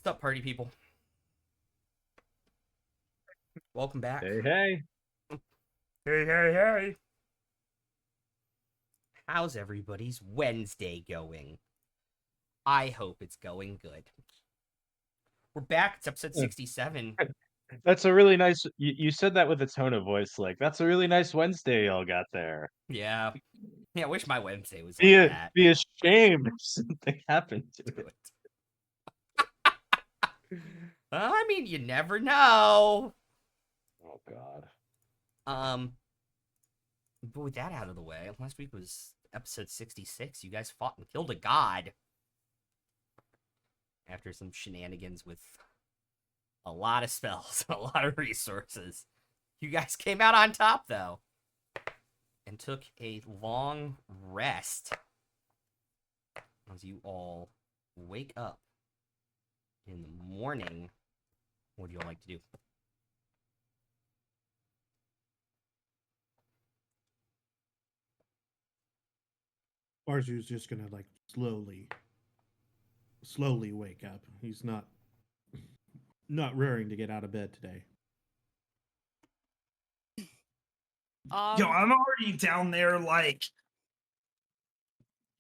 What's up, party people? Welcome back. Hey, hey. Hey, hey, hey. How's everybody's Wednesday going? I hope it's going good. We're back. It's episode 67. That's a really nice. You said that with a tone of voice like, that's a really nice Wednesday y'all got there. Yeah. Yeah, I wish my Wednesday was Be, like a, that. be ashamed if something happened to Do it. it. I mean, you never know. Oh, God. Um, but with that out of the way, last week was episode 66. You guys fought and killed a god after some shenanigans with a lot of spells, a lot of resources. You guys came out on top, though, and took a long rest as you all wake up in the morning. What do you all like to do? Arzu's just gonna like slowly wake up. He's not raring to get out of bed today. Yo, I'm already down there like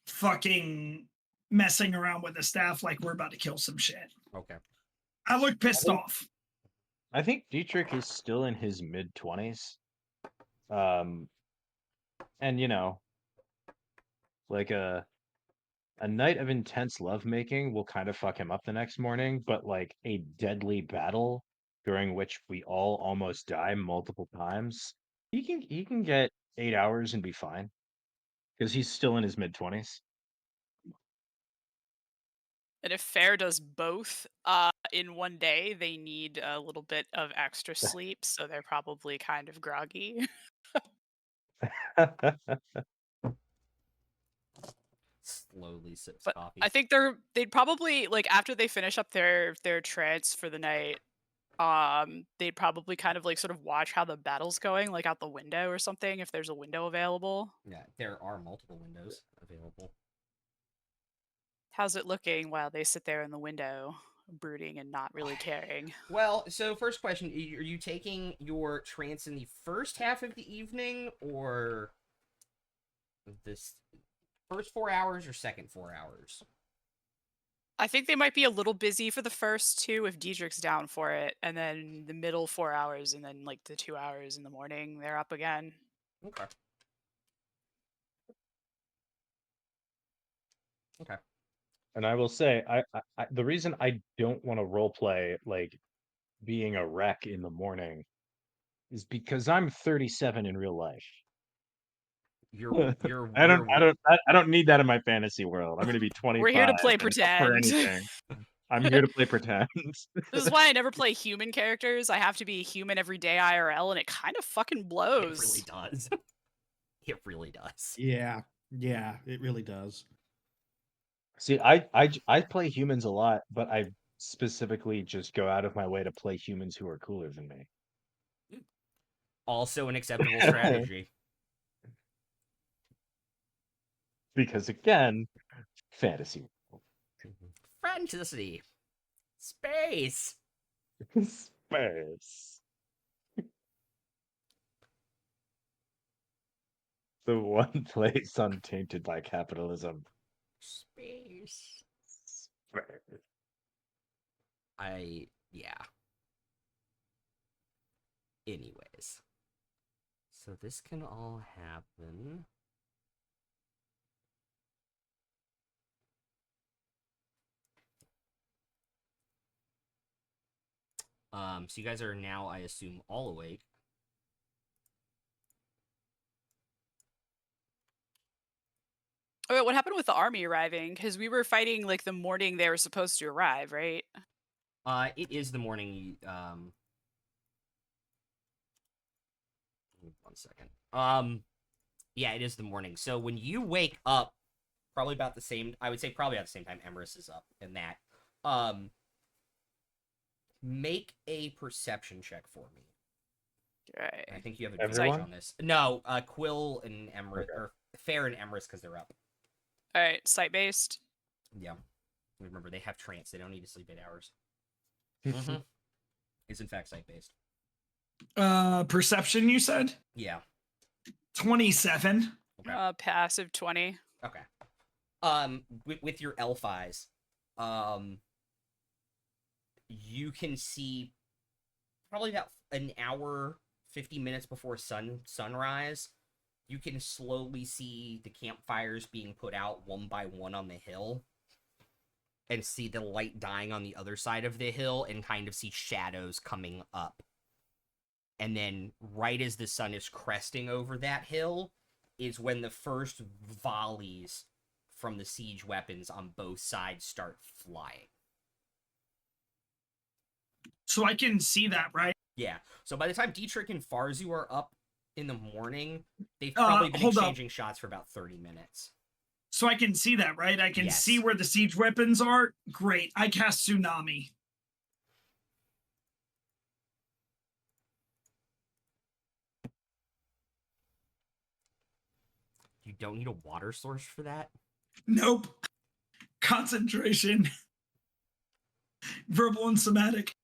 fucking messing around with the staff like we're about to kill some shit. Okay. I look pissed off. I think Dietrich is still in his mid-20s. Um, and, like a night of intense lovemaking will kind of fuck him up the next morning, but like a deadly battle during which we all almost die multiple times, he can get 8 hours and be fine because he's still in his mid-20s. And if Fair does both in one day, they need a little bit of extra sleep, so they're probably kind of groggy. Slowly sips But coffee. I think they'd probably like after they finish up their trance for the night, they'd probably kind of like sort of watch how the battle's going, like out the window or something, if there's a window available. Yeah, there are multiple windows available. How's it looking while they sit there in the window, brooding and not really caring? Well, so first question, are you taking your trance in the first half of the evening or this first 4 hours or second 4 hours? I think they might be a little busy for the first two if Diedrich's down for it, and then the middle 4 hours, and then like the 2 hours in the morning, they're up again. Okay. Okay. And I will say, the reason I don't want to role play like being a wreck in the morning is because I'm 37 in real life. You're I don't, you're I don't, I don't need that in my fantasy world. I'm going to be We're here 25 to play and up for pretend. anything. I'm here to play pretend. This is why I never play human characters. I have to be human every day IRL, and it kind of fucking blows. It really does. It really does. Yeah, it really does. See, I play humans a lot, but I specifically just go out of my way to play humans who are cooler than me. Also an acceptable strategy. Because again, fantasy Fantasy. Space. space. The one place untainted by capitalism. Space. Space. Yeah. Anyways. So this can all happen. So you guys are now, I assume, all awake. Oh, wait, what happened with the army arriving? Because we were fighting like the morning they were supposed to arrive, right? It is the morning. 1 second. Yeah, it is the morning. So when you wake up, probably about the same. I would say probably about the same time Emerus is up, and that. Make a perception check for me. Right. I think you have advantage Everyone? on this. No, Quill and Emerus, Okay. or Fair and Emerus, because they're up. All right, site based. Yeah. Remember, they have trance. They don't need to sleep 8 hours. Mhm. Is in fact site based. Perception, you said? Yeah. 27. Okay. Passive 20. Okay. With your elf eyes, you can see probably about an hour, 50 minutes before sunrise. You can slowly see the campfires being put out one by one on the hill, and see the light dying on the other side of the hill, and kind of see shadows coming up. And then, right as the sun is cresting over that hill, is when the first volleys from the siege weapons on both sides start flying. So I can see that, right? Yeah. So by the time Dietrich and Farzu are up in the morning, they've probably been hold up. exchanging shots for about 30 minutes. So I can see that, right? I can Yes. see where the siege weapons are. Great. I cast Tsunami. You don't need a water source for that? Nope. Concentration. Verbal and somatic.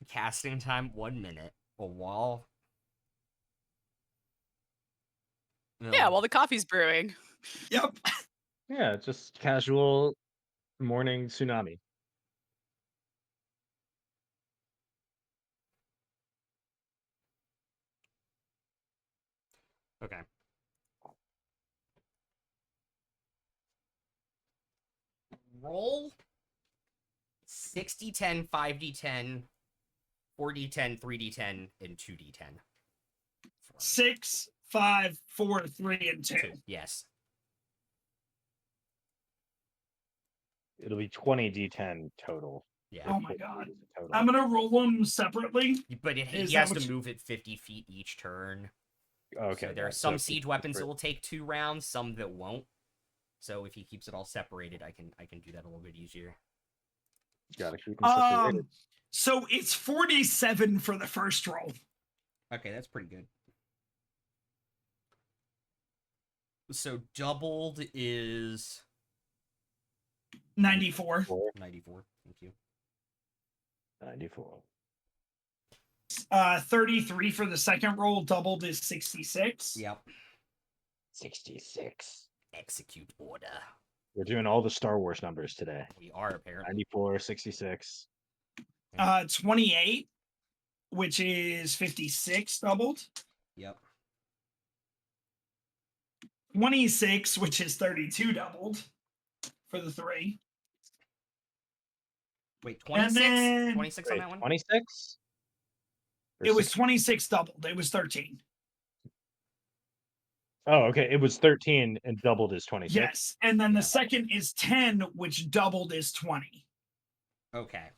Casting time 1 minute. A wall. No. Yeah, while the coffee's brewing. Yep. Yeah, just casual morning tsunami. Okay. Roll 6d10, 5d10, 4d10, 3d10, and 2d10. 6, 5, 4, 3, and 2. Yes. It'll be 20 D10 total. Yeah. Oh my god. Total. I'm gonna roll them separately. But Is he that has what to you- move it 50 feet each turn. Okay. So there are yeah, some so siege weapons for- that will take 2 rounds, some that won't. So if he keeps it all separated, I can do that a little bit easier. Gotta keep them separated. So it's 47 for the first roll. Okay, that's pretty good. So doubled is 94. 94. Thank you. 94. 33 for the second roll. Doubled is 66. Yep. 66. Execute order. We're doing all the Star Wars numbers today. We are apparently. 94, 66. 28, which is 56 doubled. Yep. 26, which is 32 doubled for the 3. Wait, And 26? then- 26 on that one? 26? It was 26 doubled. It was 13. Oh, okay. It was 13 and doubled is 26. Yes. And then Yeah. the second is 10, which doubled is 20. Okay.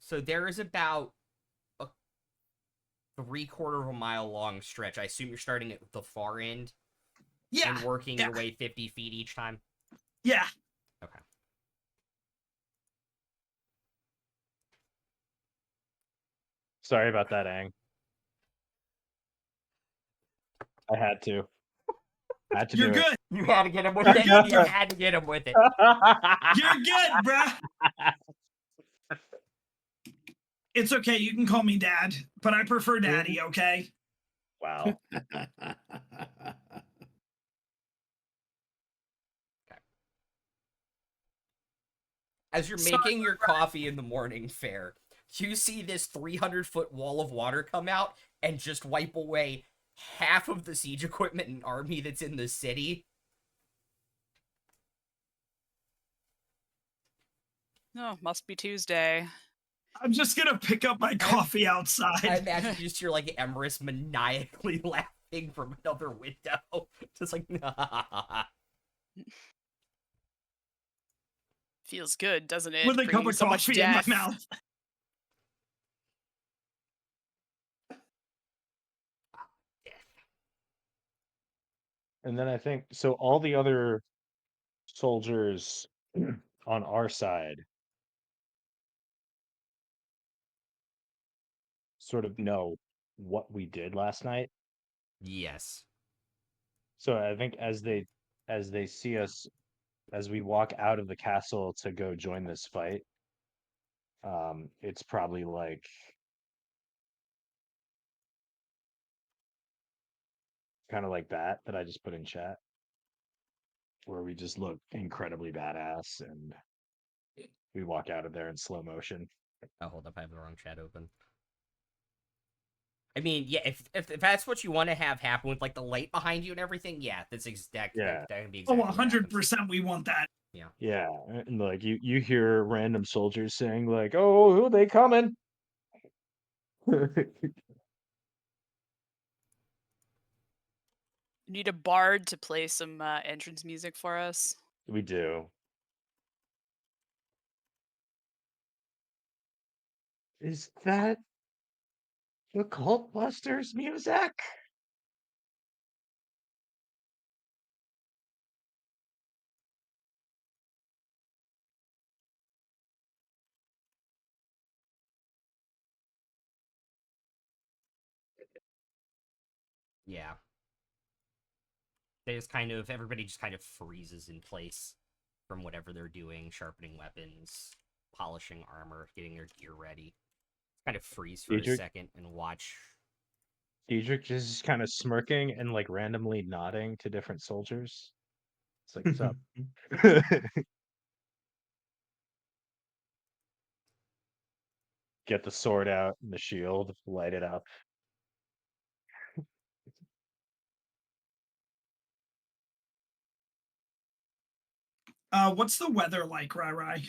So there is about a 3/4 of a mile long stretch. I assume you're starting at the far end Yeah. and working yeah. your way 50 feet each time. Yeah. Okay. Sorry about that, Ang. I had to. I had to You're do good. You had to get him with You're it. good. You had to get him with it. it. You're good, bruh. It's okay. You can call me dad, but I prefer daddy, okay? Wow. As you're Sorry, making your coffee in the morning, Fair, you see this 300-foot wall of water come out and just wipe away half of the siege equipment and army that's in the city. Oh, must be Tuesday. I'm just going to pick up my coffee I outside. imagine you just hear like Emerus maniacally laughing from another window. Just like, nah. Feels good, doesn't it? With a cup Bringing of so much coffee in my death. mouth. And then I think so all the other soldiers on our side sort of know what we did last night. Yes. So I think as they see us as we walk out of the castle to go join this fight, it's probably like kind of like that I just put in chat, where we just look incredibly badass and we walk out of there in slow motion. Oh, hold up, I have the wrong chat open. I mean, yeah, if that's what you want to have happen with like the light behind you and everything, yeah, that's exact. Yeah. That can be Oh, exactly. what happens. 100% we want that. Yeah, and like you hear random soldiers saying like, "Oh, who are they coming?" Need a bard to play some entrance music for us. We do. Is that the Cult Busters music? Yeah. They just kind of everybody just kind of freezes in place from whatever they're doing, sharpening weapons, polishing armor, getting their gear ready. Kind of freeze for a Diedrich? second and watch. Diedrich just kind of smirking and like randomly nodding to different soldiers. It's like, what's up? Get the sword out and the shield, light it up. What's the weather like, Rai?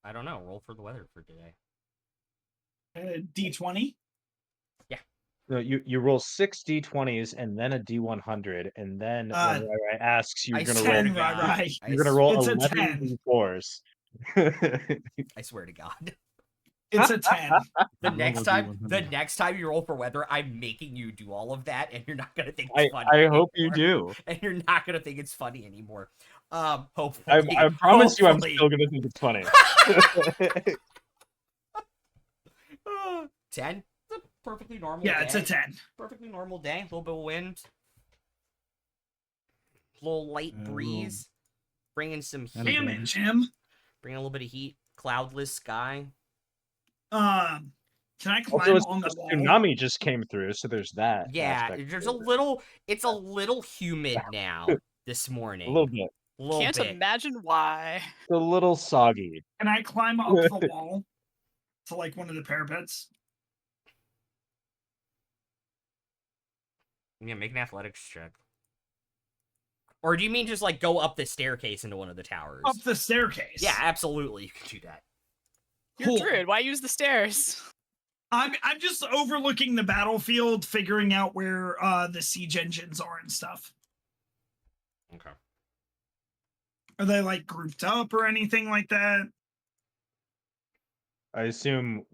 I don't know. Roll for the weather for today. D20? No, you roll 6 d20s and then a d100, and then when Rai asks, you're I gonna swear roll. to 10, God. Rai. I You're gonna s- roll It's a 11 10. d4s. I swear to God. It's a 10. The Roll next a time, D100. you roll for weather, I'm making you do all of that, and you're not gonna think I it's funny. I hope you anymore. do. And you're not gonna think it's funny anymore. Hopefully. I promise you, I'm hopefully. still gonna think it's funny. 10. It's a perfectly normal Yeah, day. it's a 10. Perfectly normal day. A little bit of wind. A little light breeze. Bringing some heat. And a Damn bad- it, Jim. Bringing a little bit of heat. Cloudless sky. Can I Also, climb a on the wall? tsunami just came through, so there's that. Yeah, aspect there's to a it. little. It's a little humid now this morning. A little bit. A little Can't bit. imagine why. A little soggy. Can I climb up the wall to like one of the parapets? Yeah, make an athletics check. Or do you mean just like go up the staircase into one of the towers? Up the staircase. Yeah, absolutely. You can do that. You're Cool. druid. Why use the stairs? I'm just overlooking the battlefield, figuring out where the siege engines are and stuff. Okay. Are they like grouped up or anything like that? I assume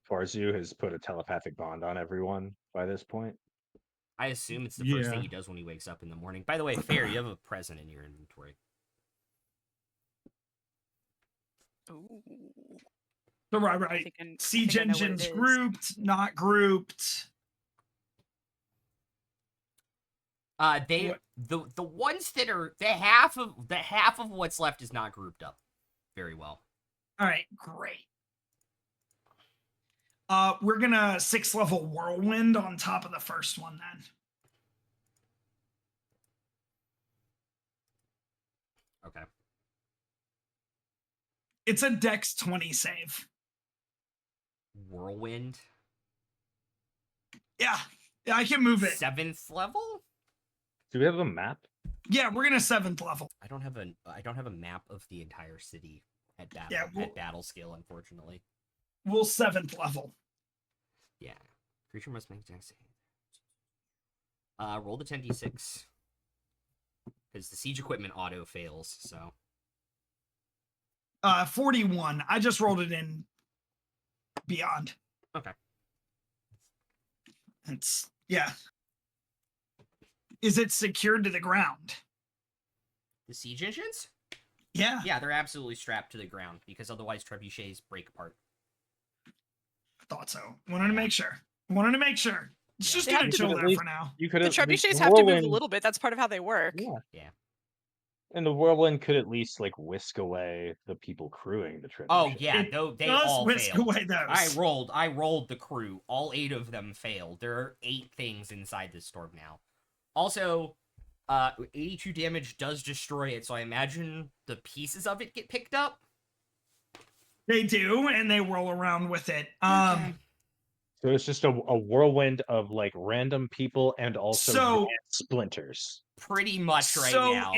Farzu has put a telepathic bond on everyone by this point. I assume it's the first thing Yeah. he does when he wakes up in the morning. By the way, Fair, you have a present in your inventory. Ooh. So right, I right. think I Siege think I know what it engines is. grouped, not grouped. They What? the ones that are the half of what's left is not grouped up very well. All right, great. We're gonna 6th level whirlwind on top of the first one then. Okay. It's a Dex 20 save. Whirlwind. Yeah, I can move it. 7th level? Do we have a map? Yeah, we're gonna 7th level. I don't have a map of the entire city at battle Yeah, well- at battle scale, unfortunately. We'll 7th level. Yeah. Creature must make dex save. Roll the 10d6. Because the siege equipment auto fails, so 41. I just rolled it in beyond. Okay. It's yeah. Is it secured to the ground? the siege engines? Yeah, Yeah, they're absolutely strapped to the ground because otherwise trebuchets break apart. I thought so. Wanted to make sure. Wanted to make sure. It's Yeah. just They have gonna to- chill You could there at least- for now. You could The at least- trebuchets the have to move a whirlwind- little bit. That's part of how they work. Yeah. Yeah. And the whirlwind could at least like whisk away the people crewing the trebuchet. Oh yeah, It no, they Does all whisk failed. away those. I rolled the crew. All 8 of them failed. There are 8 things inside this storm now. Also, 82 damage does destroy it, so I imagine the pieces of it get picked up. They do, and they roll around with it. Okay. So it's just a whirlwind of like random people and also So- giant splinters. Pretty much right so now.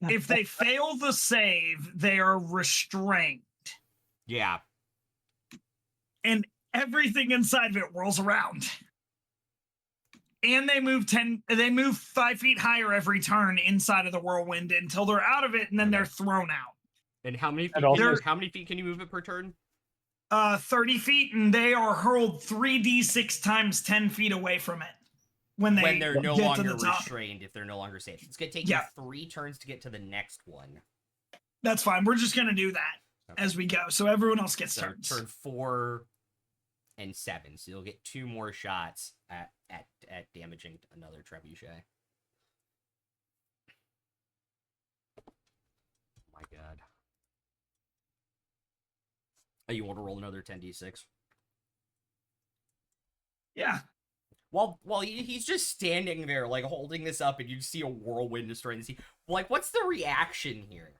if they fail the save, they are restrained, Yeah. and everything inside of it whirls around. And they move 5 feet higher every turn inside of the whirlwind until they're out of it, and then they're thrown out. And how many feet? And also- How many feet can you move it per turn? 30 feet, and they are hurled 3d6 times 10 feet away from it when They're no get to longer the top. restrained, if they're no longer safe. It's gonna take Yeah. you 3 turns to get to the next one. That's fine. We're just gonna do that Okay. as we go, so everyone else gets So turns. turn 4 and 7, so you'll get 2 more shots at damaging another trebuchet. Oh my god. Oh, you want to roll another 10d6? Yeah. While he's just standing there, like, holding this up, and you see a whirlwind destroying the sea. Like, what's the reaction here?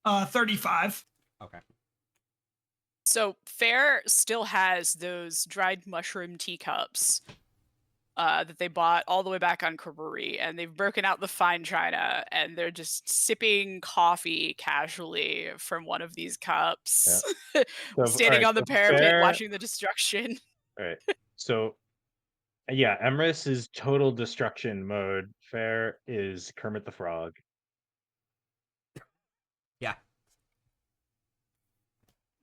35. Okay. So Fair still has those dried mushroom teacups that they bought all the way back on Karuri, and they've broken out the fine china, and they're just sipping coffee casually from one of these cups, So, standing alright, on the so parapet Fair- watching the destruction. All right. So, yeah, Emrys is total destruction mode. Fair is Kermit the Frog. Yeah.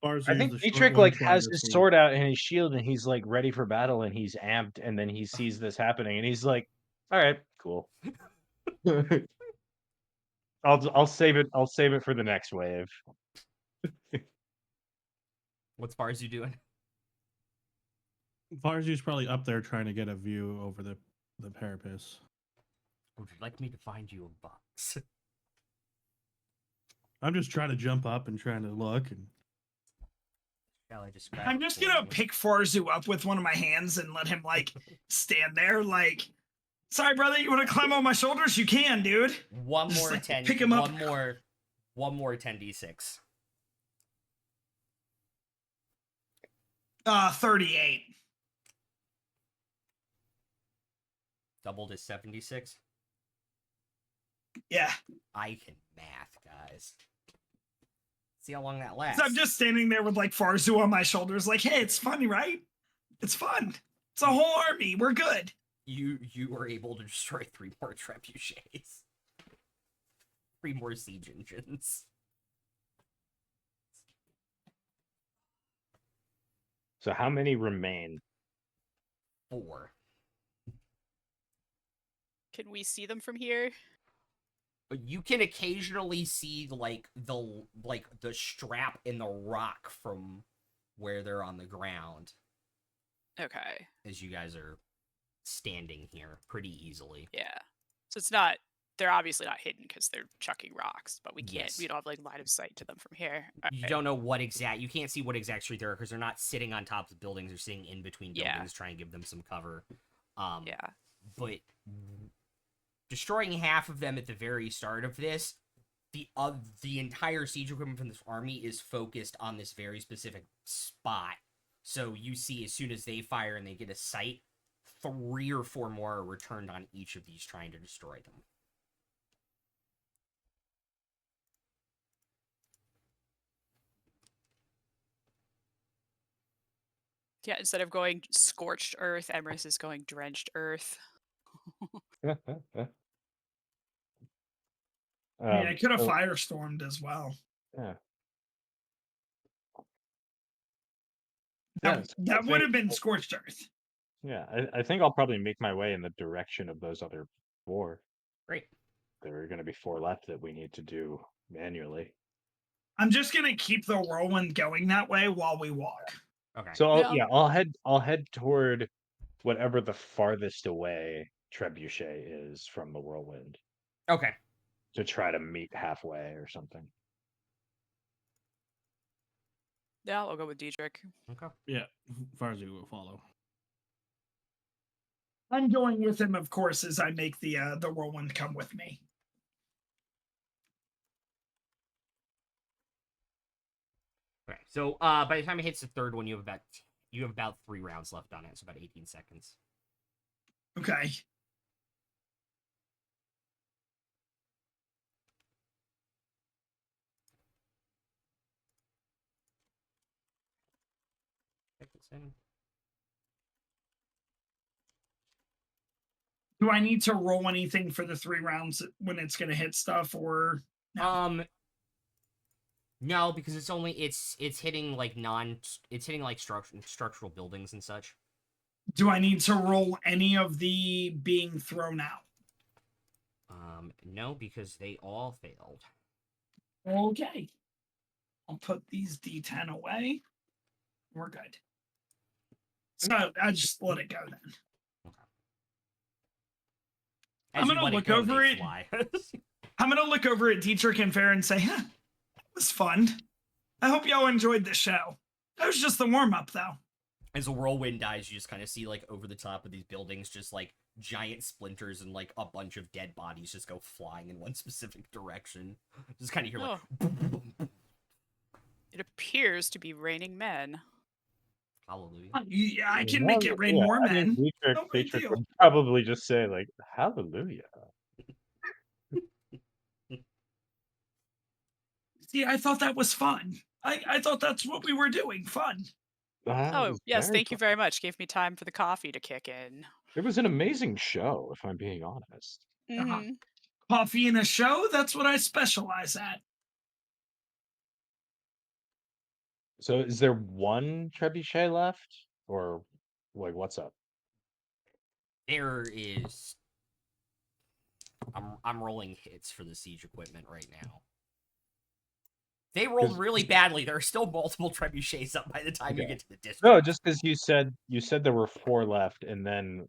Barzu I is think the short Dietrich one like trying has to his see. sword out and his shield and he's like ready for battle and he's amped and then he sees this happening and he's like, "All right, cool." I'll save it. I'll save it for the next wave. What's Barzu doing? Barzu's probably up there trying to get a view over the parapet. Would you like me to find you a box? I'm just trying to jump up and trying to look. And Shall I describe I'm it just for gonna you? pick Farzu up with one of my hands and let him like stand there. Like, sorry, brother, you want to climb on my shoulders? You can, dude. One Just, more like, 10. pick him up. One more 10d6. 38. Doubled is 76. Yeah. I can math, guys. See how long that lasts. So I'm just standing there with like Farzu on my shoulders, like, hey, it's funny, right? It's fun. It's a whole army. We're good. You were able to destroy 3 more trebuchets. 3 more siege engines. So how many remain? 4. Can we see them from here? But you can occasionally see like the strap in the rock from where they're on the ground Okay. as you guys are standing here pretty easily. Yeah. So it's not. They're obviously not hidden because they're chucking rocks, but we can't. Yes. We don't have like line of sight to them from here. You Alright. don't know what exact. You can't see what exact street they're because they're not sitting on top of buildings. They're sitting in between Yeah. buildings, trying to give them some cover. Yeah. But destroying half of them at the very start of this, the entire siege equipment from this army is focused on this very specific spot. So you see, as soon as they fire and they get a sight, 3 or 4 more are returned on each of these, trying to destroy them. Yeah. Instead of going scorched earth, Emrys is going drenched earth. I mean, I could have so- firestormed as well. Yeah. That, Yeah, so I that would think- have been scorched earth. Yeah, I think I'll probably make my way in the direction of those other 4. Great. There are going to be 4 left that we need to do manually. I'm just gonna keep the whirlwind going that way while we walk. Okay. So Yeah. I'll head toward whatever the farthest away trebuchet is from the whirlwind Okay. to try to meet halfway or something. Yeah, I'll go with Diedrich. Okay. Yeah, Farzi will follow. I'm going with him, of course, as I make the whirlwind come with me. Okay. So by the time it hits the third one, you have about 3 rounds left on it, so about 18 seconds. Okay. Check this in. Do I need to roll anything for the 3 rounds when it's gonna hit stuff, or no? No, because it's hitting like structural buildings and such. Do I need to roll any of the being thrown out? No, because they all failed. Okay. I'll put these D10 away. We're good. So I just let it go then. As I'm you gonna let look go, over they it. fly. I'm gonna look over at Dietrich and Fair and say, huh, that was fun. I hope y'all enjoyed the show. That was just the warm-up though. As a whirlwind dies, you just kind of see like over the top of these buildings, just like giant splinters and like a bunch of dead bodies just go flying in one specific direction. Just kind of hear like. It appears to be raining men. Hallelujah. Yeah, I can make it rain more I mean, men. Dietrich, No big Dietrich deal. would probably just say like, "Hallelujah." See, I thought that was fun. I thought that's what we were doing. Fun. That Oh, was yes, very thank you fun. very much. Gave me time for the coffee to kick in. It was an amazing show, if I'm being honest. Mm-hmm. Coffee in a show, that's what I specialize at. So, is there one trebuchet left, or like what's up? There is. I'm rolling hits for the siege equipment right now. They rolled 'Cause- really badly. There are still multiple trebuchets up by the time you Okay. get to the district. No, just because you said there were 4 left, and then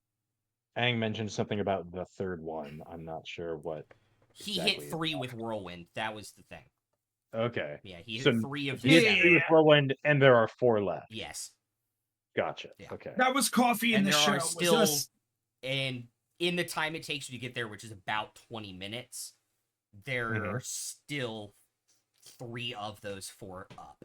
Aang mentioned something about the third one. I'm not sure what. He exactly hit it 3 was. with whirlwind. That was the thing. Okay, Yeah, he hit So 3 of he the hit Yeah. 3 with whirlwind, and there are 4 left. Yes. Gotcha. Yeah. Okay. That was coffee in And the there show. are Was still, us- and in the time it takes you to get there, which is about 20 minutes, there Mhm. are still 3 of those 4 up.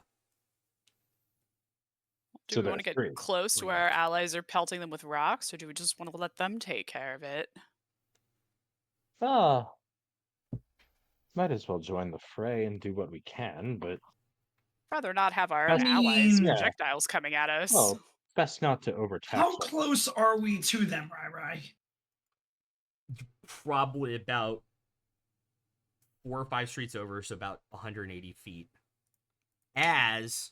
Do So we want to there's get 3. close to 3 where our left. allies are pelting them with rocks, or do we just want to let them take care of it? Ah, might as well join the fray and do what we can, but Rather not have our I own allies mean- projectiles coming at us. well, best not to overtax How them. close are we to them, Rai? Probably about 4 or 5 streets over, so about 180 feet. As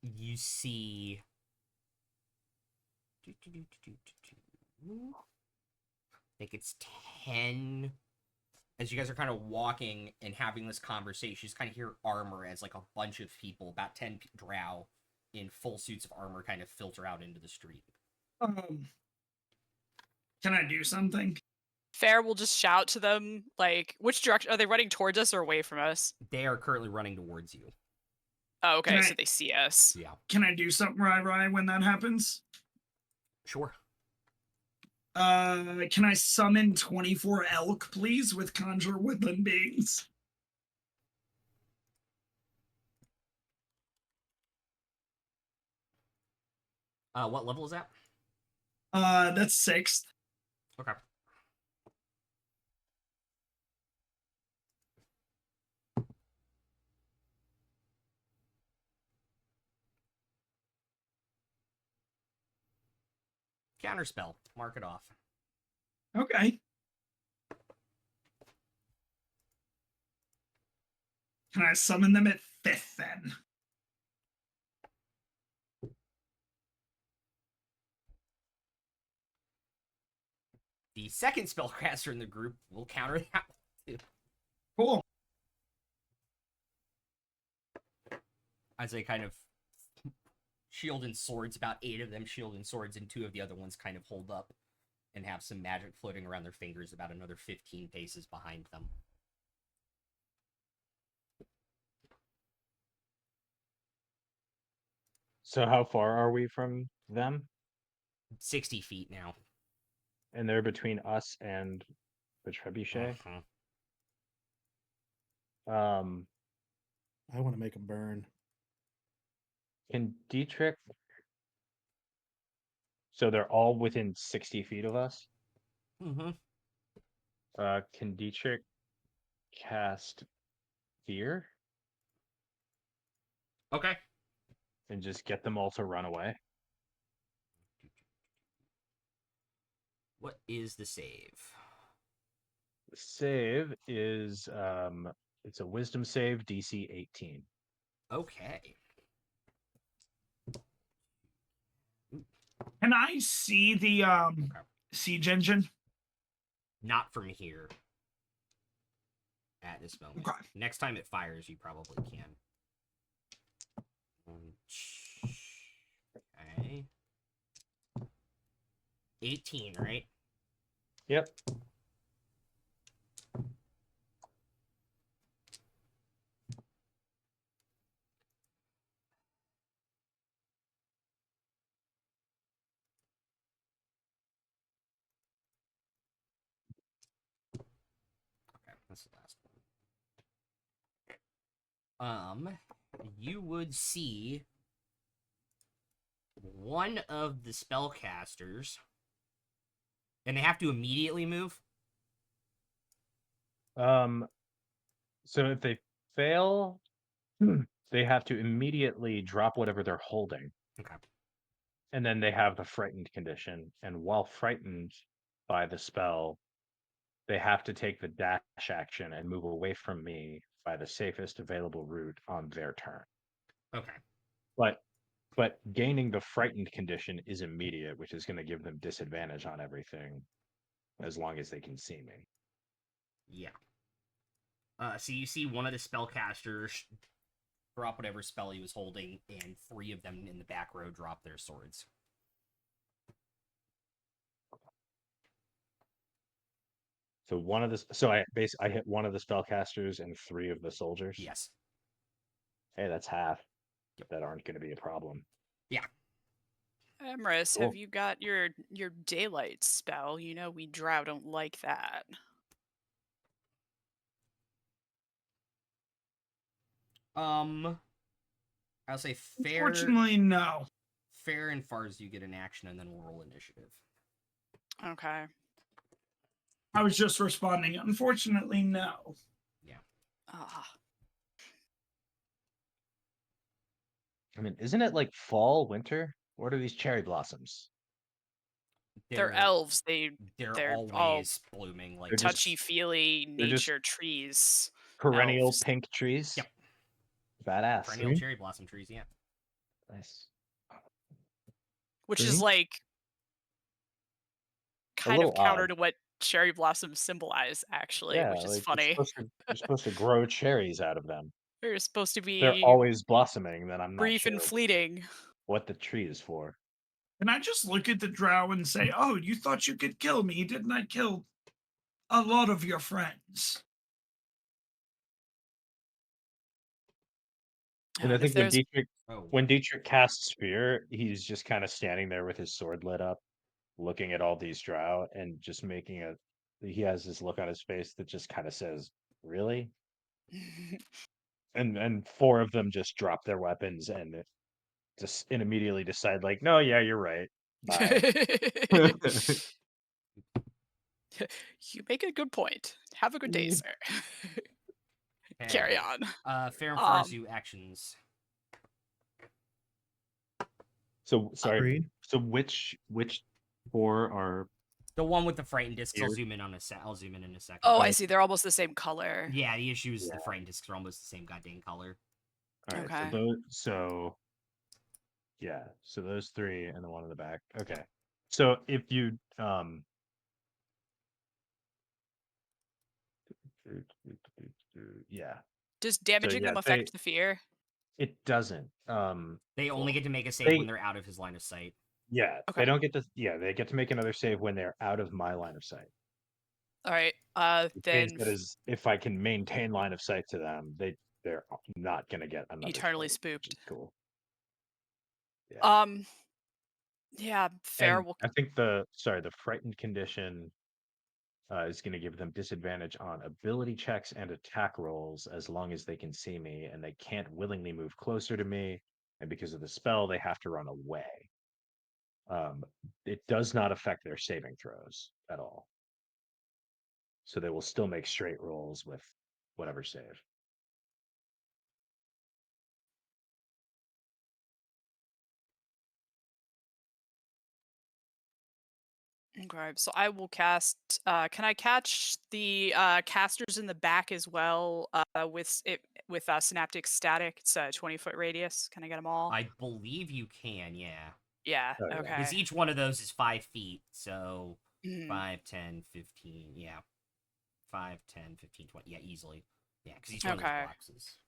you see. I think it's 10. As you guys are kind of walking and having this conversation, you just kind of hear armor as like a bunch of people, about 10 drow in full suits of armor, kind of filter out into the street. Can I do something? Fair will just shout to them, like, which direction? Are they running towards us or away from us? They are currently running towards you. Oh, okay, Can so I- they see us. Yeah. Can I do something, Rai, when that happens? Sure. Can I summon 24 elk, please, with conjure woodland beings? What level is that? That's 6th. Okay. Counterspell. Mark it off. Okay. Can I summon them at 5th then? the second spellcaster in the group will counter that one too. Cool. As they kind of shield and swords, about 8 of them shield and swords, and 2 of the other ones kind of hold up and have some magic floating around their fingers about another 15 paces behind them. So how far are we from them? 60 feet now. And they're between us and the trebuchet. Uh-huh. I want to make them burn. Can Dietrich? So they're all within 60 feet of us. Mm-hmm. Can Dietrich cast fear Okay. and just get them all to run away? What is the save? The save is it's a wisdom save, DC 18. Okay. Can I see the siege engine? Not from here. At this moment. Okay. Next time it fires, you probably can. Okay. 18, right? Yep. Okay, that's the last one. You would see one of the spellcasters, and they have to immediately move. So if they fail, they have to immediately drop whatever they're holding. Okay. And then they have the frightened condition. And while frightened by the spell, they have to take the dash action and move away from me by the safest available route on their turn. Okay. But gaining the frightened condition is immediate, which is going to give them disadvantage on everything as long as they can see me. Yeah. So you see one of the spellcasters drop whatever spell he was holding, and 3 of them in the back row drop their swords. So I hit one of the spellcasters and 3 of the soldiers. Yes. Hey, that's half. Yep. That aren't going to be a problem. Emrys, Cool. have you got your daylight spell? You know we drow don't like that. I'll say fair. Unfortunately, no. Fair and Fars, you get an action, and then we'll roll initiative. Okay. I was just responding. Unfortunately, no. Ah. I mean, isn't it like fall, winter? What are these cherry blossoms? They're elves. They're they're all always blooming. Like They're just- touchy-feely they're just- nature trees. Perennial Elves. pink trees? Yep. Badass. perennial cherry blossom trees. Yeah. Nice. Which Green? is like kind of little counter odd. to what cherry blossoms symbolize, actually, which is like, funny. You're supposed to grow cherries out of them. They're supposed to They're be always blossoming, then I'm not brief sure and fleeting. what the tree is for. Can I just look at the drow and say, oh, you thought you could kill me? Didn't I kill a lot of your friends? And I if think there's when Dietrich casts fear, he's just kind of standing there with his sword lit up, looking at all these drow and just he has this look on his face that just kind of says, really? And 4 of them just drop their weapons and immediately decide, like, no, yeah, you're right. Bye. You make a good point. Have a good day, sir. Carry on. Fair and Farzu actions. So sorry. Agreed. So which 4 are? The one with the frightened discs. I'll Here. zoom in in a second. Oh, I see. They're almost the same color. Yeah, the issue is Yeah. the frightened discs are almost the same goddamn color. All right, Okay. so those 3 and the one in the back. Okay. So if you Yeah. Does damaging yeah, them affect the fear? It doesn't. They only Cool. get to make a save They- when they're out of his line of sight. Yeah, Okay. they don't get to. Yeah, they get to make another save when they're out of my line of sight. All right. Which Then means that is, if I can maintain line of sight to them, they're not gonna get another eternally save, which spooked. is cool. Yeah. Yeah, fair. And I think the frightened condition is going to give them disadvantage on ability checks and attack rolls as long as they can see me, and they can't willingly move closer to me. And because of the spell, they have to run away. It does not affect their saving throws at all. So they will still make straight rolls with whatever save. Okay, so I will cast. Can I catch the casters in the back as well? With synaptic static. It's a 20-foot radius. Can I get them all? I believe you can, yeah. Yeah. Oh, yeah. Okay. Because each one of those is 5 feet, so Mhm. 5, 10, 15, yeah. 5, 10, 15, 20, yeah, easily. Yeah, because each one of those Okay. boxes.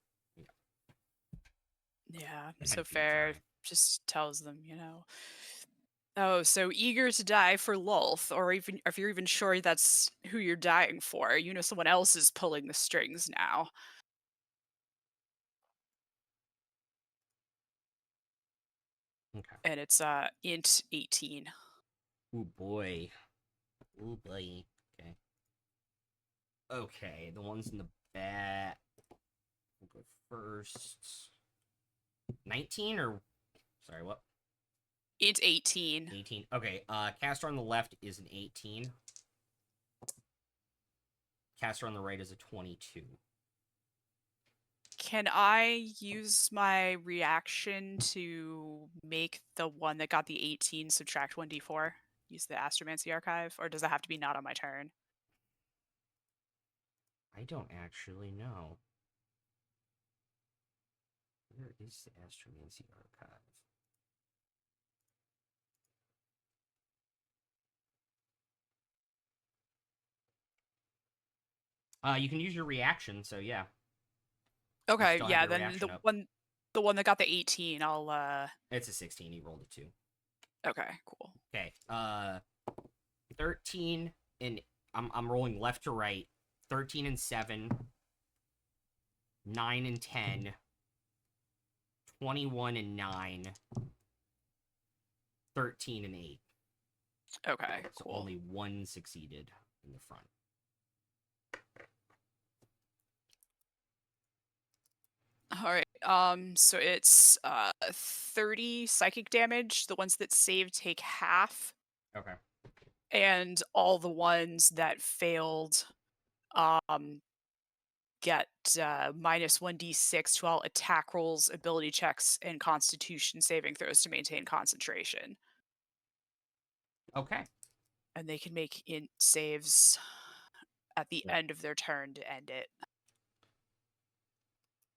Yeah. 10 So feet, fair. sorry. Just tells them, you know. Oh, so eager to die for Lolth, or even if you're even sure that's who you're dying for, you know someone else is pulling the strings now. Okay. And it's int 18. Ooh, boy. Ooh, boy. Okay. Okay, the ones in the back. We'll go first. 19 or. Sorry, what? Int 18. 18. Okay, caster on the left is an 18. Caster on the right is a 22. Can I use my reaction to make the one that got the 18 subtract 1d4? Use the Astromancy Archive? Or does that have to be not on my turn? I don't actually know. Where is the Astromancy Archive? You can use your reaction, so yeah. Okay, still have yeah, your then reaction up. the one that got the 18, I'll It's a 16. You rolled a 2. okay, cool. Okay. 13 and I'm rolling left to right. 13 and 7. 9 and 10. 21 and 9. 13 and 8. Okay, So cool. only one succeeded in the front. All right. So it's 30 psychic damage. The ones that save take half, Okay. and all the ones that failed get minus 1d6 to all attack rolls, ability checks, and constitution saving throws to maintain concentration. Okay. And they can make int saves at the Yeah. end of their turn to end it.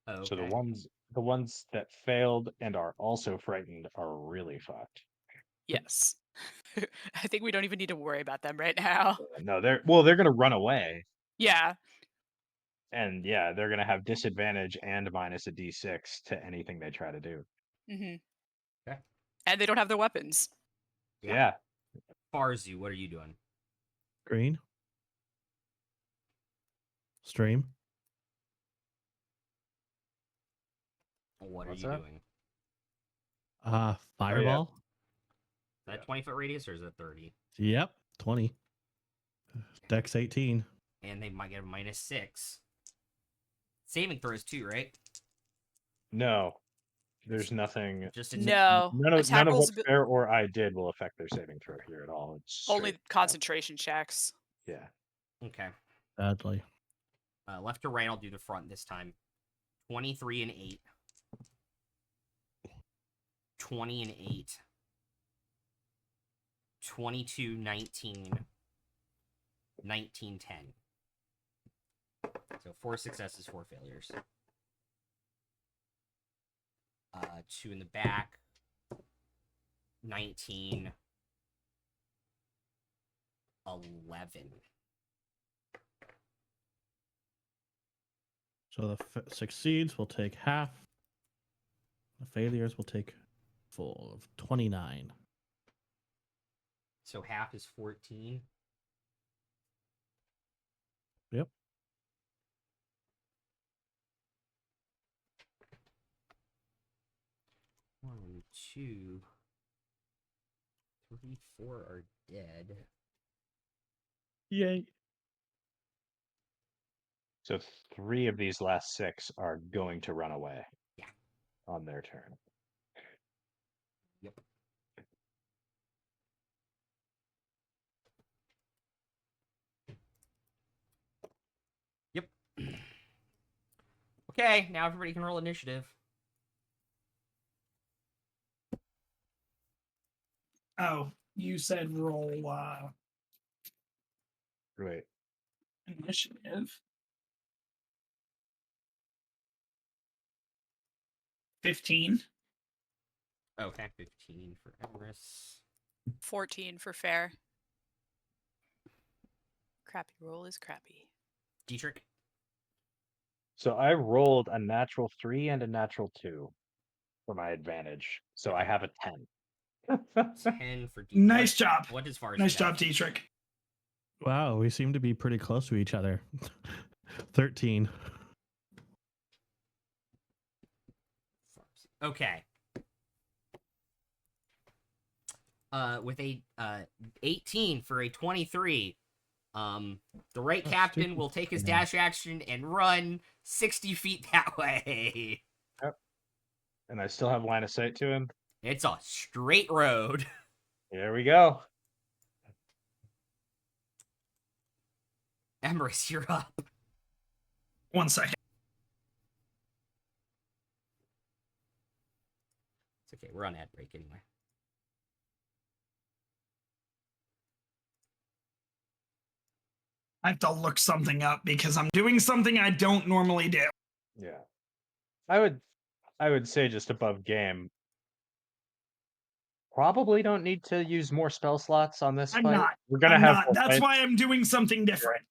Okay. So the ones that failed and are also frightened are really fucked. Yes. I think we don't even need to worry about them right now. No, they're gonna run away. Yeah. And yeah, they're gonna have disadvantage and minus a d6 to anything they try to do. Mm-hmm. Okay. And they don't have their weapons. Yeah. Farzu, what are you doing? Green. Stream. What are What's you that? doing? Fireball. Is that 20-foot radius or is it 30? Yep. 20. Dex 18. And they might get a minus 6. Saving throws too, right? No. There's nothing. Just a No. None of Attack rolls what Fair or I did will affect their saving throw here at all. It's only straight concentration checks. Yeah. Okay. Badly. Left to right, I'll do the front this time. 23 and 8. 20 and 8. 22, 19. 19, 10. So 4 successes, 4 failures. 2 in the back. 19. 11. So the succeeds will take half. The failures will take full of 29. So half is 14. Yep. One, two, three, 4 are dead. Yay. So 3 of these last 6 are going to run away. Yeah. On their turn. Yep. Yep. Okay, now everybody can roll initiative. Oh, you said roll Right. initiative. 15. Okay, 15 for Emrys. 14 for fair. Crappy roll is crappy. Dietrich. So I rolled a natural 3 and a natural 2 for my advantage. So I have a 10. 10 for Dietrich. Nice job. What does Farsi Nice have? job, Dietrich. Wow, we seem to be pretty close to each other. 13. Okay. With a 18 for a 23, the right Oh, captain stupid will take his thing. dash action and run 60 feet that way. And I still have line of sight to him. It's a straight road. Here we go. Emrys, you're up. 1 second. It's okay, we're on ad break anyway. I have to look something up because I'm doing something I don't normally do. Yeah. I would say just above game. Probably don't need to use more spell slots on this I'm fight. not. We're gonna I'm have not. full That's fights. why I'm doing something different.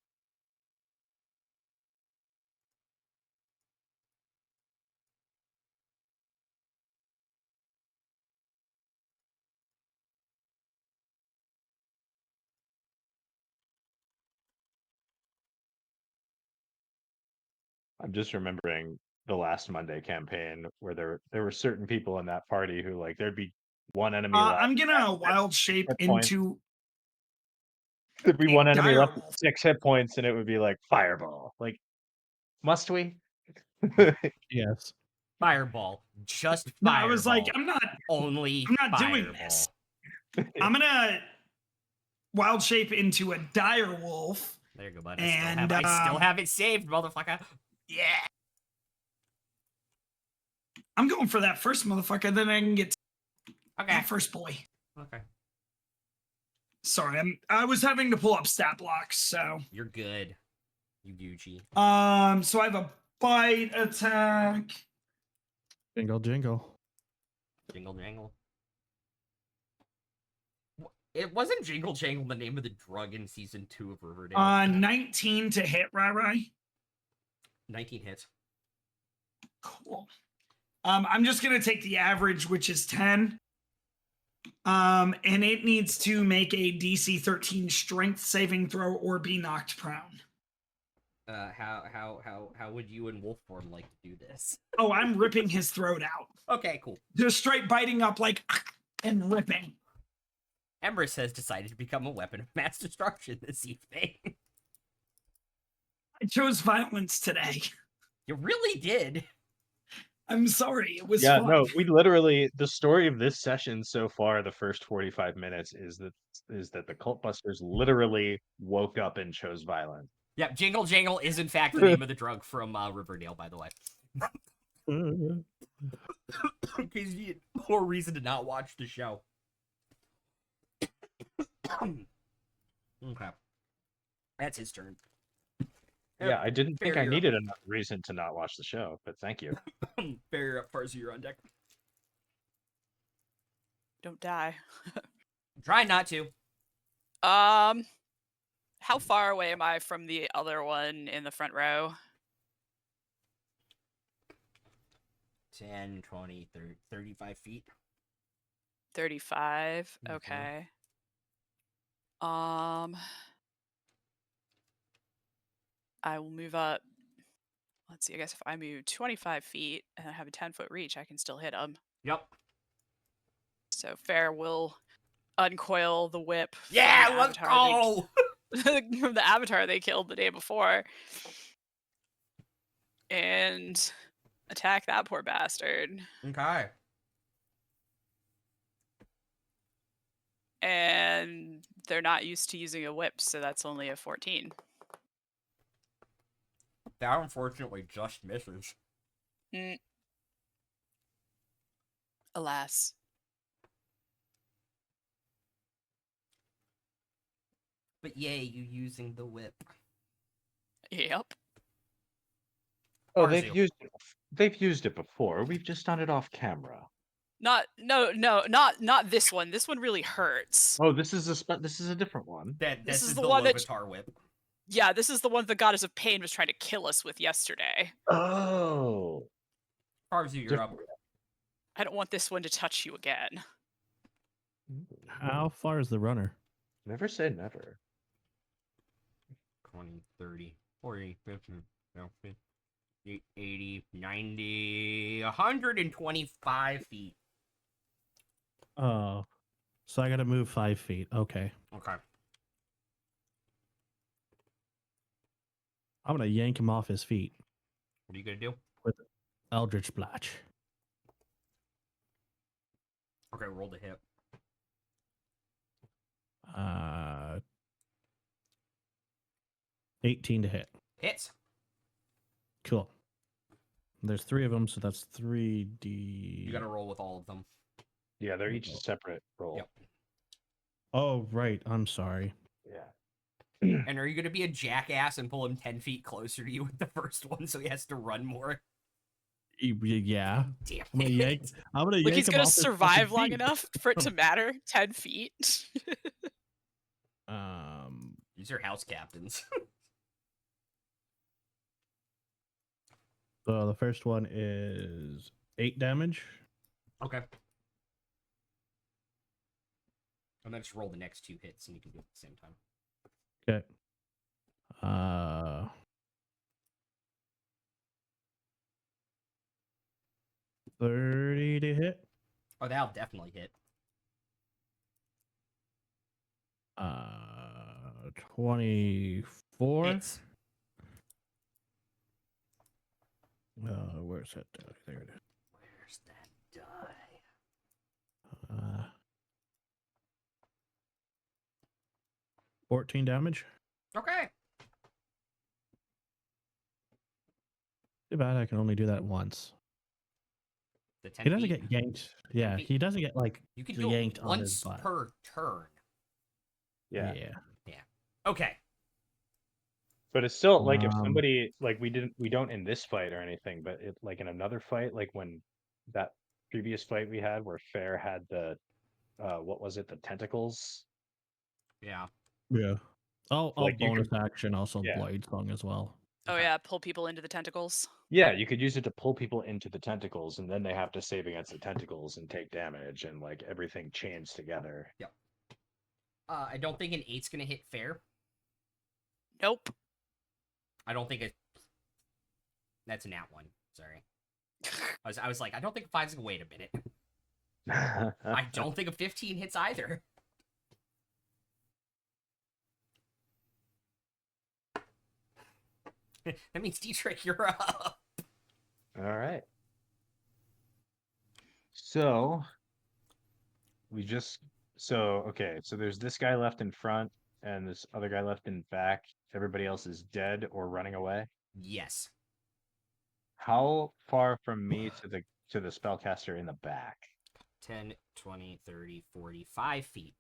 I'm just remembering the last Monday campaign where there were certain people in that party who like there'd be one enemy left. I'm gonna wild shape hit points. into There'd be a one enemy left with direwolf. 6 hit points, and it would be like fireball. Like, must we? Yes. Fireball. Just No, fireball. I was like, I'm not Only I'm not doing fireball. this. I'm gonna wild shape into a dire wolf. There you go, bud. I And, still have it saved, motherfucker. Yeah. I'm going for that first motherfucker, then I can get Okay. that first boy. Okay. Sorry, I was having to pull up stat blocks, so You're good. You Gucci. so I have a bite attack. Jingle, jingle. Jingle Jangle. It wasn't Jingle Jangle the name of the drug in season 2 of Riverdale. 19 to hit, Rai. 19 hits. Cool. I'm just gonna take the average, which is 10. And it needs to make a DC 13 strength saving throw or be knocked prone. How would you and Wolfform like to do this? Oh, I'm ripping his throat out. Okay, cool. Just straight biting up like and ripping. Emrys has decided to become a weapon of mass destruction this evening. I chose violence today. You really did. I'm sorry. It was Yeah, fun. no, we literally the story of this session so far, the first 45 minutes is that the cult busters literally woke up and chose violence. Yep, Jingle Jangle is in fact the name of the drug from Riverdale, by the way. In case you need more reason to not watch the show. Okay. That's his turn. Yeah, I didn't think I Fair. needed another reason to not watch the show, but thank you. Fair up, Farsi, you're on deck. Don't die. Try not to. How far away am I from the other one in the front row? 10, 20, 30, 35 feet. 35. Mhm. Okay. I will move up. Let's see. I guess if I move 25 feet and I have a 10-foot reach, I can still hit him. Yep. So Fair will uncoil the whip. from Yeah, the let's avatar go! from the avatar they killed the day before, and attack that poor bastard. Okay. And they're not used to using a whip, so that's only a 14. That unfortunately just misses. Alas. But yay, you using the whip. Yep. Oh, Arzu. they've used it before. We've just done it off camera. Not this one. This one really hurts. Oh, this is a different one. This This is is the the one that- Lovitar whip. Yeah, this is the one the Goddess of Pain was trying to kill us with yesterday. Oh, Arzu, you're up. I don't want this one to touch you again. How far is the runner? Never say never. 20, 30, 40, 50, 60, 80, 90, 125 feet. Oh, so I got to move 5 feet. Okay, Okay. I'm gonna yank him off his feet. What are you gonna do? Eldritch Blast. Okay, roll the hit. 18 to hit. Hits. Cool. There's 3 of them, so that's 3d. You gotta roll with all of them. Yeah, they're each a separate roll. Yep. Oh, right. I'm sorry. Yeah. And are you gonna be a jackass and pull him 10 feet closer to you with the first one so he has to run more? Yeah. Damn I'm gonna it. yank. I'm gonna Like yank he's him gonna off his survive fucking long feet. enough for it to matter. 10 feet. These are house captains. So the first one is 8 damage. Okay. And then just roll the next 2 hits and you can do it at the same time. Okay. 30 to hit. Oh, that'll definitely hit. 24. Hits. Where's that die? There it is. Where's that die? 14 damage. Okay. Too bad I can only do that once. The 10 He doesn't feet. get yanked. Yeah, feet. he doesn't get like You can do yanked it on his once butt. per turn. Yeah. Okay. But it's still like if Um, somebody like we don't in this fight or anything, but it like in another fight, like when that previous fight we had where Fair had the what was it, the tentacles? Yeah. Yeah. I'll Like, you bonus action also yeah. Blade Song as well. Oh Okay. yeah, pull people into the tentacles. Yeah, you could use it to pull people into the tentacles, and then they have to save against the tentacles and take damage, and like everything chains together. I don't think an 8's gonna hit Fair. Nope. I don't think it. That's a nat 1. Sorry. I was like, I don't think 5's gonna. Wait a minute. I don't think a 15 hits either. That means Dietrich, you're up. All right. So okay, so there's this guy left in front and this other guy left in back. Everybody else is dead or running away. Yes. How far from me to the spellcaster in the back? 10, 20, 30, 45 feet.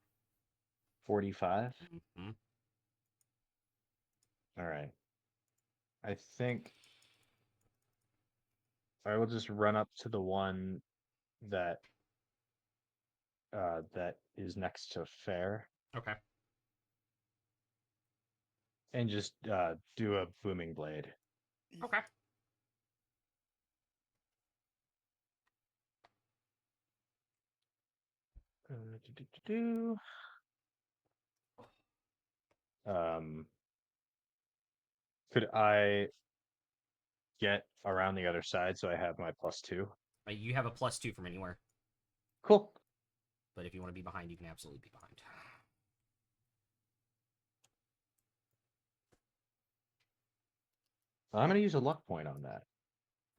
45? Mhm. All right. I think I will just run up to the one that that is next to Fair Okay. and just do a booming blade. Okay. do-do-do-do. Could I get around the other side so I have my +2? You have a +2 from anywhere, Cool. but if you want to be behind, you can absolutely be behind. I'm gonna use a luck point on that.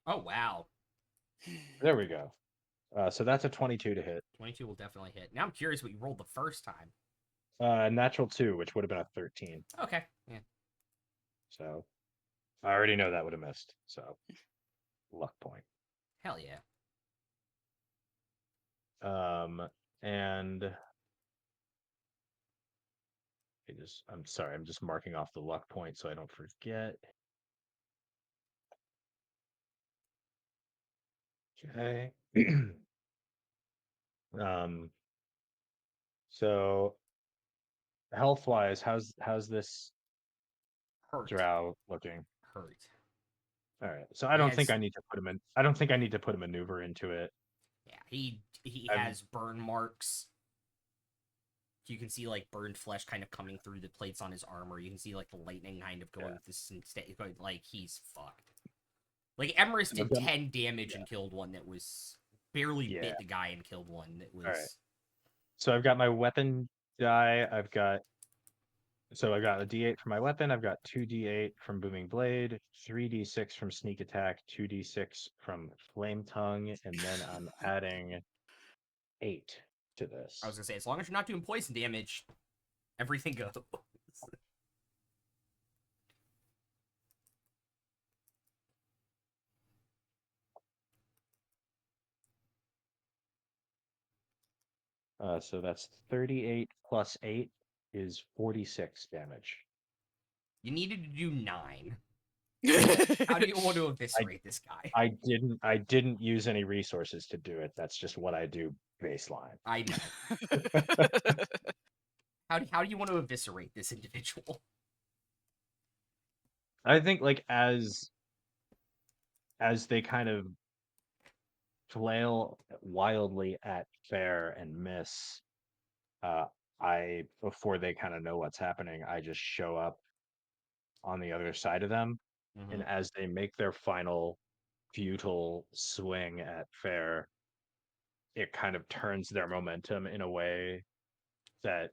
Oh, wow. There we go. So that's a 22 to hit. 22 will definitely hit. Now I'm curious what you rolled the first time. Natural 2, which would have been a 13. Okay, yeah. So I already know that would have missed. So luck point. Hell yeah. And I'm sorry, I'm just marking off the luck point so I don't forget. Okay. So health wise, how's this Hurt. drow looking? Hurt. All right. So I don't think Yes. I need to put him in. I don't think I need to put a maneuver into it. Yeah, he I'm- has burn marks. You can see like burned flesh kind of coming through the plates on his armor. You can see like the lightning kind of going this instead. Like he's fucked. Like Emerus did 10 damage and killed one that was barely bit the guy and killed one that was. All right. So I've got my weapon die. I've got a D8 for my weapon. I've got 2d8 from Booming Blade, 3d6 from Sneak Attack, 2d6 from Flame Tongue, and then I'm adding 8 to this. I was gonna say, as long as you're not doing poison damage, everything goes. So that's 38 plus 8 is 46 damage. You needed to do 9. How do you want to eviscerate this guy? I didn't use any resources to do it. That's just what I do baseline. I know. How do you want to eviscerate this individual? I think like as they kind of flail wildly at Fair and miss, before they kind of know what's happening, I just show up on the other side of them, and as they make their final futile swing at Fair, it kind of turns their momentum in a way that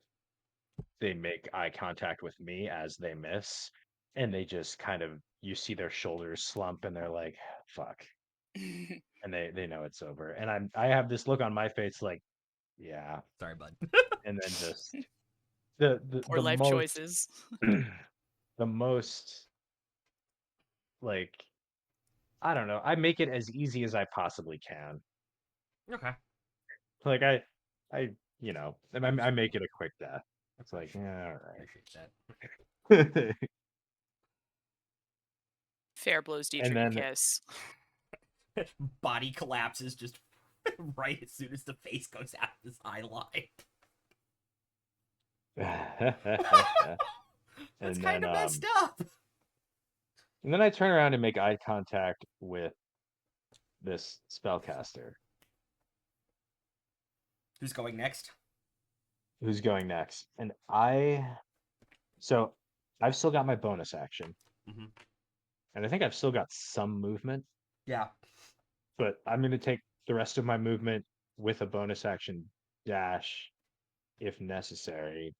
they make eye contact with me as they miss, and they just kind of, you see their shoulders slump and they're like, fuck, and they know it's over, and I have this look on my face like, yeah, Sorry, bud. and then just the Poor life most, choices. the most, like, I don't know, I make it as easy as I possibly can. Okay. Like I I make it a quick death. It's like, yeah, all Appreciate that. right. Fair blows Dietrich And a then- kiss. Body collapses just right as soon as the face goes out of his eye line. That's And kind then, of messed up. And then I turn around and make eye contact with this spellcaster. Who's going next? Who's going next? And so I've still got my bonus action. Mhm. And I think I've still got some movement, Yeah. but I'm going to take the rest of my movement with a bonus action dash if necessary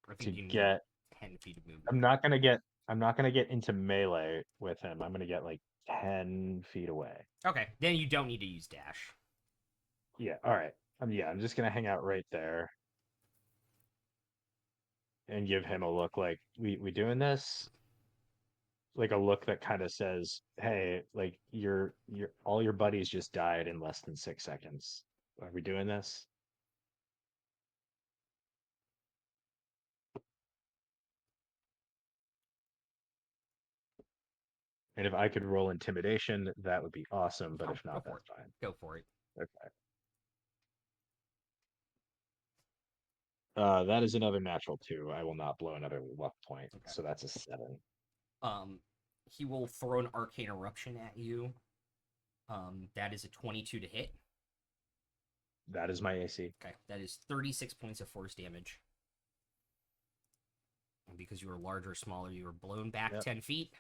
I to think you need get 10 feet of movement. I'm not going to get into melee with him. I'm going to get like 10 feet away. Okay, then you don't need to use dash. Yeah, all right. I'm just going to hang out right there and give him a look like, we doing this? Like a look that kind of says, hey, like your all your buddies just died in less than 6 seconds. Are we doing this? And if I could roll intimidation, that would be awesome, but Oh, if go not, for that's fine. Go for it. Okay. That is another natural 2. I will not blow another luck point. Okay. So that's a 7. He will throw an arcane eruption at you. That is a 22 to hit. That is my AC. Okay, that is 36 points of force damage. And because you were larger or smaller, you were blown back Yep. 10 feet.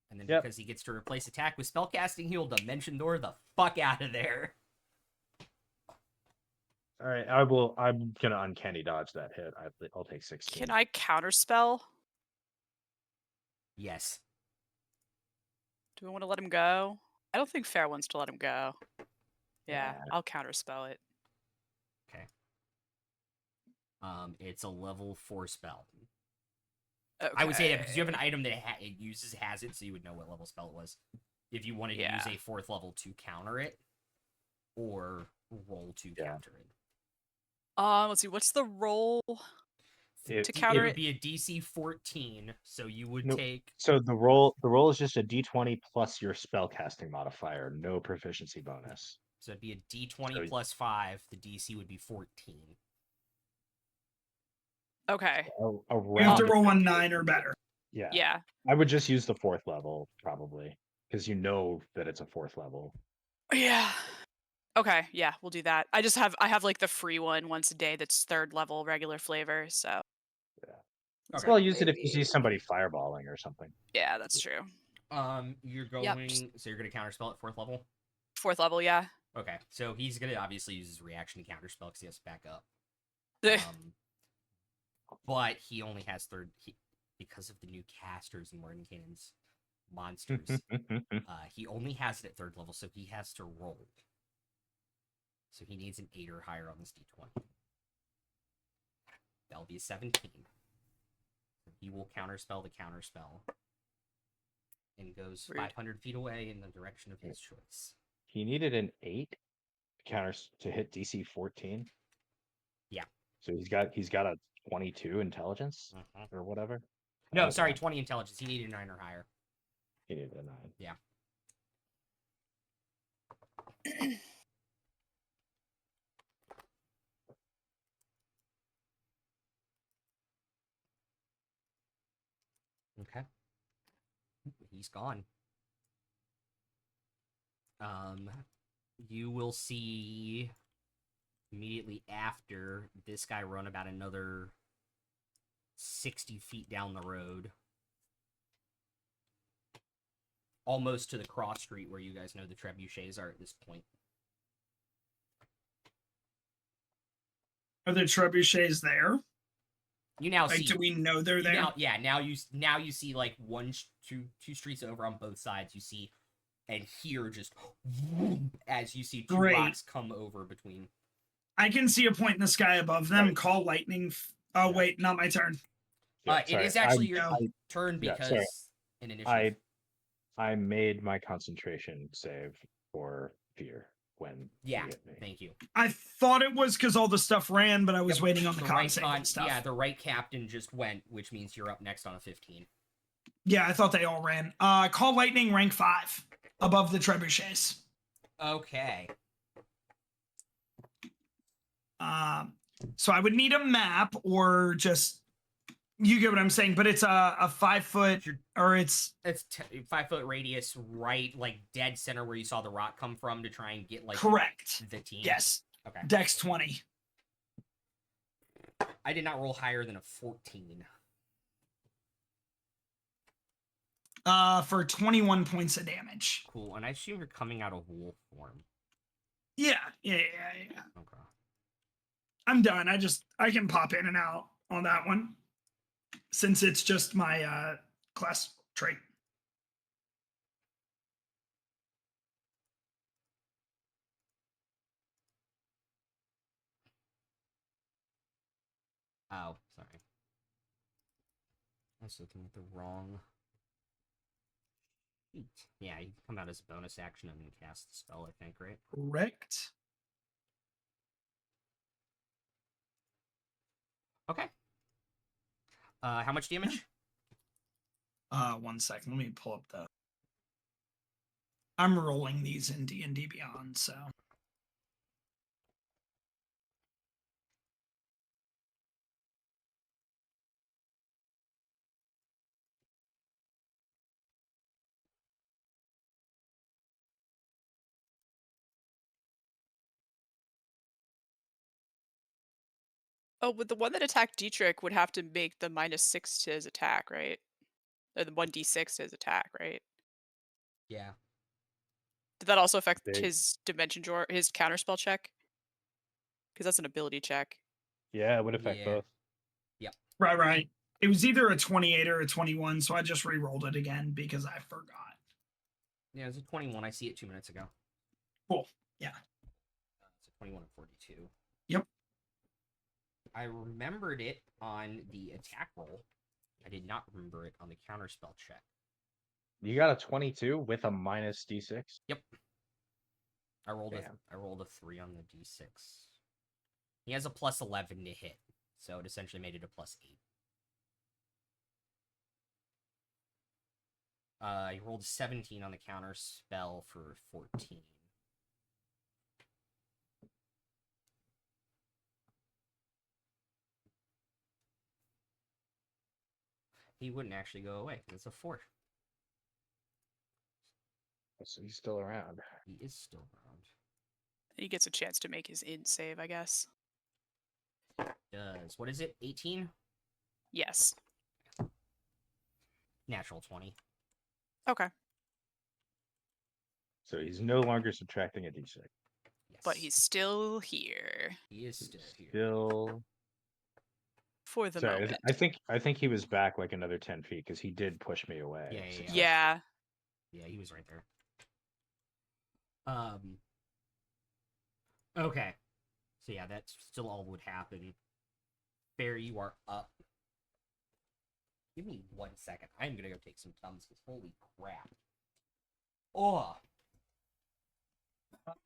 And then Yep. because he gets to replace attack with spellcasting, he'll dimension door the fuck out of there. All right, I'm gonna uncanny dodge that hit. I'll take 16. Can I counterspell? Yes. Do we want to let him go? I don't think Fair wants to let him go. Yeah, Nah. I'll counterspell it. It's a level 4 spell. Okay. I would say that because you have an item that it uses has it, so you would know what level spell it was. If you wanted to use Yeah. a 4th level to counter it, or roll to Yeah. counter it. Let's see. What's the roll It- to it counter It it? would be a DC 14, so you would Nope. take. So the roll is just a D20 plus your spellcasting modifier, no proficiency bonus. So it'd be a D20 So- plus 5. The DC would be 14. Okay. A You have to round, roll a 9 or better. yeah. Yeah. I would just use the 4th level probably because you know that it's a 4th level. Yeah. Okay. Yeah, we'll do that. I have like the free one once a day that's 3rd level regular flavor. So. Yeah. It's Okay. Well, like use it if you see maybe- somebody fireballing or something. Yeah, that's true. You're Yep. going. So you're gonna counterspell at 4th level. 4th level. Yeah. Okay. So he's gonna obviously use his reaction to counterspell because he has to back up. Eh, But he only has because of the new casters in Mordenkainen's monsters. He only has it at 3rd level, so he has to roll. So he needs an 8 or higher on this D20. That'll be a 17. He will counterspell the counterspell and goes Rude. 500 feet away in the direction of his choice. He needed an 8 to hit DC 14. Yeah. So he's got a 22 intelligence or whatever. No, Okay. sorry, 20 intelligence. He needed a 9 or higher. He needed a 9. Yeah. Okay. He's gone. You will see immediately after this guy run about another 60 feet down the road. Almost to the cross street where you guys know the trebuchets are at this point. Are the trebuchets there? You now Like, see. do we know they're you there? now you see like two streets over on both sides. You see and hear just as you see two Great. rocks come over between. I can see a point in the sky above them. Right. Call lightning. Oh, Yeah. wait, not my turn. Yeah, It sorry, is actually your I- turn yeah, because sorry. an initiative. I made my concentration save for fear when Yeah, he hit me. thank you. I thought it was because all the stuff ran, but I was Yep, waiting on the con save and stuff. Yeah, the right captain just went, which means you're up next on a 15. Yeah, I thought they all ran. Call lightning, rank 5, above the trebuchets. Okay. So I would need a map or just you get what I'm saying, but it's a 5 foot You're- or it's It's 5-foot radius, right, like dead center where you saw the rock come from to try and get like correct. the team. Yes, Okay. Dex 20. I did not roll higher than a 14. For 21 points of damage. Cool. And I assume you're coming out of wolf form. Yeah. Okay. I'm done. I can pop in and out on that one since it's just my class trait. Oh, sorry. I was looking at the wrong sheet. Yeah, you can come out as a bonus action and then cast the spell, I think, right? Correct. Okay. How much damage? 1 second. Let me pull up the. I'm rolling these in D&D Beyond, so. Oh, but the one that attacked Dietrich would have to make the -6 to his attack, right? Or the 1d6 to his attack, right? Yeah. Did that also affect They- his dimension drawer, his counterspell check? Because that's an ability check. Yeah, it would affect Yeah. both. Right. It was either a 28 or a 21, so I just re-rolled it again because I forgot. Yeah, it was a 21. I see it 2 minutes ago. Cool. Yeah. It's a 21 and 42. Yep. I remembered it on the attack roll. I did not remember it on the counterspell check. You got a 22 with a minus d6. I rolled Damn. a 3 on the d6. He has a plus 11 to hit, so it essentially made it a plus 8. He rolled a 17 on the counter spell for 14. He wouldn't actually go away because it's a 4. So he's still around. He is still around. He gets a chance to make his int save, I guess. Does what is it? 18? Yes. Natural 20. Okay. So he's no longer subtracting a d6. Yes. But he's still here he is still here. Still. for the Sorry, moment. I think he was back like another 10 feet because he did push me away. Yeah, yeah, successfully. Yeah. Yeah, he was right there. Okay. So yeah, that's still all would happen. Fair, you are up. Give me 1 second. I'm gonna go take some Tums because holy crap. Oh,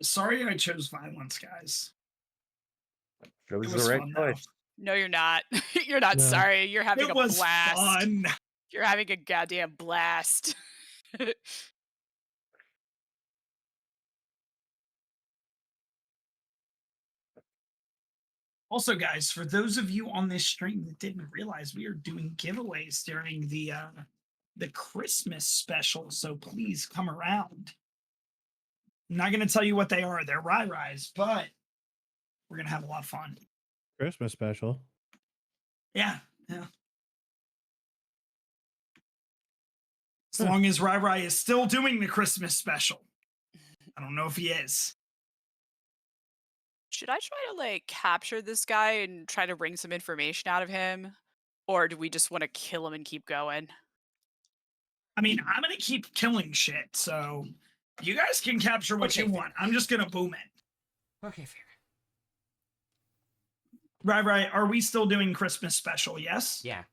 Sorry I chose violence, guys. It It was was the right fun, though. choice. No, you're not. You're not No. sorry. You're having It a was blast. fun. You're having a goddamn blast. Also, guys, for those of you on this stream that didn't realize, we are doing giveaways during the Christmas special, so please come around. I'm not going to tell you what they are. They're Rai-Rais, but we're going to have a lot of fun. Christmas special. Yeah. As long as Rai is still doing the Christmas special. I don't know if he is. Should I try to like capture this guy and try to wring some information out of him? Or do we just want to kill him and keep going? I mean, I'm going to keep killing shit, so you guys can capture what Okay, you want. I'm just going to boom it. okay, fair. Rai, are we still doing Christmas special? Yes? Yeah.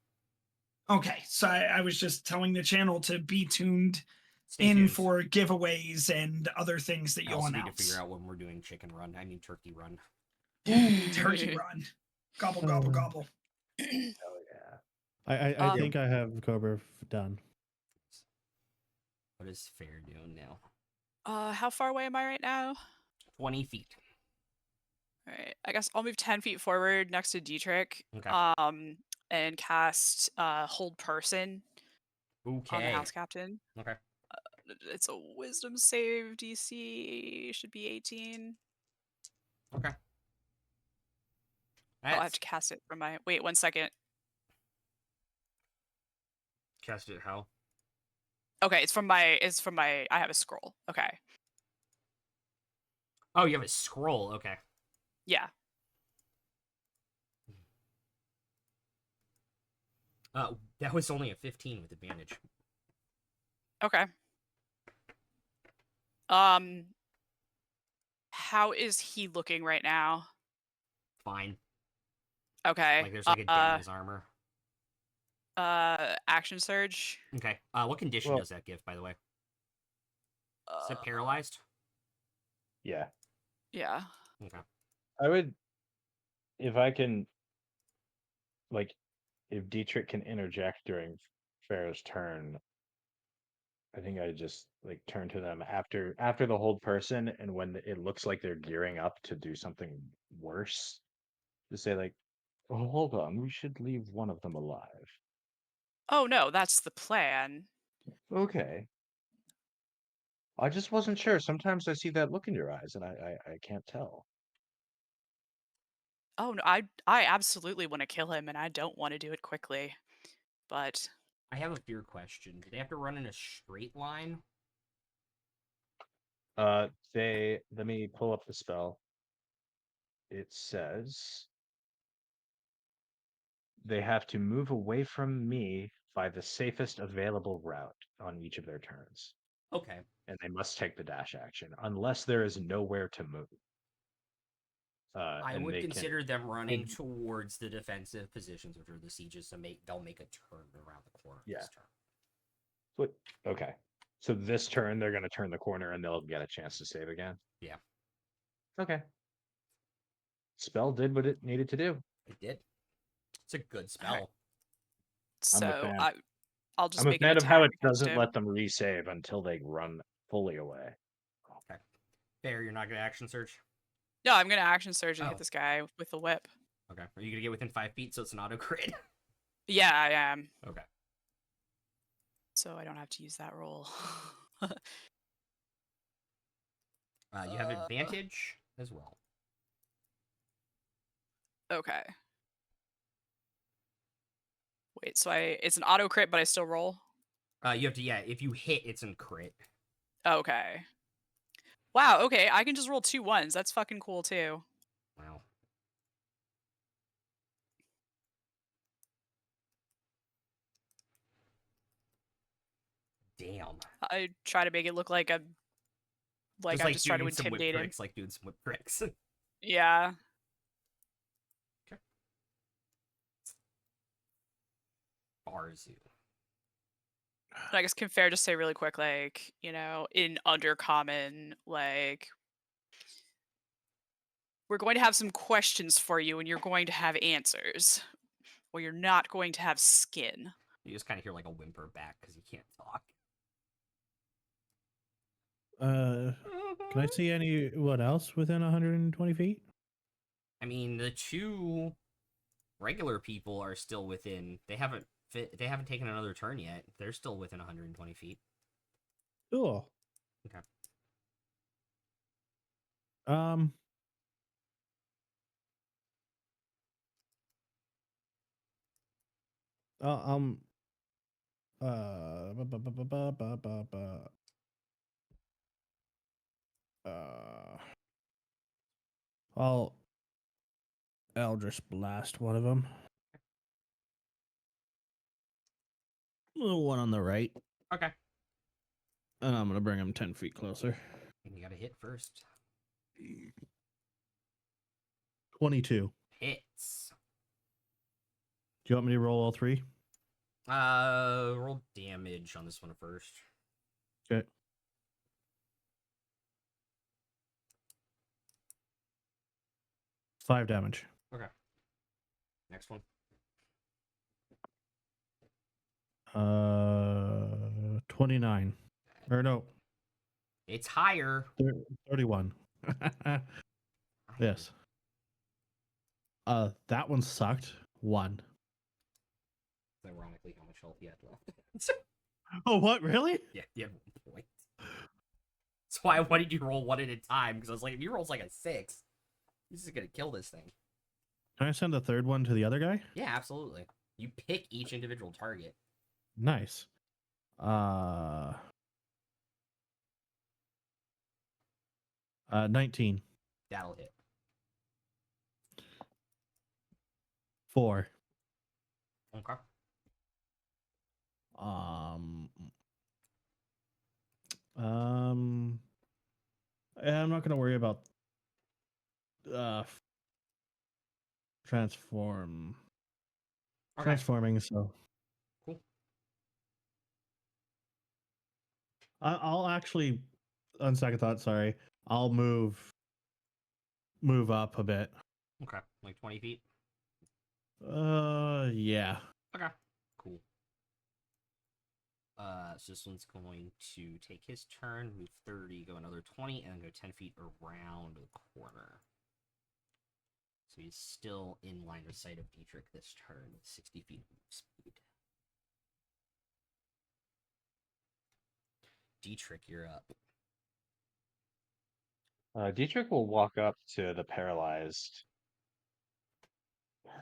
Okay, so I was just telling the channel to be tuned Stay in tuned. for giveaways and other things that I you'll also need to announce. figure out when we're doing chicken run. I mean turkey run. Turkey run. Gobble, gobble, Oh. gobble. Hell yeah. I Um, think I have Cobra done. What is fair doing now? How far away am I right now? 20 feet. All right. I guess I'll move 10 feet forward next to Dietrich. Okay. And cast hold person on the Okay. house captain. Okay. It's a wisdom save DC. Should be 18. Okay. I'll have That's to cast it from my. Wait, 1 second. cast it how? Okay, it's from my. I have a scroll. Okay. Oh, you have a scroll. Okay. Yeah. That was only a 15 with advantage. Okay. How is he looking right now? Fine. Okay. Like there's like a dent in his armor. Action surge. Okay. What condition Well- does that give, by the way? Is Uh, it paralyzed? Yeah. yeah. Okay. I would, if I can, like, if Dietrich can interject during Pharaoh's turn, I think I just like turn to them after the hold person, and when it looks like they're gearing up to do something worse, to say like, "Oh, hold on, we should leave one of them alive." Oh no, that's the plan. Okay. I just wasn't sure. Sometimes I see that look in your eyes, and I can't tell. Oh no, I absolutely want to kill him, and I don't want to do it quickly. But I have a fear question. Do they have to run in a straight line? Let me pull up the spell. It says they have to move away from me by the safest available route on each of their turns, Okay. and they must take the dash action unless there is nowhere to move. I And would they consider them running and- towards the defensive positions, which are the sieges, so they'll make a turn around the corner Yeah. this turn. What? Okay. So this turn they're going to turn the corner and they'll get a chance to save again. Yeah. Okay. Spell did what it needed to do. It did. It's a good spell. so fan. I'll just I'm a make an fan of how attack it against doesn't him. let them resave until they run fully away. Okay. Fair, you're not gonna action search? No, I'm gonna action surge and Oh. hit this guy with the whip. Okay. Are you gonna get within 5 feet so it's an auto crit? Yeah, I am. Okay. So I don't have to use that roll. You have advantage as well. Okay. Wait, so it's an auto crit, but I still roll? You have to, yeah, if you hit, it's a crit. Okay. Wow, okay, I can just roll 2 1s. That's fucking cool too. Wow. Damn. I try to make it look like I'm Just I'm just trying to doing some whip intimidate him. tricks, like doing some whip tricks. Yeah. Barzu. I guess can Fair just say really quick, like, in Undercommon, like, we're going to have some questions for you and you're going to have answers. Or you're not going to have skin. You just kind of hear like a whimper back because you can't talk. Can I see anyone else within 120 feet? I mean, the 2 regular people are still within. They haven't taken another turn yet. They're still within 120 feet. Cool. Okay. Um. Ba, ba, ba, ba, ba, ba, ba, ba. I'll Eldritch Blast one of them. The one on the right, Okay. and I'm gonna bring him 10 feet closer. And you gotta hit first. 22. Hits. Do you want me to roll all 3? Roll damage on this one first. Okay. Five damage. Okay. Next one. 29. Or no, It's higher. 31. Yes. That one sucked. 1. Ironically, how much health you had left. Oh, what? Really? Yeah, you have 1 point. That's why I wanted you to roll 1 at a time, because I was like, if you rolls like a 6, this is gonna kill this thing. Can I send the third one to the other guy? Yeah, absolutely. You pick each individual target. Nice. 19. That'll hit. 4. Okay. I'm not gonna worry about transforming. So Cool. I'll actually, on second thought, sorry, I'll move up a bit. Okay. Like 20 feet. Yeah. Okay. Cool. So this one's going to take his turn, move 30, go another 20, and go 10 feet around the corner. So he's still in line of sight of Dietrich this turn with 60 feet of move speed. Dietrich, you're up. Dietrich will walk up to the paralyzed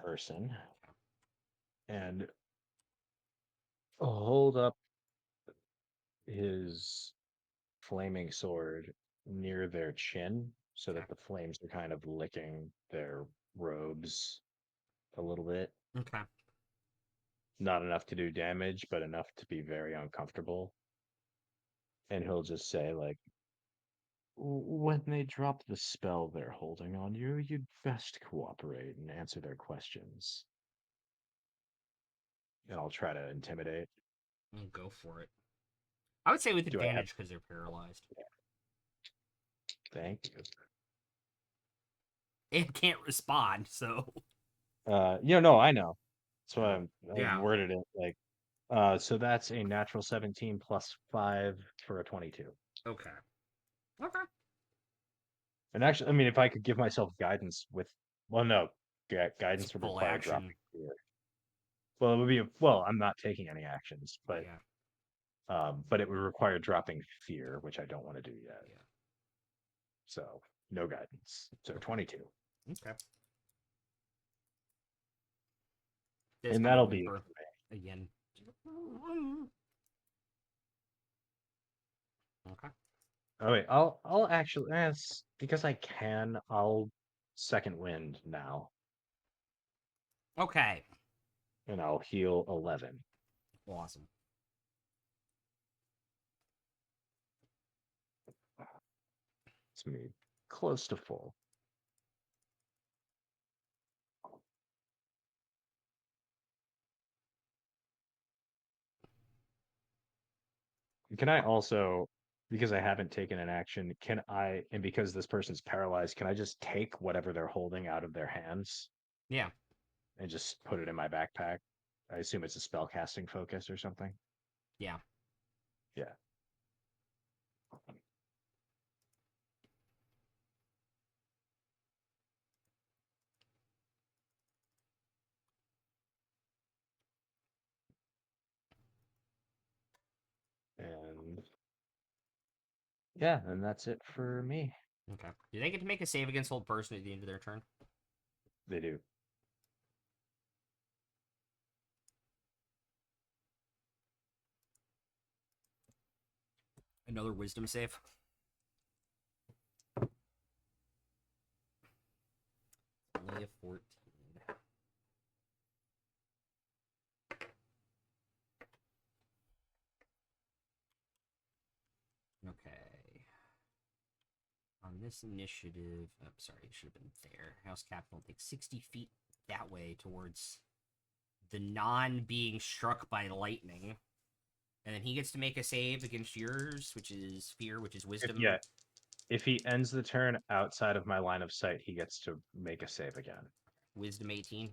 person and hold up his flaming sword near their chin so that the flames are kind of licking their robes a little bit. Okay. Not enough to do damage, but enough to be very uncomfortable. And he'll just say, like, when they drop the spell they're holding on you, you'd best cooperate and answer their questions. And I'll try to intimidate. Go for it. I would say with Do I have- advantage because they're paralyzed. Thank you. It can't respond, so. No, I know. That's why I Yeah. worded it like. So that's a natural 17 plus 5 for a 22. Okay. Okay. And actually, I mean, if I could give myself guidance with, well, no, guidance It's would full require action. dropping fear. Well, it would be well, I'm not taking any actions, but Yeah. but it would require dropping fear, which I don't want to do yet. Yeah. So no guidance. So 22, Okay. and that'll be again. Okay. Oh wait, I'll actually because I can. I'll second wind now, Okay. and I'll heal 11. Awesome. It's me close to full. Can I also, because I haven't taken an action, and because this person's paralyzed, can I just take whatever they're holding out of their hands Yeah. and just put it in my backpack? I assume it's a spell casting focus or something. Yeah. Yeah. And yeah, and that's it for me. Okay. Do they get to make a save against hold person at the end of their turn? They do. Another wisdom save. Only a 14. Okay. On this initiative, I'm sorry, it should have been there. House Captain will take 60 feet that way towards the non-being struck by lightning. And then he gets to make a save against yours, which is fear, which is wisdom. Yeah. If he ends the turn outside of my line of sight, he gets to make a save again. Wisdom 18.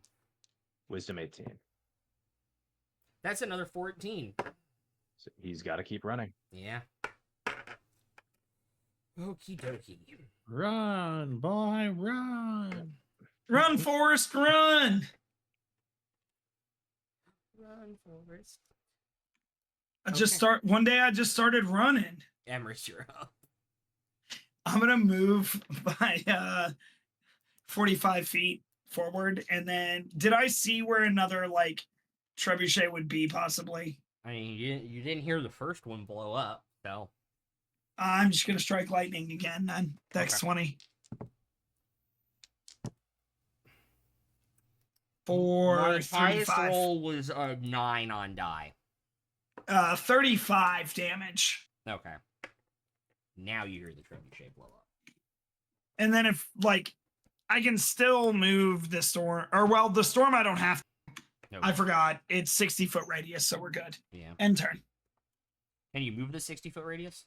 Wisdom 18. That's another 14. So he's got to keep running. Yeah. Okie dokie. Run, boy, run. Run, Forrest, run! Run, Forrest. One day I just started running. Emrys, you're up. I'm gonna move by 45 feet forward, and then did I see where another like trebuchet would be possibly? I mean, you didn't hear the first one blow up, so. I'm just gonna strike lightning again. Then Dex 20. For My highest 35. roll was a 9 on die. 35 damage. Okay. Now you hear the trebuchet blow up. And then if like I can still move the storm, or well, the storm I don't have. No. I forgot. It's 60-foot radius, so we're good. Yeah. End turn. Can you move the 60-foot radius?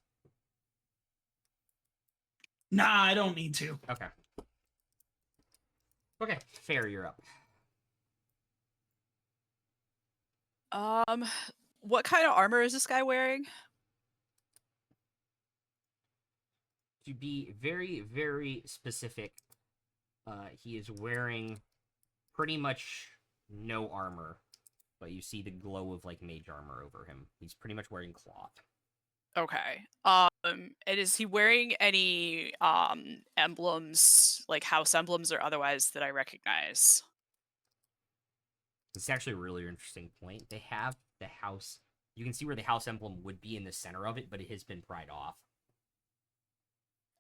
Nah, I don't need to. Okay. Okay, Fair, you're up. What kind of armor is this guy wearing? To be very, very specific, he is wearing pretty much no armor, but you see the glow of like mage armor over him. He's pretty much wearing cloth. Okay. And is he wearing any emblems, like house emblems or otherwise, that I recognize? This is actually a really interesting point. They have the house. You can see where the house emblem would be in the center of it, but it has been pried off.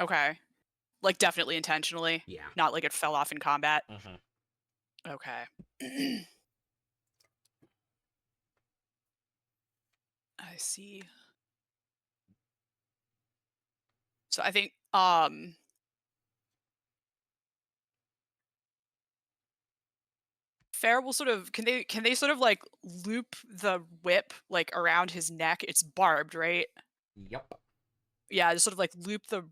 Okay. Like definitely intentionally. Yeah. Not like it fell off in combat. Mm-hmm. Okay. I see. So I think Fair will sort of can they sort of like loop the whip like around his neck? It's barbed, right? Yep. Yeah, just sort of like loop the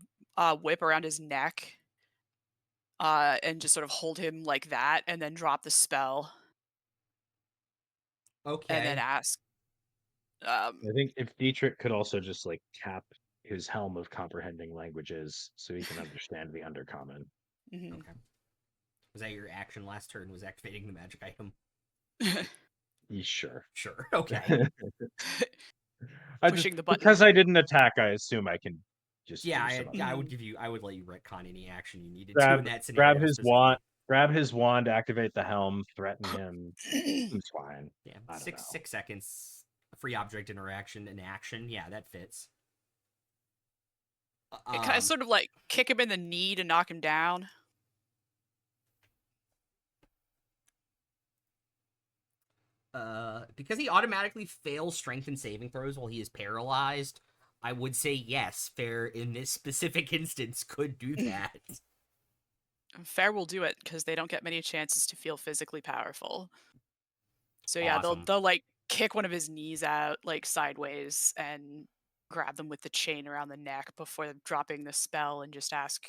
whip around his neck. And just sort of hold him like that and then drop the spell and then Okay. ask I think if Dietrich could also just like tap his helm of comprehending languages so he can understand the undercommon. mhm. Okay. Was that your action last turn? Was activating the magic item? Sure. Sure. Okay. Pushing the button. Because I didn't attack, I assume I can just Yeah, do some other- I would give you. I would let you retcon any action you needed to grab in that scenario. grab his specifically. wand, activate the helm, threaten him. It's fine. Yeah, I don't know. 6 seconds. Free object interaction in action. Yeah, that fits. It kind of sort of like kick him in the knee to knock him down. Because he automatically fails strength and saving throws while he is paralyzed, I would say yes, Fair in this specific instance could do that. Fair will do it because they don't get many chances to feel physically powerful. So yeah, Awesome. they'll like kick one of his knees out like sideways and grab them with the chain around the neck before dropping the spell and just ask,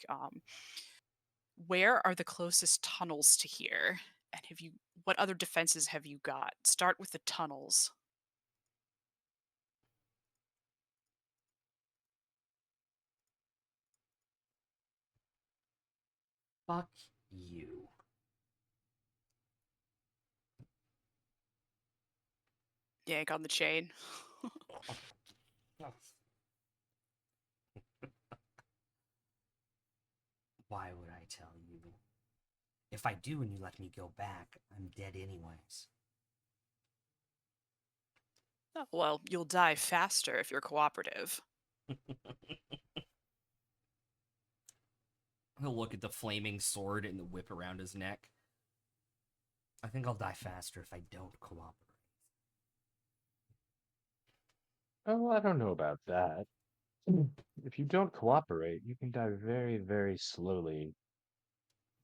where are the closest tunnels to here? And what other defenses have you got? Start with the tunnels. Fuck you. Yank on the chain. Why would I tell you? If I do and you let me go back, I'm dead anyways. Oh, well, you'll die faster if you're cooperative. He'll look at the flaming sword and the whip around his neck. I think I'll die faster if I don't cooperate. Oh, I don't know about that. If you don't cooperate, you can die very, very slowly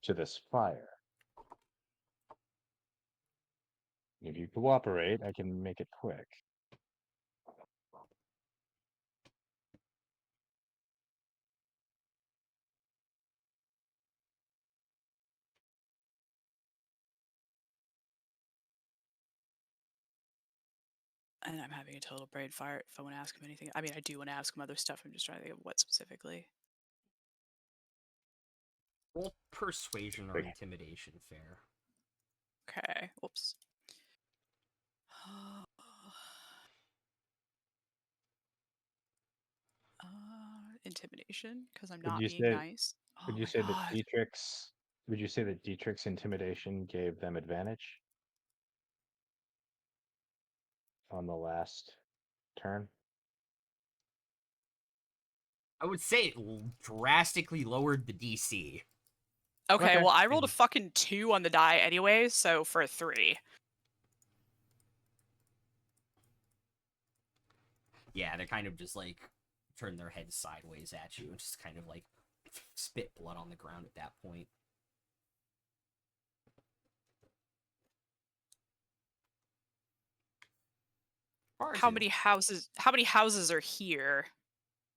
to this fire. If you cooperate, I can make it quick. And I'm having a total brain fart if I want to ask him anything. I mean, I do want to ask him other stuff. I'm just trying to think of what specifically. Roll persuasion or Like- intimidation, Fair. Okay. Oops. Intimidation, because I'm Would not you being say- nice. Would Oh you my say God. that Dietrich's intimidation gave them advantage on the last turn? I would say it drastically lowered the DC. Okay, Okay. well, I rolled a fucking 2 on the die anyway, so for a 3. Yeah, they're kind of just like turn their heads sideways at you and just kind of like spit blood on the ground at that point. How many houses are here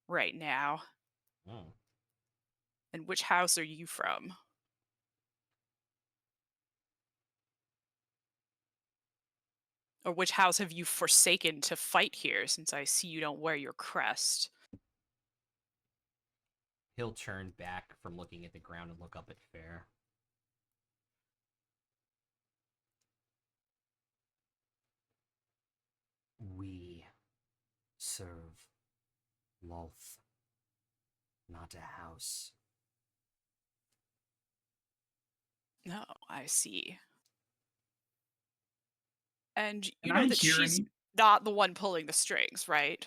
right now? Oh. And which house are you from? Or which house have you forsaken to fight here, since I see you don't wear your crest? He'll turn back from looking at the ground and look up at Fair. We serve Lolth, not a house. No, I see. And you Can know I that hear she's any? not the one pulling the strings, right?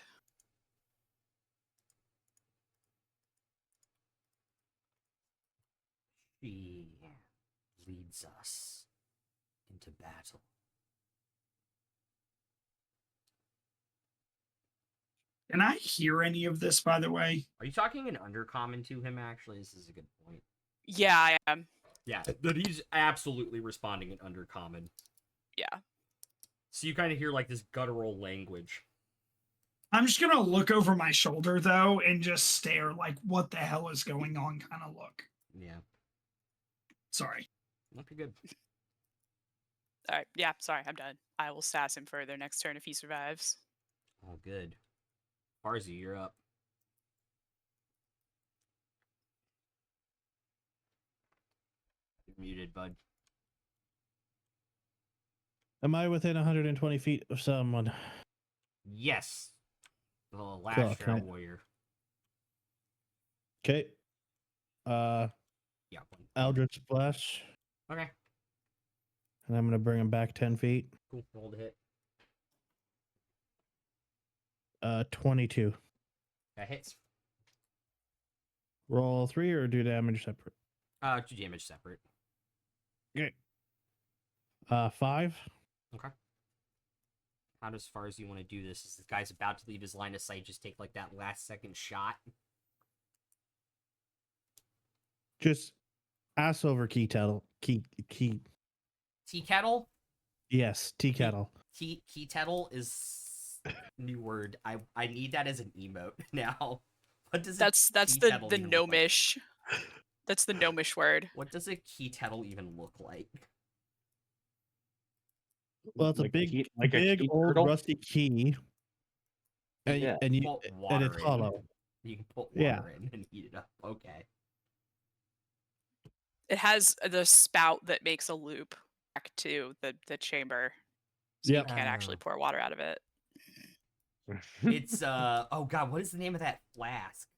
She leads us into battle. Can I hear any of this, by the way? Are you talking in undercommon to him, actually? This is a good point. Yeah, I am. Yeah, but he's absolutely responding in undercommon. Yeah. So you kind of hear like this guttural language. I'm just gonna look over my shoulder though and just stare like what the hell is going on kind of look. Yeah. Sorry. Okay, good. All right. Yeah, sorry, I'm done. I will sass him further next turn if he survives. Oh, good. Farzi, you're up. You're muted, bud. Am I within 120 feet of someone? Yes. The last Cool, Drow okay. warrior. Okay. Yeah. One. Eldritch Splash. Okay. And I'm gonna bring him back 10 feet. Cool. Roll to hit. 22. That hits. Roll 3 or do damage separate? Do damage separate. Okay. 5. How does far as you want to do this? Is this guy's about to leave his line of sight? Just take like that last second shot. Just ass over key kettle. Key. Tea kettle. Yes, tea kettle. Key tettle is new word. I need that as an emote now. What does That's tea the tettle even look like? gnomish. That's the gnomish word. What does a key tettle even look like? Well, it's Like a big, key- like a big key old turtle? rusty key. And, Yeah. and you Put and water it's in. hollow. You can put Yeah. water in and heat it up. Okay. It has the spout that makes a loop back to the chamber. So Yep. you can't actually Oh. pour water out of it. It's oh god, what is the name of that flask?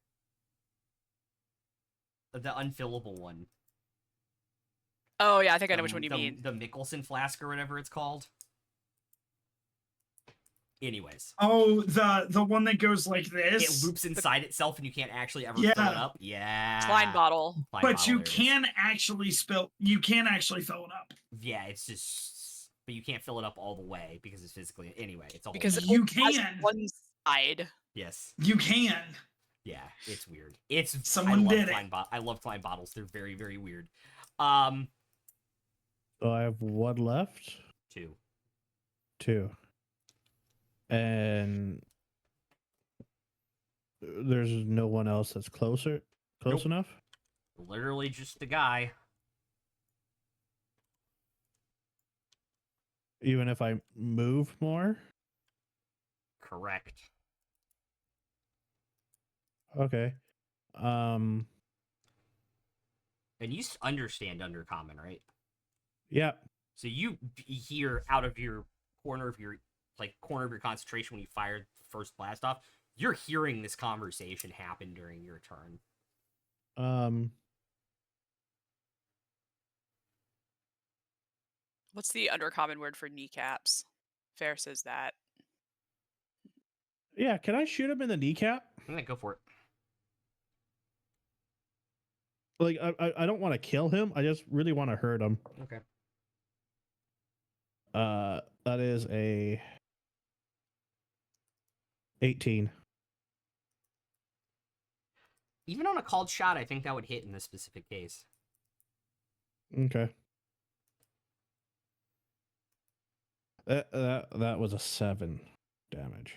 The unfillable one. Oh yeah, I think I know which one you the, mean. The Mickelson flask or whatever it's called. Anyways. Oh, the one that goes like this. It loops inside itself and you can't actually ever fill it Yeah. up. Yeah. Klein bottle. Klein But bottle, you there it is. can actually you can actually fill it up. Yeah, it's just but you can't fill it up all the way because it's physically anyway, it's a whole Because it thing. You only has can. one side. Yes. You can. Yeah, it's weird. It's Someone I love did it. Klein I love Klein bottles. They're very, very weird. So I have 1 left. 2. 2. And there's no one else that's close Nope. enough. Literally just the guy. Even if I move more. Correct. Okay. And you understand undercommon, right? Yeah. So you hear out of your corner of your concentration when you fired the first blast off, you're hearing this conversation happen during your turn. What's the undercommon word for kneecaps? Fair says that. Yeah. Can I shoot him in the kneecap? I'm gonna go for it. Like I don't want to kill him. I just really want to hurt him. Okay. That is a 18. Even on a called shot, I think that would hit in this specific case. Okay. That was a 7 damage.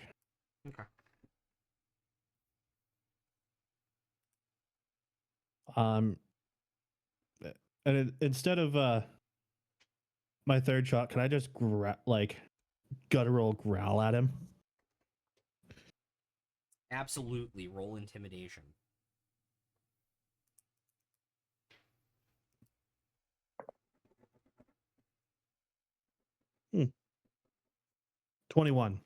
Okay. And instead of my third shot, can I just guttural growl at him? Absolutely. Roll intimidation. Hmm. 21.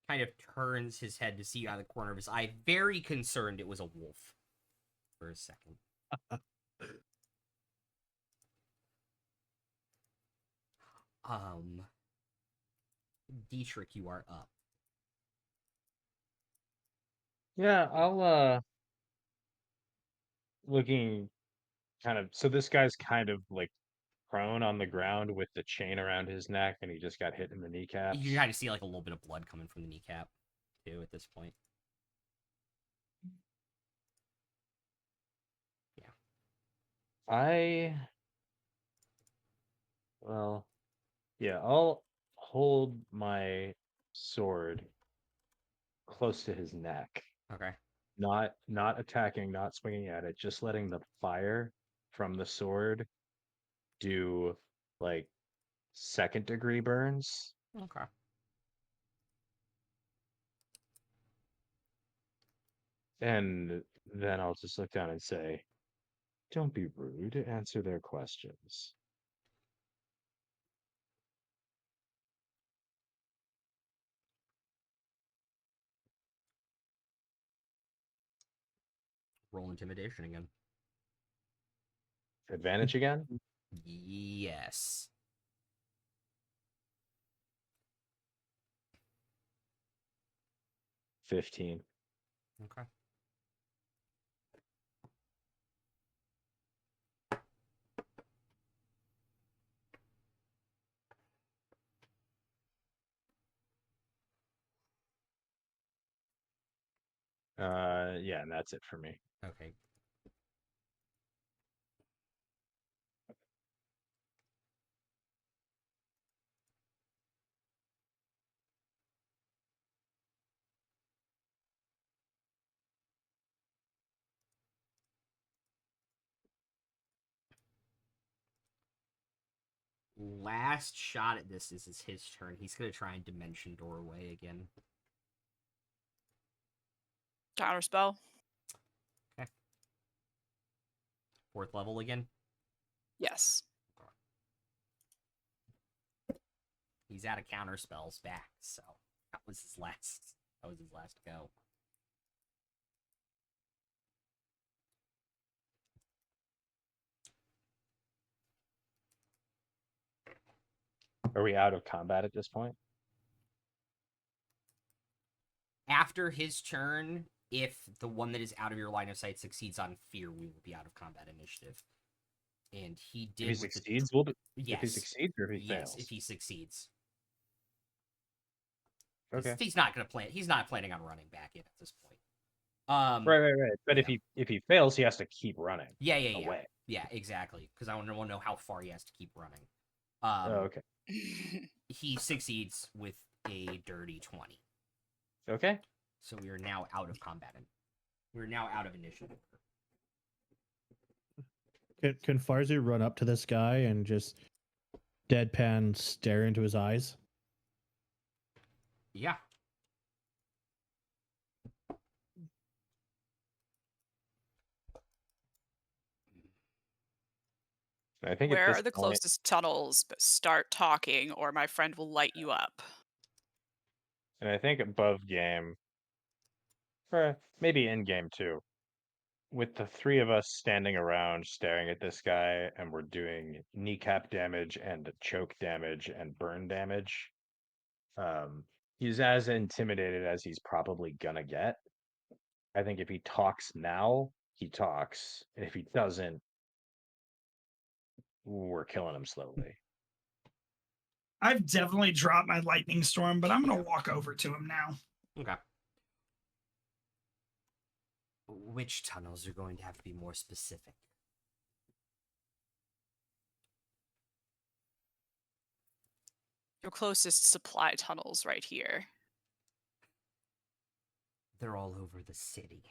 Kind of turns his head to see out of the corner of his eye, very concerned it was a wolf for a second. Dietrich, you are up. Yeah, I'll looking kind of so this guy's kind of like prone on the ground with the chain around his neck and he just got hit in the kneecaps. You kind of see like a little bit of blood coming from the kneecap, too, at this point. Well, yeah, I'll hold my sword close to his neck, Okay. not attacking, not swinging at it, just letting the fire from the sword do like second degree burns. Okay. And then I'll just look down and say, "Don't be rude, answer their questions." Roll intimidation again. Advantage again? Yes. $15. Okay. Yeah, and that's it for me. Okay. Last shot at this is his turn. He's gonna try and dimension doorway again. Counterspell. Fourth level again. Yes. He's out of counter spells back, so that was his last. That was his last go. Are we out of combat at this point? After his turn, if the one that is out of your line of sight succeeds on fear, we will be out of combat initiative. And he did. If he with the- succeeds, we'll be. Yes. If he succeeds or if he Yes, fails. if he succeeds. Okay. He's not gonna plan. He's not planning on running back in at this point. Right. But yeah. if he fails, he has to keep running Yeah. away. Yeah, exactly. Because I want to know how far he has to keep running. Okay. He succeeds with a dirty 20. Okay. So we are now out of combat. We're now out of initiative. Can Farzu run up to this guy and just deadpan stare into his eyes? Yeah. I think Where at this are the point, closest tunnels? But start talking, or my friend will light you up. and I think above game, or maybe in game too, with the three of us standing around staring at this guy, and we're doing kneecap damage and choke damage and burn damage. He's as intimidated as he's probably gonna get. I think if he talks now, he talks, and if he doesn't, we're killing him slowly. I've definitely dropped my lightning storm, but I'm gonna walk over to him now. Okay. Which tunnels are going to have to be more specific? Your closest supply tunnels right here. They're all over the city.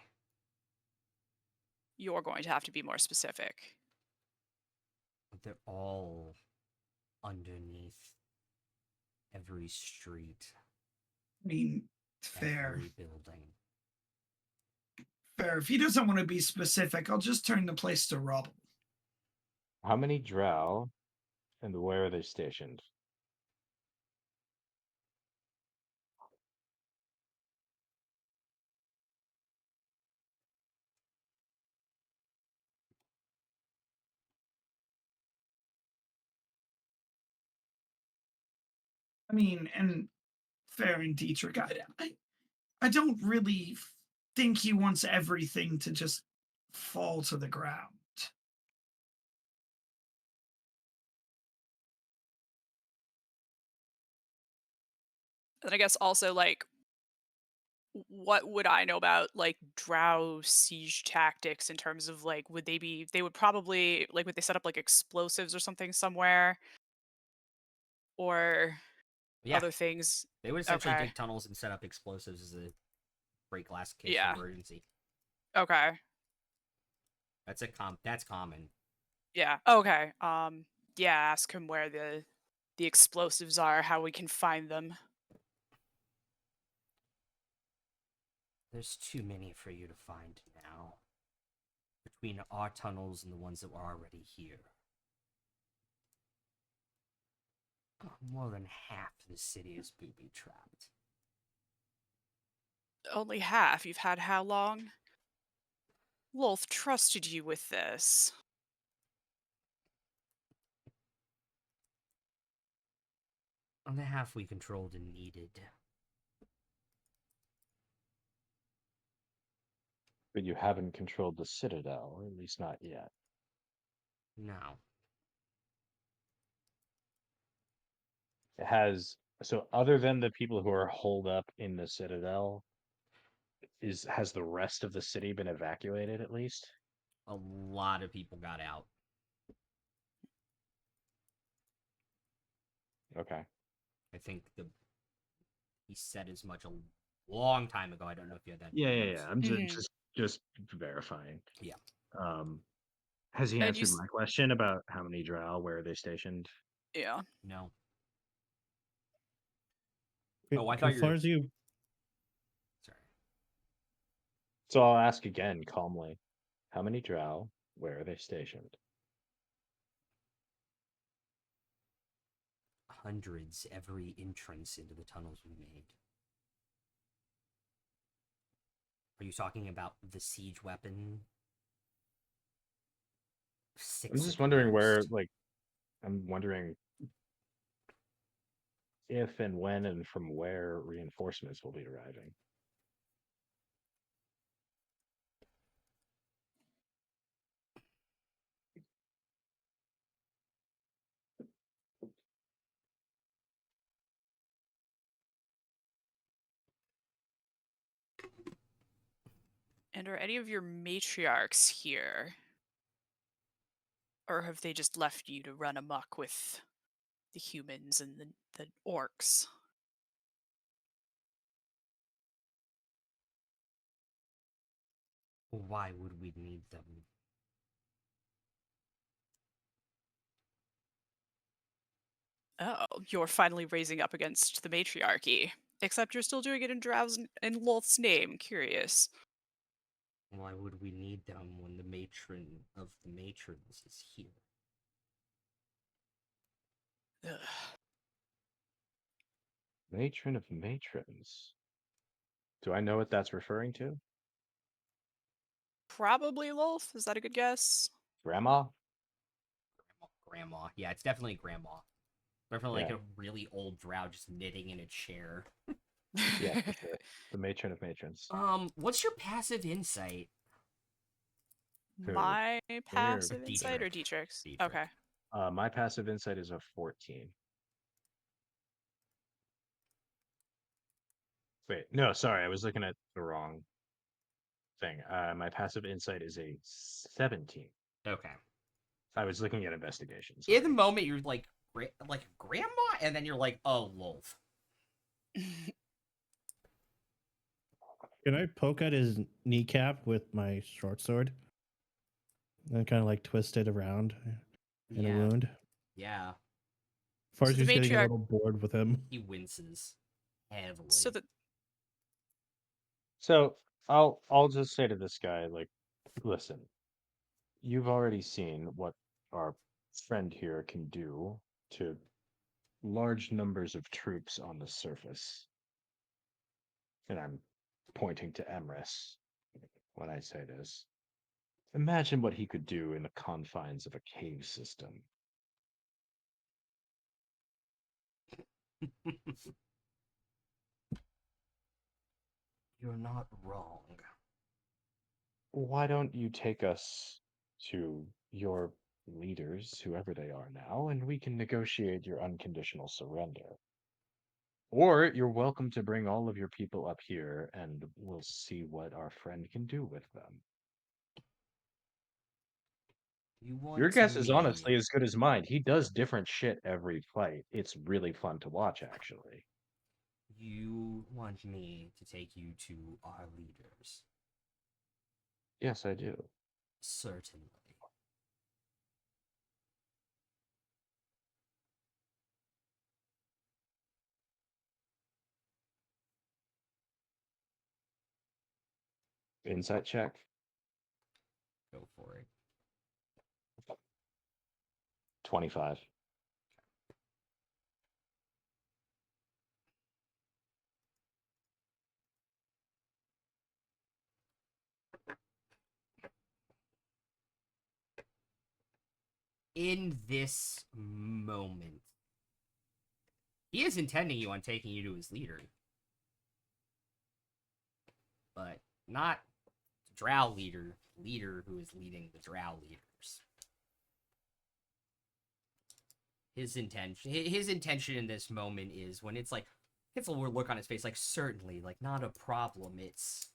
You're going to have to be more specific. They're all underneath every street, I mean, fair. every building. Fair. If he doesn't want to be specific, I'll just turn the place to rubble. How many drow, and where are they stationed? I mean, and Fair and Dietrich, I don't really think he wants everything to just fall to the ground. And I guess also like what would I know about like drow siege tactics in terms of like they would probably like would they set up like explosives or something somewhere or Yeah, other things? they would essentially Okay. dig tunnels and set up explosives as a break glass case Yeah. of emergency. Okay. That's common. Yeah. Okay. Yeah, ask him where the explosives are, how we can find them. There's too many for you to find now. Between our tunnels and the ones that were already here. More than half the city is booby trapped. Only half. You've had how long? Lolth trusted you with this. On the half we controlled and needed. But you haven't controlled the Citadel, or at least not yet. No. It has so other than the people who are holed up in the Citadel, has the rest of the city been evacuated at least? A lot of people got out. Okay. I think he said as much a long time ago. I don't know if you had that. Yeah, yeah, notes. yeah. I'm Mhm. just verifying. Yeah. Has he And you answered my question about how many drow, where are they stationed? Yeah. No. It- Oh, I thought as you far were. as you, Sorry. So I'll ask again calmly. How many drow, where are they stationed? Hundreds every entrance into the tunnels we made. Are you talking about the siege weapon? I'm 6 just at wondering where, most. like, I'm wondering if and when and from where reinforcements will be arriving. And are any of your matriarchs here? Or have they just left you to run amok with the humans and the orcs? Why would we need them? Oh, you're finally raising up against the matriarchy. Except you're still doing it in Drow's and Lolth's name. Curious. Why would we need them when the matron of the matrons is here? Ugh. Matron of matrons. Do I know what that's referring to? Probably Lolth. Is that a good guess? Grandma? Grandma. Yeah, it's definitely grandma. Definitely like Yeah. a really old drow just knitting in a chair. Yeah, for sure. The matron of matrons. What's your passive insight? Who? My passive Dietrich. insight or Dietrich's? Dietrich. Okay. My passive insight is a 14. Wait, no, sorry, I was looking at the wrong thing. My passive insight is a 17. Okay. I was looking at investigations. In the moment, you're like grandma, and then you're like, oh, Lolth. can I poke at his kneecap with my short sword? And kind of like twist it around in a Yeah. wound. Yeah. Farsi's the getting a matriarch- little bored with him. He winces heavily. So that So I'll just say to this guy, like, listen, you've already seen what our friend here can do to large numbers of troops on the surface. And I'm pointing to Emrys when I say this. Imagine what he could do in the confines of a cave system. You're not wrong. Why don't you take us to your leaders, whoever they are now, and we can negotiate your unconditional surrender? Or you're welcome to bring all of your people up here and we'll see what our friend can do with them. You want Your guess is me... honestly as good as mine. He does different shit every fight. It's really fun to watch, actually. You want me to take you to our leaders? Yes, I do. Certainly. Insight check. Go for it. 25. In this moment, he is intending you on taking you to his leader. But not drow leader who is leading the drow leaders. His intention in this moment is when it's like, gets a little look on his face, like, certainly, like, not a problem. It's,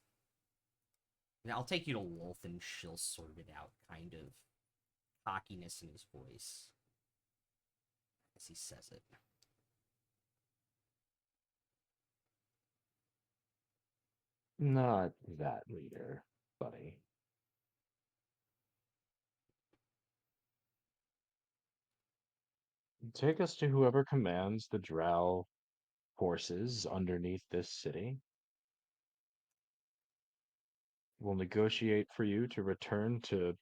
I'll take you to Lolth and she'll sort it out, kind of cockiness in his voice as he says it. Not that leader, buddy. Take us to whoever commands the drow forces underneath this city. We'll negotiate for you to return to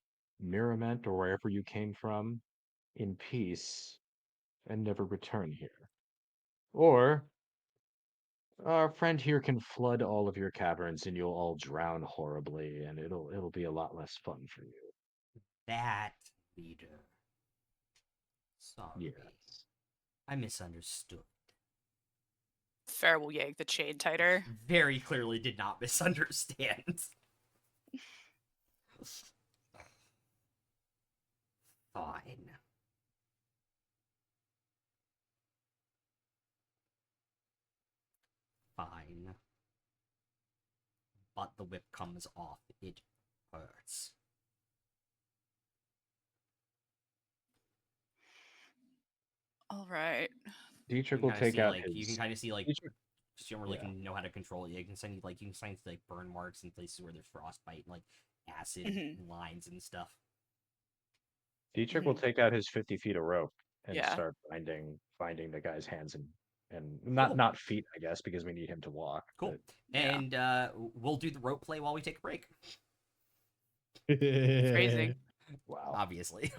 Mirament or wherever you came from in peace and never return here. Or our friend here can flood all of your caverns and you'll all drown horribly and it'll be a lot less fun for you. That leader. Sorry. Yes. I misunderstood. Fair will yank the chain tighter. Very clearly did not misunderstand. Fine. Fine. But the whip comes off. It hurts. All right. Dietrich will take out his. You can kind of see like Dietrich, because you don't really yeah. know how to control it. You can send like like burn marks in places where there's frostbite and like acid Mhm. lines and stuff. Dietrich will take out his 50 feet of rope and Yeah. start binding the guy's hands and Cool. not feet, I guess, because we need him to walk. Cool. But Yeah. And we'll do the rope play while we take a break. Phrasing. wow. Obviously.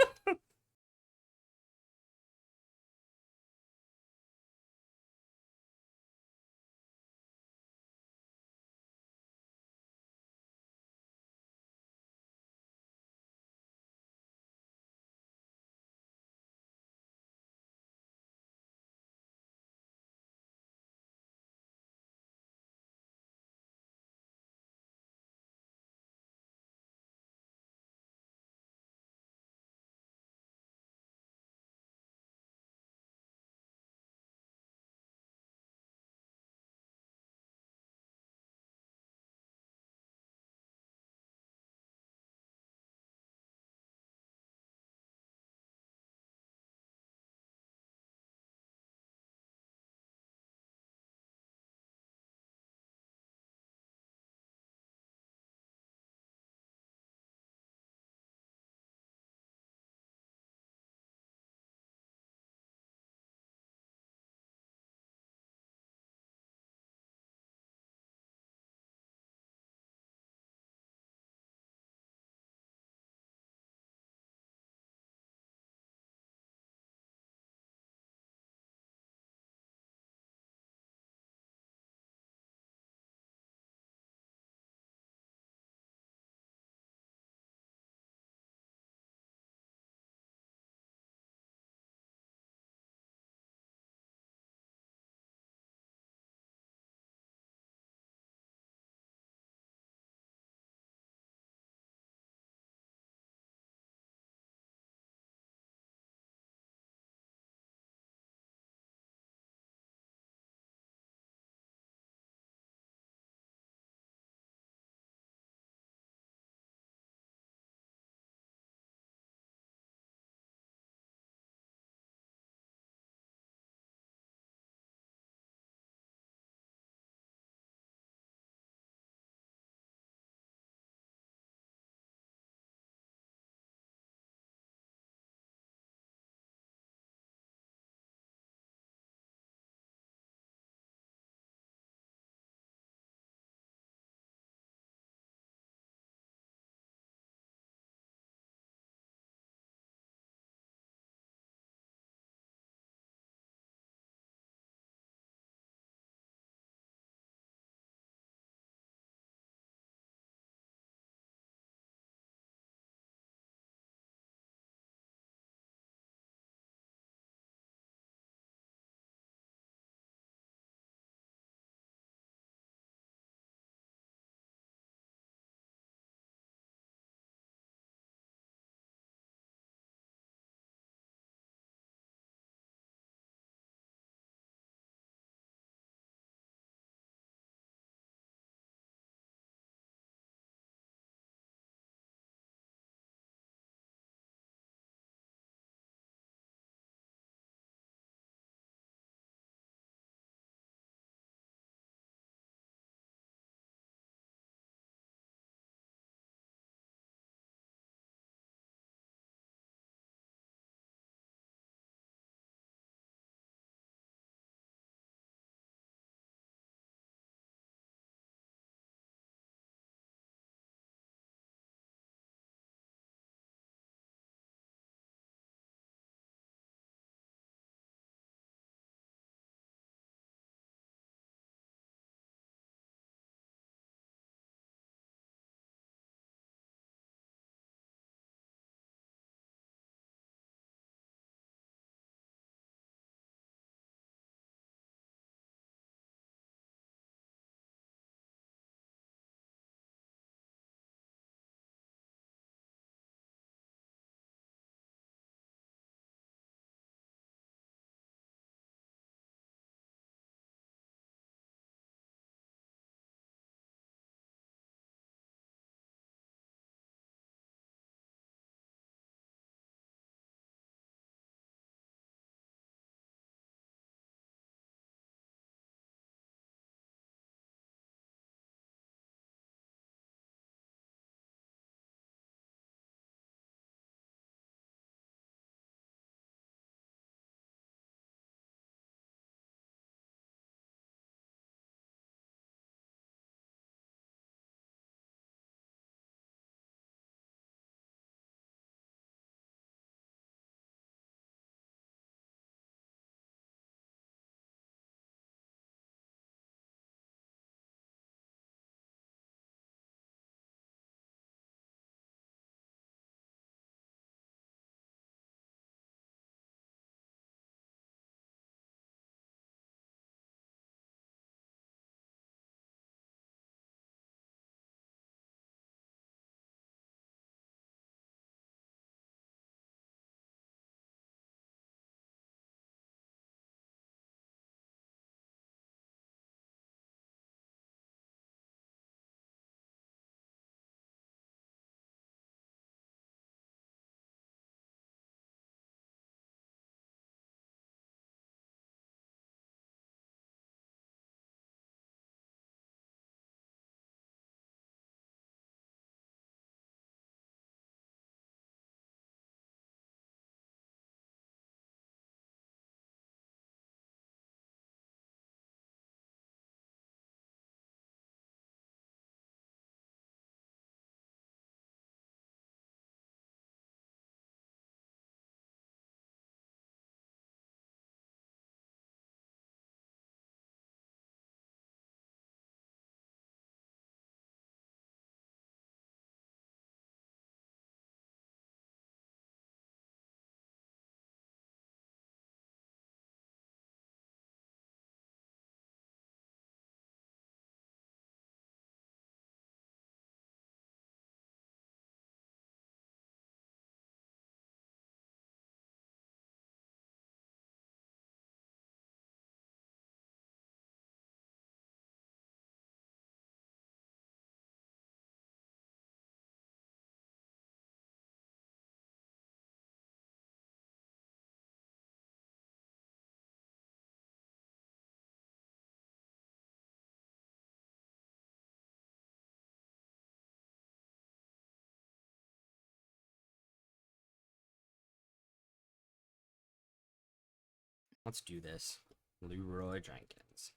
Let's do this. Leroy Jenkins.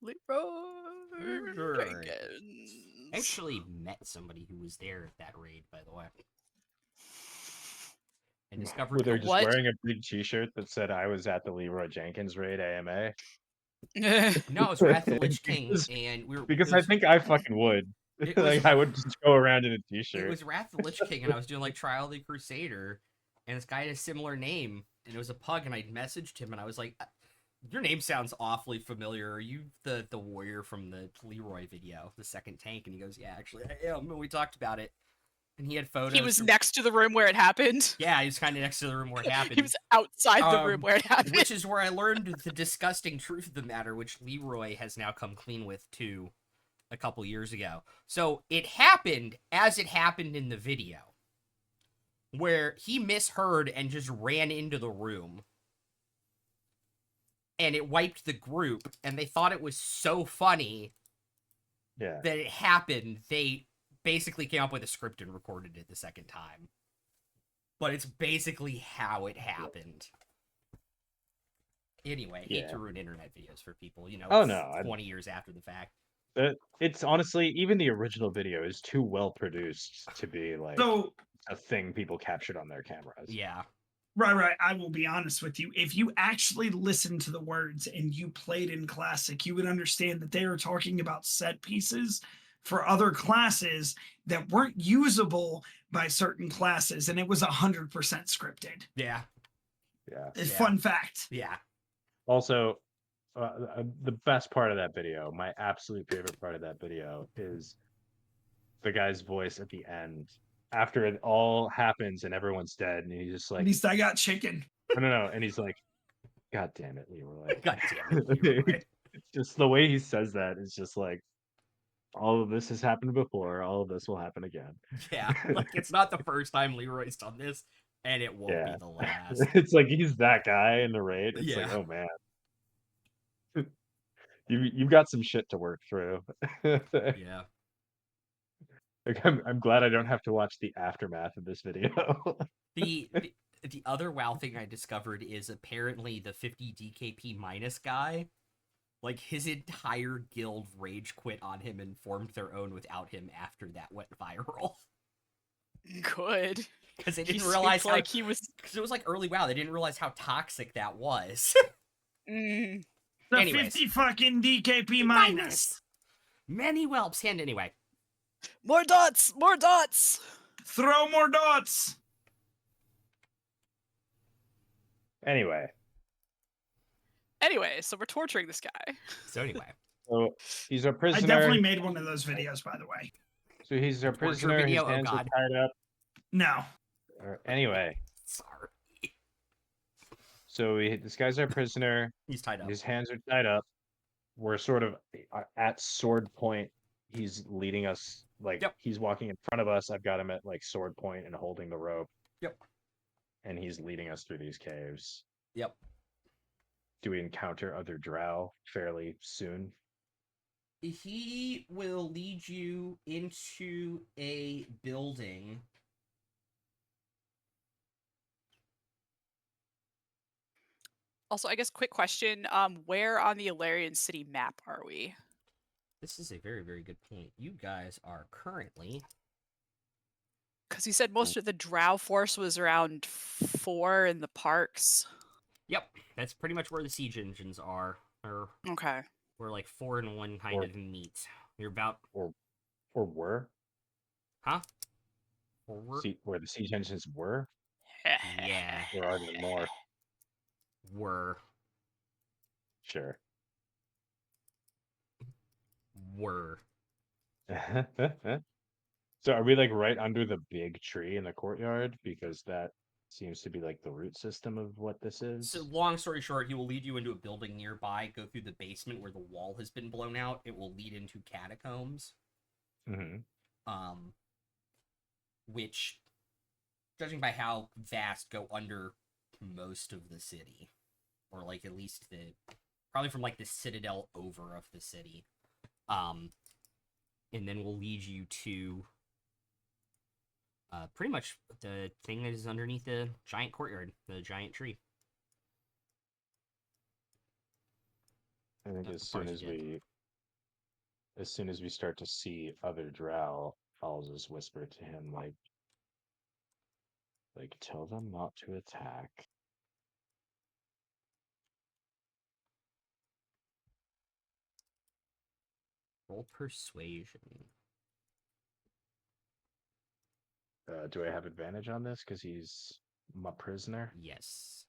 Leroy Leroy. Jenkins. I actually met somebody who was there at that raid, by the way. And discovered Were they a- just What? wearing a big T-shirt that said "I was at the Leroy Jenkins raid AMA"? No, it's Wrath of the Lich King, Because- and we were Because it I was- think I fucking would. It was- Like I would just go around in a it T-shirt. was Wrath of the Lich King, and I was doing like Trial of the Crusader, and this guy had a similar name, and it was a pug, and I messaged him, and I was like, "Your name sounds awfully familiar. Are you the warrior from the Leroy video, the second tank?" And he goes, "Yeah, actually, I am." And we talked about it, and he had photos. He was from- next to the room where it happened. Yeah, he was kind of next to the room where it happened. He was outside the room where it happened. Which is where I learned the disgusting truth of the matter, which Leroy has now come clean with too, a couple years ago. So it happened as it happened in the video, where he misheard and just ran into the room, and it wiped the group, and they thought it was so funny Yeah. that it happened. They basically came up with a script and recorded it the second time. But it's basically how it happened. Anyway, hate Yeah. to ruin internet videos for people, you know, Oh, no, 20 years after the fact. It's honestly, even the original video is too well produced to be like So a thing people captured on their cameras. Yeah. right. I will be honest with you. If you actually listened to the words and you played in Classic, you would understand that they were talking about set pieces for other classes that weren't usable by certain classes, and it was 100% scripted. Yeah. Yeah. A Yeah. fun fact. Yeah. Also, the best part of that video, my absolute favorite part of that video, is the guy's voice at the end after it all happens and everyone's dead, and he's just At like, least I got chicken. no, and he's like, "God damn it, Leroy!" God damn it, Leroy. It's just the way he says that is just like, all of this has happened before. All of this will happen again. Yeah. Like, it's not the first time Leroy's done this, and it won't Yeah. be the last. It's like he's that guy in the raid. It's like, Yeah. oh man, you've got some shit to work through. Yeah. Like, I'm glad I don't have to watch the aftermath of this video. The other WoW thing I discovered is apparently the 50 DKP minus guy, like his entire guild rage quit on him and formed their own without him after that went viral. Good. Because they He didn't seemed realize how, like he was. because it was like early WoW, they didn't realize how toxic that was. Mm, The Anyways. 50 fucking DKP minus. Many whelps hand anyway. more dots. More dots. Throw more dots. Anyway, Anyway, so we're torturing this guy. So anyway. so he's a I prisoner. definitely made one of those videos, by the way. So he's a Torture prisoner. His video? Oh, hands are God. tied up. No. Anyway, Sorry. so this guy's our prisoner. He's tied up. His hands are tied up. We're sort of at sword point. He's leading us, like Yep. he's walking in front of us. I've got him at like sword point and holding the rope. Yep. And he's leading us through these caves. Yep. Do we encounter other drow fairly soon? He will lead you into a building. Also, I guess quick question: where on the Alarian City map are we? This is a very, very good point. You guys are currently. Because you said most of the Drow force was around 4 in the parks. Yep, that's pretty much where the siege engines are. Or Okay. where like 4 and 1 kind Or- of meet. You're about, Or were? huh? Or Where the siege engines were? yeah, Or are there more? were. So are we like right under the big tree in the courtyard? Because that seems to be like the root system of what this is. So long story short, he will lead you into a building nearby, go through the basement where the wall has been blown out. It will lead into catacombs. Mhm. Which, judging by how vast, go under most of the city, or like at least probably from like the citadel over of the city, and then we'll lead you to pretty much the thing that is underneath the giant courtyard, the giant tree. I think Of as course soon you did. as soon as we start to see other drow, I'll just whisper to him like tell them not to attack. Roll persuasion. Do I have advantage on this because he's my prisoner? Yes.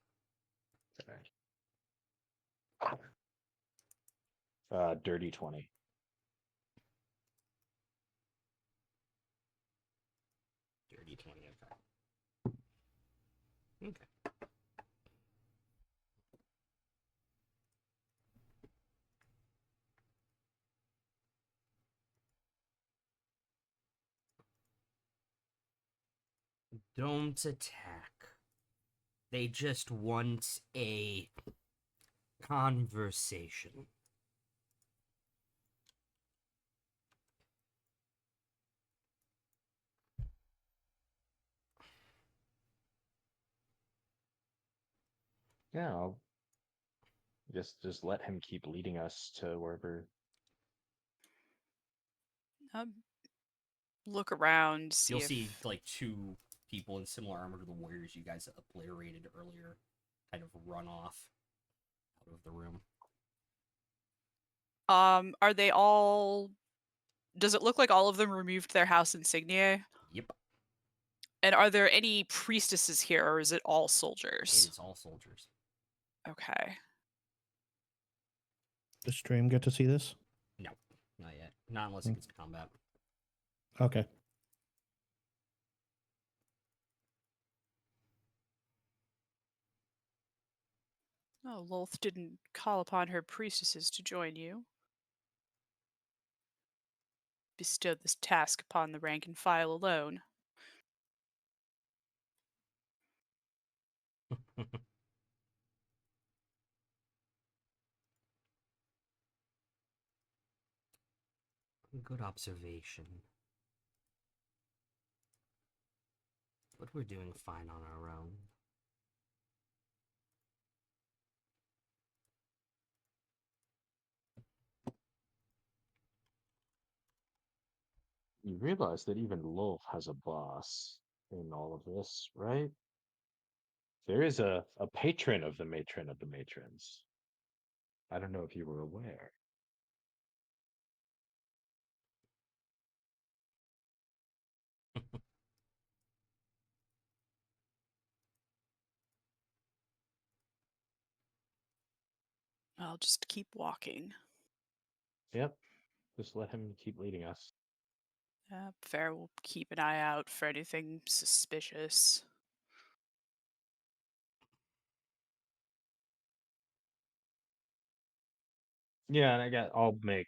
Dirty 20. Dirty 20. Okay. Okay. Don't attack. They just want a conversation. Yeah, I'll just let him keep leading us to wherever. Look around, see You'll if see like two people in similar armor to the warriors you guys obliterated earlier kind of run off out of the room. are they all does it look like all of them removed their house insignia? Yep. And are there any priestesses here, or is it all It soldiers? is all soldiers. Okay. Does stream get to see this? No, not yet. Not unless it gets to combat. Okay. Oh, Lolth didn't call upon her priestesses to join you. Bestowed this task upon the rank and file alone. Good observation. But we're doing fine on our own. You realize that even Lolth has a boss in all of this, right? There is a patron of the matron of the matrons. I don't know if you were aware. I'll just keep walking. Yep. Just let him keep leading us. Fair will keep an eye out for anything suspicious. Yeah, and I'll make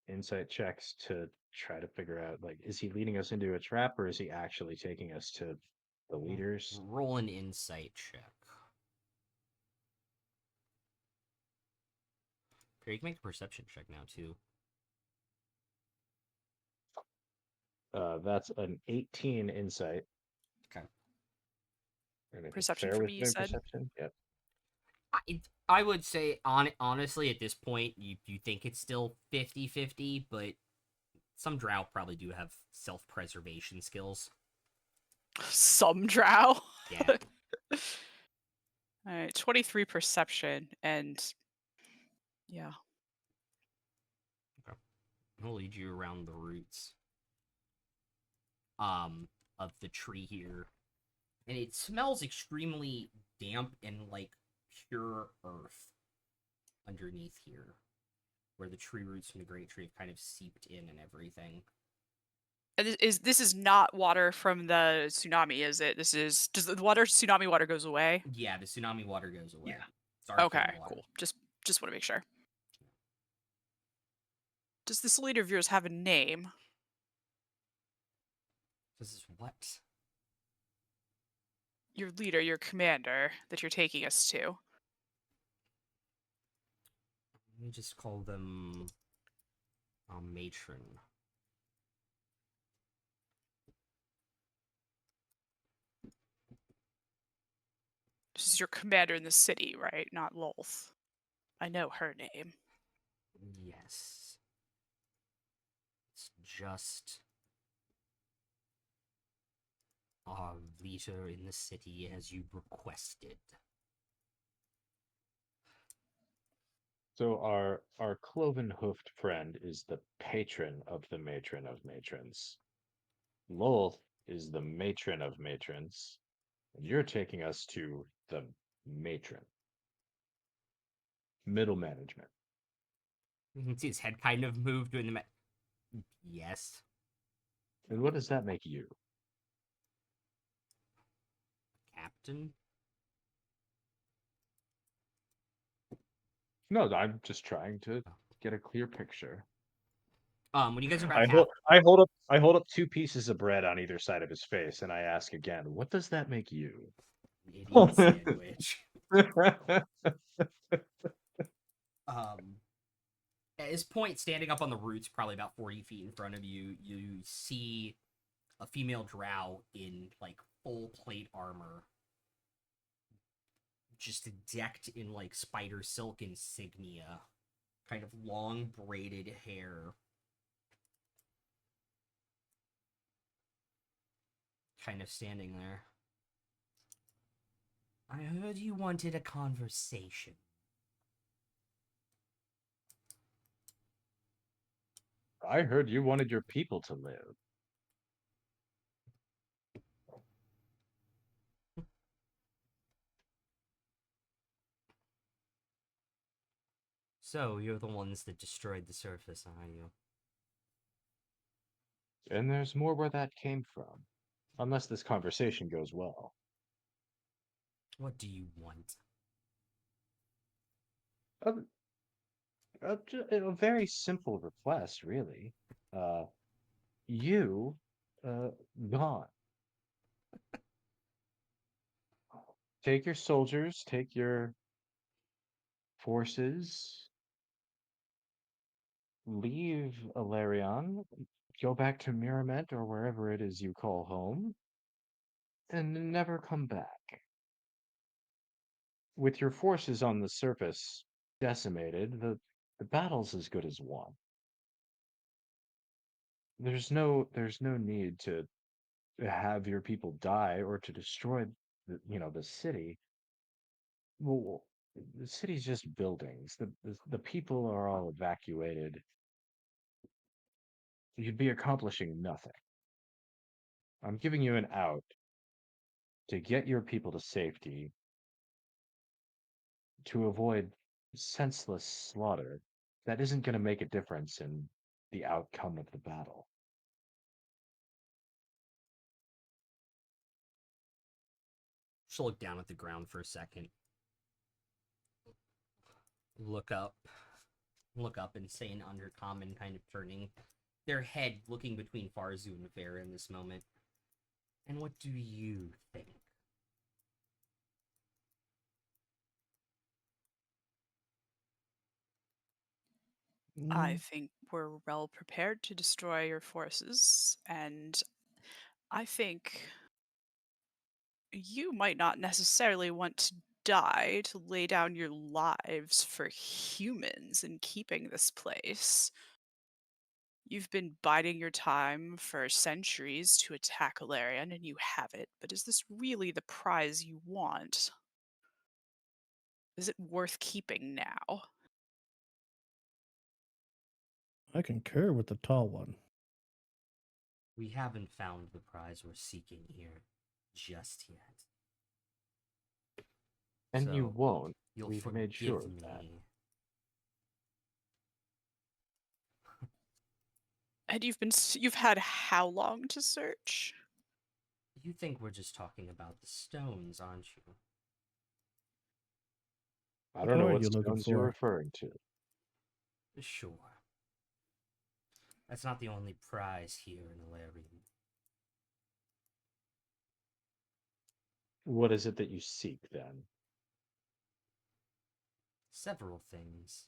insight checks to try to figure out like is he leading us into a trap or is he actually taking us to the leaders? Roll an insight check. Here, you can make a perception check now, too. That's an 18 insight. Okay. And I think Perception fair for with me, you my said? perception. Yep. I would say, honestly, at this point, you think it's still 50-50, but some drow probably do have self-preservation skills. Some drow. Yeah. Alright, 23 perception, and yeah. I'll lead you around the roots of the tree here. And it smells extremely damp and like pure earth underneath here, where the tree roots from the great tree have kind of seeped in and everything. And this is not water from the tsunami, is it? Does the tsunami water goes away? Yeah, the tsunami water goes away. Yeah. It's our Okay, clean water. cool. Just want to make sure. Does this leader of yours have a name? This is what? Your leader, your commander that you're taking us to. Let me just call them matron. This is your commander in the city, right? Not Lolth. I know her name. Yes. It's just our leader in the city as you requested. So our cloven hoofed friend is the patron of the matron of matrons. Lolth is the matron of matrons, and you're taking us to the matron. Middle management. You can see his head kind of move doing the yes. And what does that make you? Captain? No, I'm just trying to get a clear picture. When you guys are I about hold, I hold up I hold up 2 pieces of bread on either side of his face, and I ask again, what does that make you? idiot sandwich. At this point, standing up on the roots, probably about 40 feet in front of you, you see a female drow in like full plate armor, just decked in like spider silk insignia, kind of long braided hair, kind of standing there. I heard you wanted a conversation. I heard you wanted your people to live. So, you're the ones that destroyed the surface, are you? And there's more where that came from. Unless this conversation goes well. What do you want? A very simple request, really. You, gone. Take your soldiers, take your forces, leave Alarion, go back to Mirament or wherever it is you call home, and never come back. With your forces on the surface decimated, the battle's as good as won. There's no need to have your people die or to destroy the city. Well, the city's just buildings. The people are all evacuated. You'd be accomplishing nothing. I'm giving you an out to get your people to safety, to avoid senseless slaughter. That isn't going to make a difference in the outcome of the battle. She'll look down at the ground for a second. Look up and say in undercommon, kind of turning their head, looking between Farzu and Vera in this moment. And what do you think? I Mm, think we're well prepared to destroy your forces, and I think you might not necessarily want to die to lay down your lives for humans in keeping this place. You've been biding your time for centuries to attack Alarion, and you have it, but is this really the prize you want? Is it worth keeping now? I concur with the tall one. We haven't found the prize we're seeking here just yet. And you So, won't. You'll We've forgive made sure of that. me. And you've had how long to search? You think we're just talking about the stones, aren't you? I What don't know are what you looking stones you're for? referring to. Sure. That's not the only prize here in Alarion. What is it that you seek then? Several things.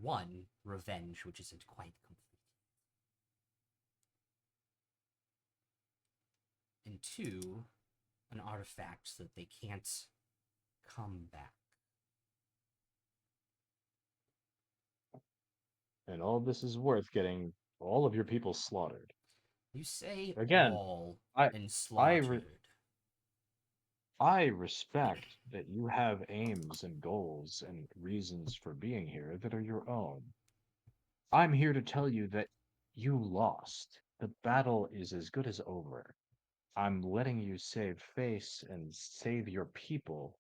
One, revenge, which isn't quite complete. And two, an artifact so that they can't come back. and all of this is worth getting all of your people slaughtered. You say Again, all I- and I slaughtered. I respect that you have aims and goals and reasons for being here that are your own. I'm here to tell you that you lost. The battle is as good as over. I'm letting you save face and save your people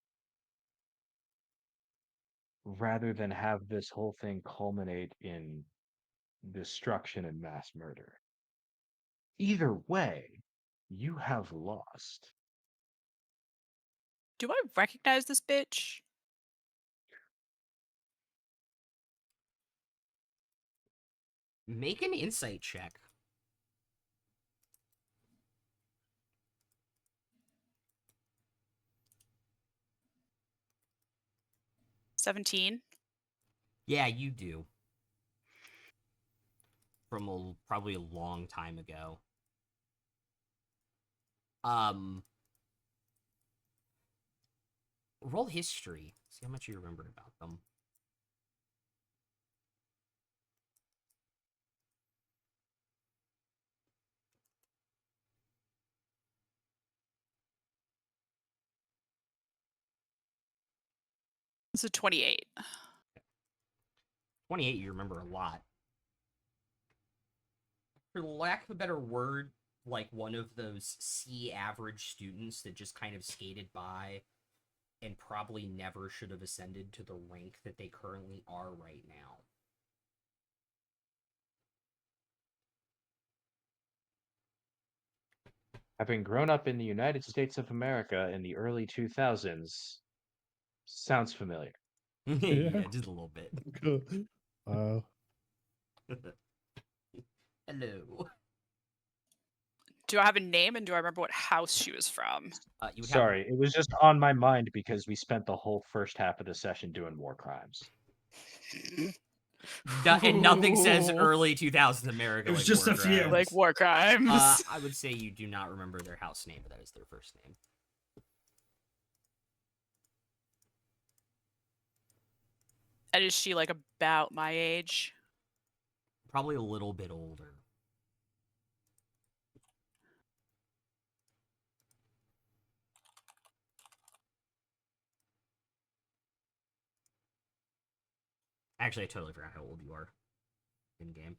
rather than have this whole thing culminate in destruction and mass murder. Either way, you have lost. Do I recognize this bitch? Make an insight check. $17. Yeah, you do. From probably a long time ago. Roll history. See how much you remember about them. It's a 28. 28, you remember a lot. For lack of a better word, like one of those C average students that just kind of skated by and probably never should have ascended to the rank that they currently are right now. Having grown up in the United States of America in the early 2000s, sounds familiar. Yeah, just a little bit. Wow. Hello. Do I have a name and do I remember what house she was from? You would Sorry, it was just on my mind because we spent the whole first half of the session doing war crimes. and nothing says Ooh. early 2000s America. It was like just war a few. crimes. Like war crimes. I would say you do not remember their house name, but that is their first name. And is she like about my age? Probably a little bit older. Actually, I totally forgot how old you are in game.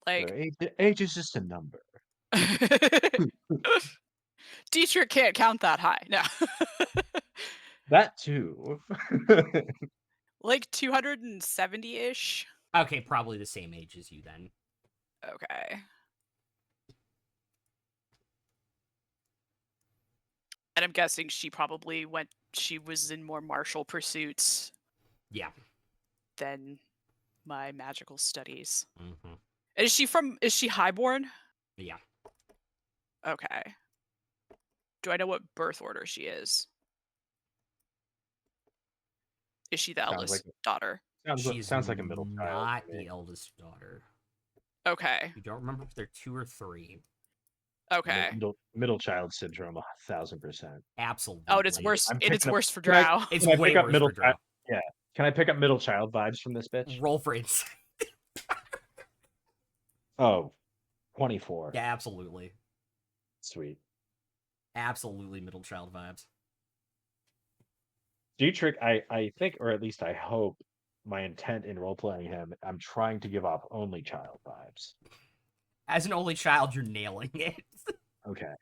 Like, age is just a number. Dietrich can't count that high. No. That too. Like 270-ish. Okay, probably the same age as you then. Okay. And I'm guessing she was in more martial pursuits Yeah. than my magical studies. Mm-hmm. Is she highborn? Yeah. Okay. Do I know what birth order she is? Is she the Sounds eldest like- daughter? She's sounds like a middle child. not to me. the eldest daughter. Okay. You don't remember if they're 2 or 3. Okay. Middle child syndrome, 1000%. Absolutely. Oh, and it's worse. I'm And it's picking up- worse for can I- Drow. It's Can I way pick up worse middle for Drow. Can I pick up middle child vibes from this bitch? Roll for insight. Oh, 24. Yeah, absolutely. Sweet. Absolutely middle child vibes. Dietrich, I think, or at least I hope, my intent in role playing him, I'm trying to give off only child vibes. As an only child, you're nailing it. Okay.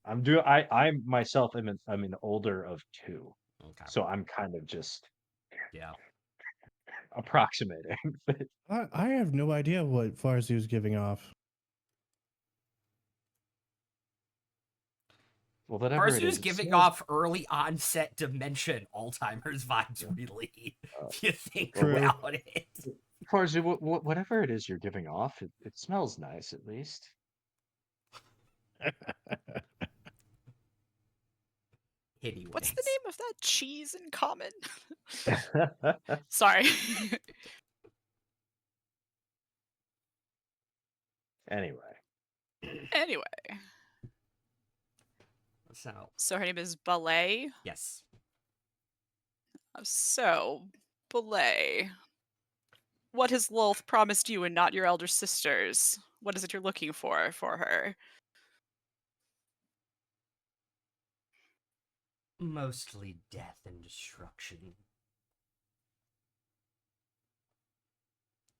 I myself am an older of 2. Okay. So I'm kind of just Yeah. approximating. I have no idea what Farzu's giving off. Well, whatever it Farzu's is, it giving smells- off early onset dementia, Alzheimer's vibes, really. If you think True. about it. Farzu, whatever it is you're giving off, it smells nice at least. Anyways. What's the name of that cheese in common? Sorry. Anyway, Anyway, So, so her name is Ballet. yes. So, Belay, what has Lolth promised you and not your elder sisters? What is it you're looking for her? Mostly death and destruction.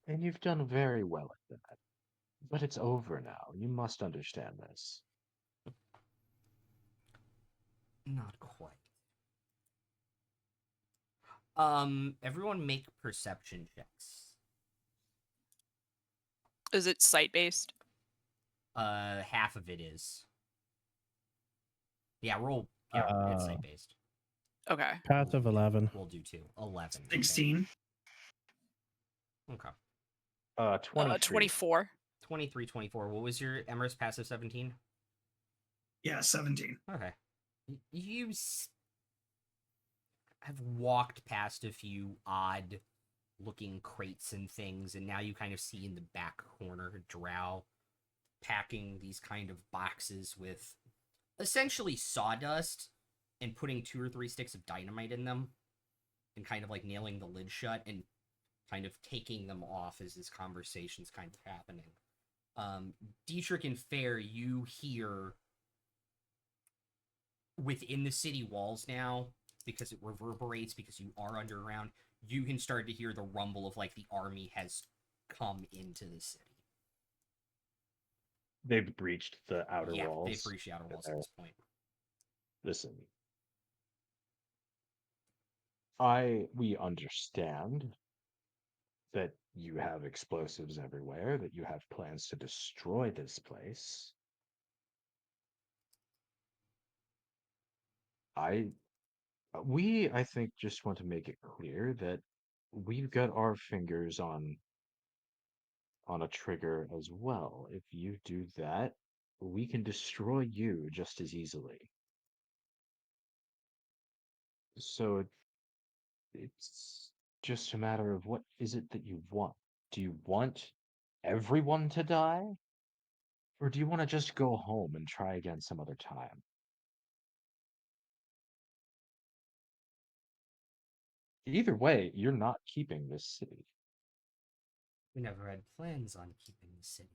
And you've done very well at that. But it's over now. You must understand this. Not quite. Everyone make perception checks. Is it sight based? Half of it is. Yeah, roll. Yeah, it's sight based. Okay. Passive 11. We'll do 2. 11. okay. 16. Okay. 23. 24. 23, 24. What was your Emer's passive 17? Yeah, 17. Okay. You have walked past a few odd looking crates and things, and now you kind of see in the back corner Drow packing these kind of boxes with essentially sawdust and putting 2 or 3 sticks of dynamite in them and kind of like nailing the lid shut and kind of taking them off as this conversation's kind of happening. Dietrich and Fair, you hear within the city walls now, because it reverberates, because you are underground, you can start to hear the rumble of like the army has come into the city. They've breached the outer Yeah, walls. they've breached the outer walls at this point. Listen. We understand that you have explosives everywhere, that you have plans to destroy this place. I think, just want to make it clear that we've got our fingers on a trigger as well. If you do that, we can destroy you just as easily. So it's just a matter of what is it that you want? Do you want everyone to die? Or do you want to just go home and try again some other time? Either way, you're not keeping this city. We never had plans on keeping the city.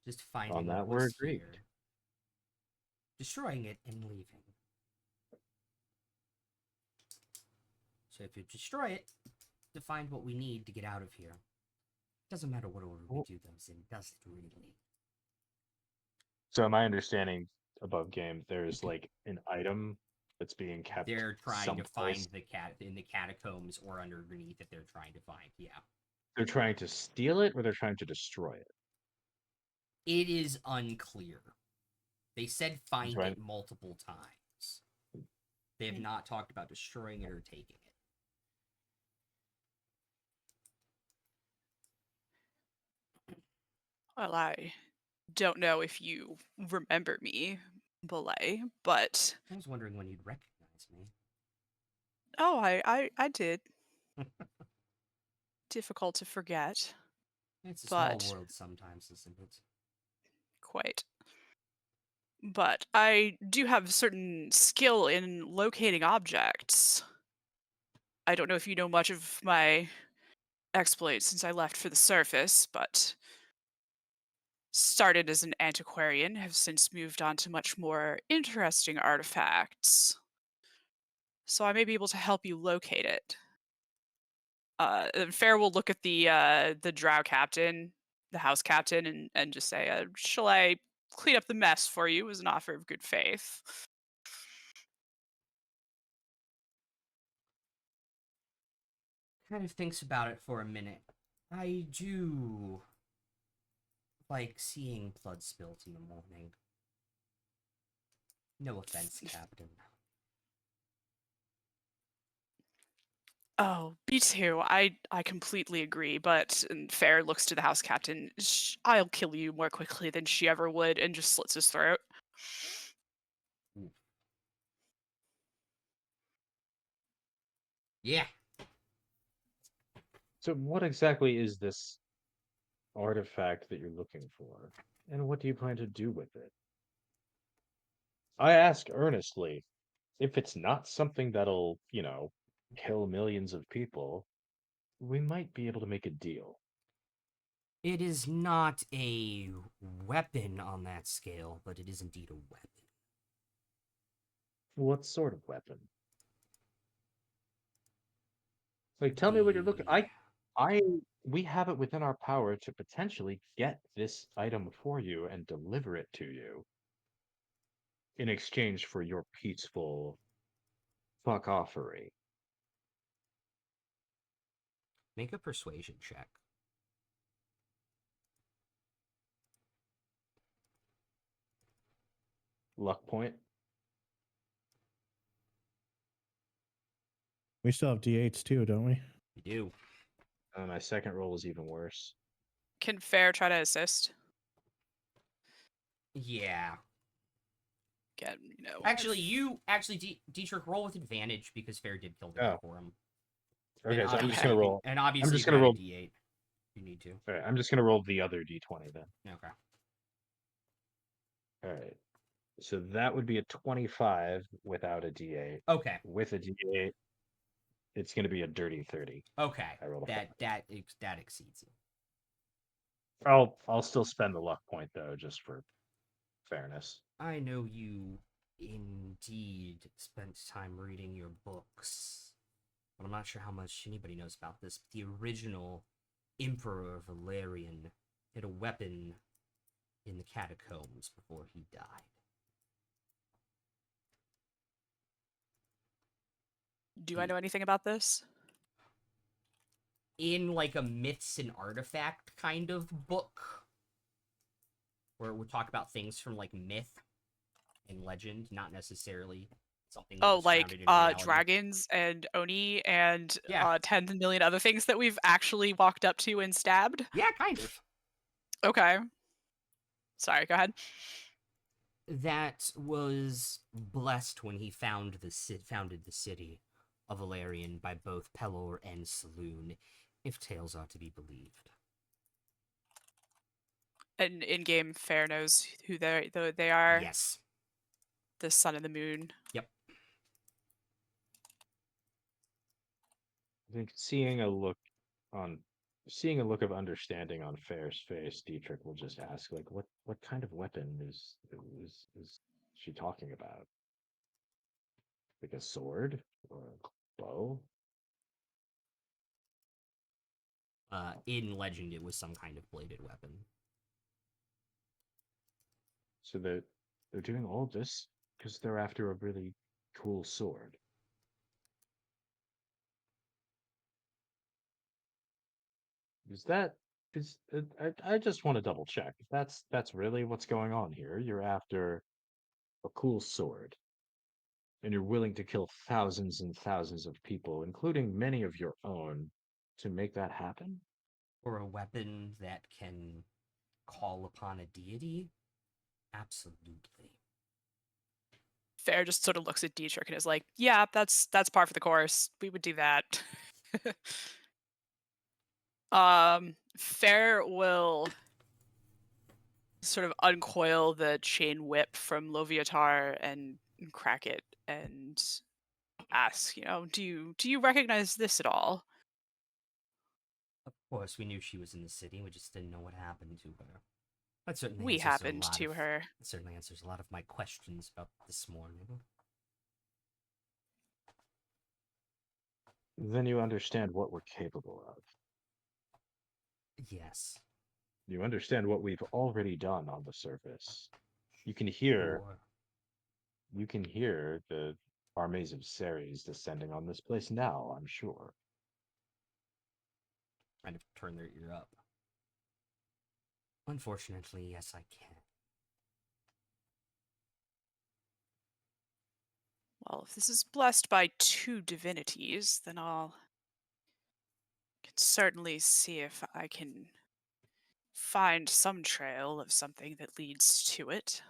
Just finding On that, what we're was agreed. here, destroying it, and leaving. So if you destroy it, to find what we need to get out of here. Doesn't matter what order we Well- do those in, does it really? So my understanding above game, there's like an item that's being kept. They're trying to someplace. find the cat in the catacombs or underneath that they're trying to find. Yeah. They're trying to steal it, or they're trying to destroy it. It is unclear. They said find Right. it multiple times. They have not talked about destroying it or taking it. Well, I don't know if you remember me, Belay, but I was wondering when you'd recognize me. oh, I did. Difficult to forget, It's a but small world sometimes, isn't it? quite. But I do have certain skill in locating objects. I don't know if you know much of my exploits since I left for the surface, but started as an antiquarian, have since moved on to much more interesting artifacts. So I may be able to help you locate it. And Fair will look at the drow captain, the house captain, and just say, "Shall I clean up the mess for you?" As an offer of good faith. Kind of thinks about it for a minute. I do like seeing blood spilt in the morning. No offense, Captain. Oh, me too. I completely agree. But and Fair looks to the house captain. I'll kill you more quickly than she ever would, and just slits his throat. Yeah. So what exactly is this artifact that you're looking for? And what do you plan to do with it? I ask earnestly. If it's not something that'll, kill millions of people, we might be able to make a deal. It is not a weapon on that scale, but it is indeed a weapon. What sort of weapon? Like, tell me what you're looking. We have it within our power to potentially get this item for you and deliver it to you in exchange for your peaceful fuck offery. Make a persuasion check. Luck point. We still have D8s too, don't we? You do. My second roll was even worse. Can Fair try to assist? Yeah. Get Actually, Dietrich, roll with advantage because Fair did kill the guy Oh. for him. Okay, And so I'm just obviously gonna you can- roll. And obviously, just you gonna can add roll- a D8. If you need to. All right, I'm just gonna roll the other d20 then. Okay. All right. So that would be a 25 without a d8. Okay. With a d8, it's gonna be a dirty 30. Okay. I rolled a That exceeds it. I'll still spend the luck point though, just for fairness. I know you indeed spent time reading your books, but I'm not sure how much anybody knows about this. The original Emperor Valerian had a weapon in the catacombs before he died. Do I know anything about this? In like a myths and artifact kind of book, where we talk about things from like myth and legend, not necessarily something that Oh, was like grounded in reality. dragons and Oni and Yeah. 10 million other things that we've actually walked up to and stabbed? Yeah, kind of. Okay. Sorry, go ahead. That was blessed when he founded the city of Valerian by both Pelor and Saloon, if tales are to be believed. And in-game Fair knows who they are. Yes. The sun and the moon. Yep. I think seeing a look of understanding on Fair's face, Dietrich will just ask, like, what kind of weapon is she talking about? Like a sword or a bow? In legend, it was some kind of bladed weapon. So they're doing all this because they're after a really cool sword. I just want to double check. That's really what's going on here. You're after a cool sword. And you're willing to kill thousands and thousands of people, including many of your own, to make that happen? Or a weapon that can call upon a deity? Absolutely. Fair just sort of looks at Dietrich and is like, yeah, that's par for the course. We would do that. Fair will sort of uncoil the chain whip from Loviatar and crack it and ask, do you recognize this at all? Of course, we knew she was in the city. We just didn't know what happened to her. That certainly We answers a happened lot to of- her. It certainly answers a lot of my questions about this morning. Then you understand what we're capable of. Yes. You understand what we've already done on the surface. You can hear Or the armies of Ceres descending on this place now, I'm sure. kind of turn their ear up. Unfortunately, yes, I can. Well, if this is blessed by two divinities, then I'll can certainly see if I can find some trail of something that leads to it.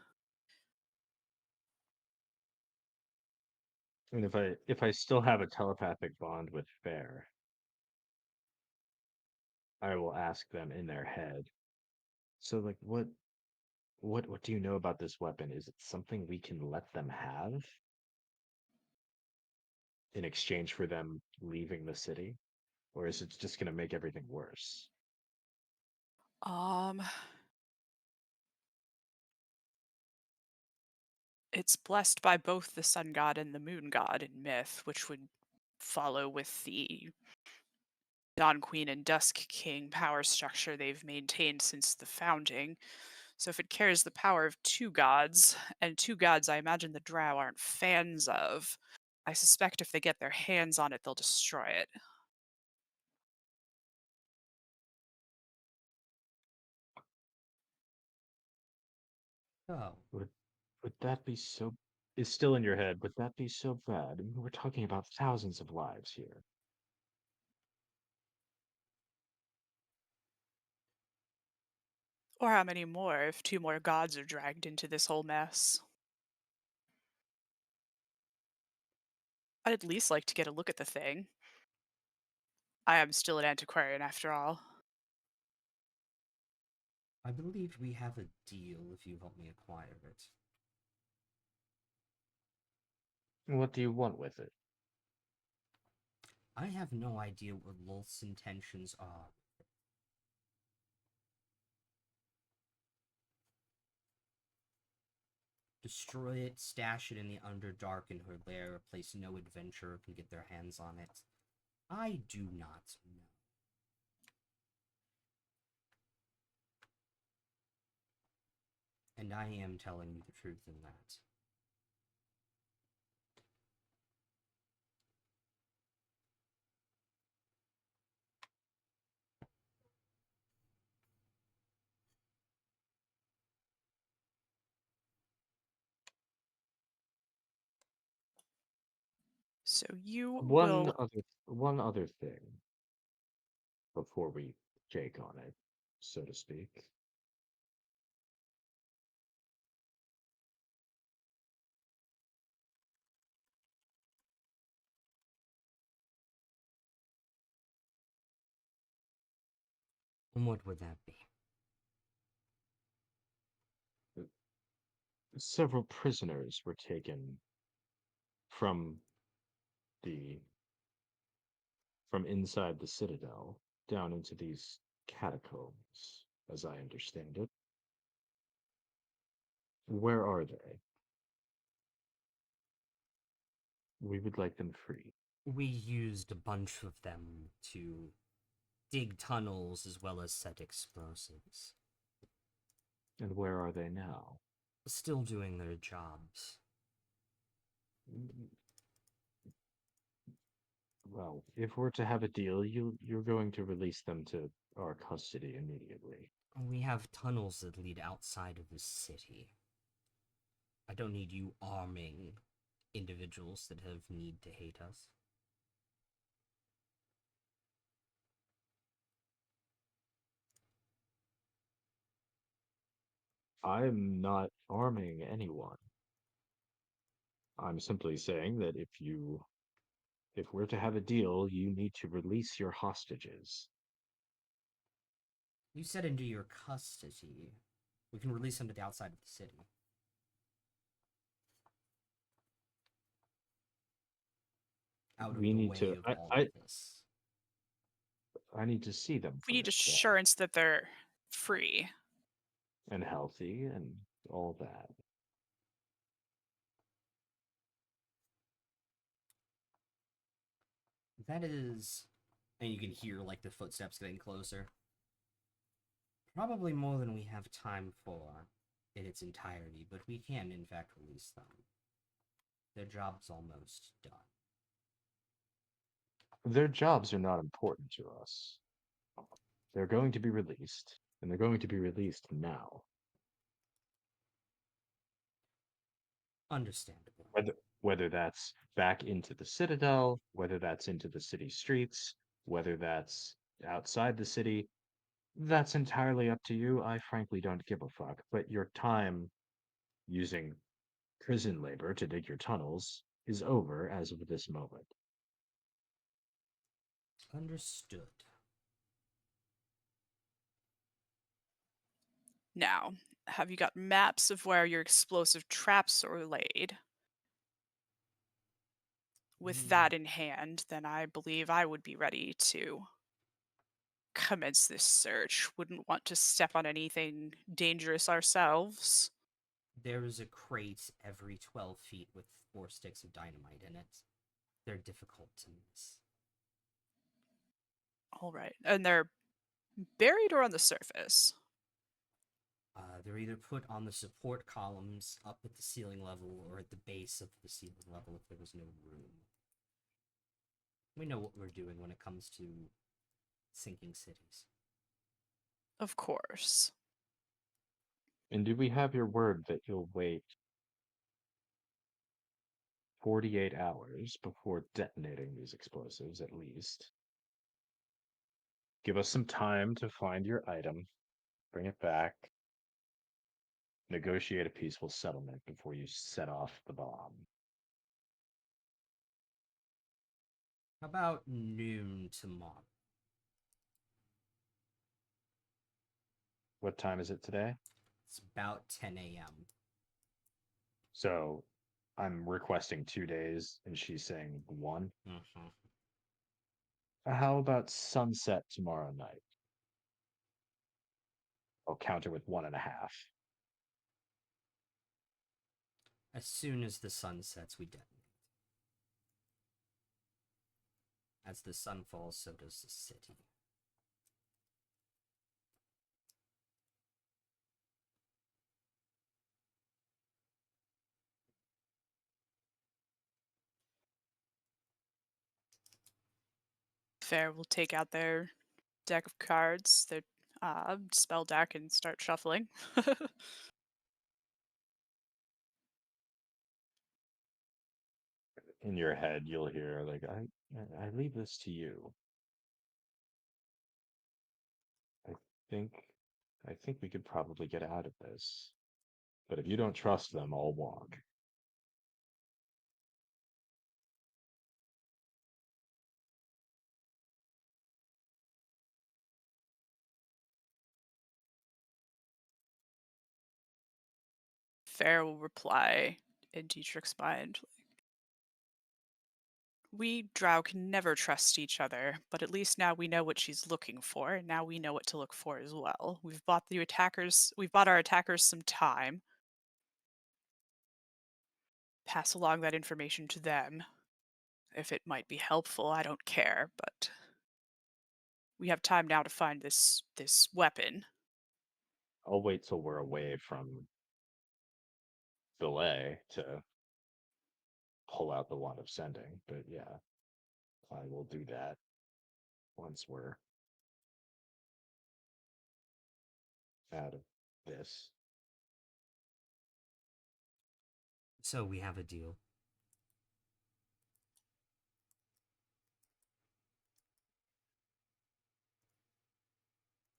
And if I still have a telepathic bond with Fair, I will ask them in their head. So like what do you know about this weapon? Is it something we can let them have? in exchange for them leaving the city? Or is it just going to make everything worse? Um, it's blessed by both the sun god and the moon god in myth, which would follow with the Dawn Queen and Dusk King power structure they've maintained since the founding. So if it carries the power of two gods, and two gods I imagine the Drow aren't fans of, I suspect if they get their hands on it, they'll destroy it. Oh, Would that be so? Is still in your head? Would that be so bad? I mean, we're talking about thousands of lives here. Or how many more if two more gods are dragged into this whole mess? I'd at least like to get a look at the thing. I am still an antiquarian after all. I believe we have a deal if you help me acquire it. What do you want with it? I have no idea what Lolth's intentions are. Destroy it, stash it in the Underdark in her lair, a place no adventurer can get their hands on it. I do not know. And I am telling you the truth in that. So you One will. other thing before we shake on it, so to speak. And what would that be? Several prisoners were taken from the from inside the citadel down into these catacombs, as I understand it. Where are they? We would like them free. We used a bunch of them to dig tunnels as well as set explosives. And where are they now? Still doing their jobs. Well, if we're to have a deal, you're going to release them to our custody immediately. We have tunnels that lead outside of the city. I don't need you arming individuals that have need to hate us. I'm not arming anyone. I'm simply saying that if we're to have a deal, you need to release your hostages. You said into your custody. We can release them to the outside of the city. Out of We the need way to. of all I of this. I need to see them We need first, assurance that they're free. and healthy and all that. That is... And you can hear, like, the footsteps getting closer. Probably more than we have time for in its entirety, but we can, in fact, release them. Their job's almost done. Their jobs are not important to us. They're going to be released, and they're going to be released now. Understandable. Whether that's back into the citadel, whether that's into the city streets, whether that's outside the city, that's entirely up to you. I frankly don't give a fuck. But your time using prison labor to dig your tunnels is over as of this moment. Understood. Now, have you got maps of where your explosive traps are laid? with Mm. that in hand, then I believe I would be ready to commence this search. Wouldn't want to step on anything dangerous ourselves. There is a crate every 12 feet with 4 sticks of dynamite in it. They're difficult to miss. All right. And they're buried or on the surface? They're either put on the support columns up at the ceiling level or at the base of the ceiling level if there was no room. We know what we're doing when it comes to sinking cities. Of course. And do we have your word that you'll wait 48 hours before detonating these explosives, at least? Give us some time to find your item, bring it back, negotiate a peaceful settlement before you set off the bomb. How about noon tomorrow? What time is it today? It's about 10 a.m. So I'm requesting 2 days, and she's saying one. Mm-hmm. How about sunset tomorrow night? I'll counter with 1.5. As soon as the sun sets, we detonate. As the sun falls, so does the city. Fair will take out their deck of cards, their spell deck, and start shuffling. In your head, you'll hear like, I leave this to you. I think, I think we could probably get out of this. But if you don't trust them, I'll walk. Fair will reply in Dietrich's mind. We Drow can never trust each other, but at least now we know what she's looking for, and now we know what to look for as well. We've bought our attackers some time. Pass along that information to them. If it might be helpful, I don't care, but we have time now to find this weapon. I'll wait till we're away from Belay to pull out the wand of sending. But yeah, I will do that once we're out of this. So we have a deal.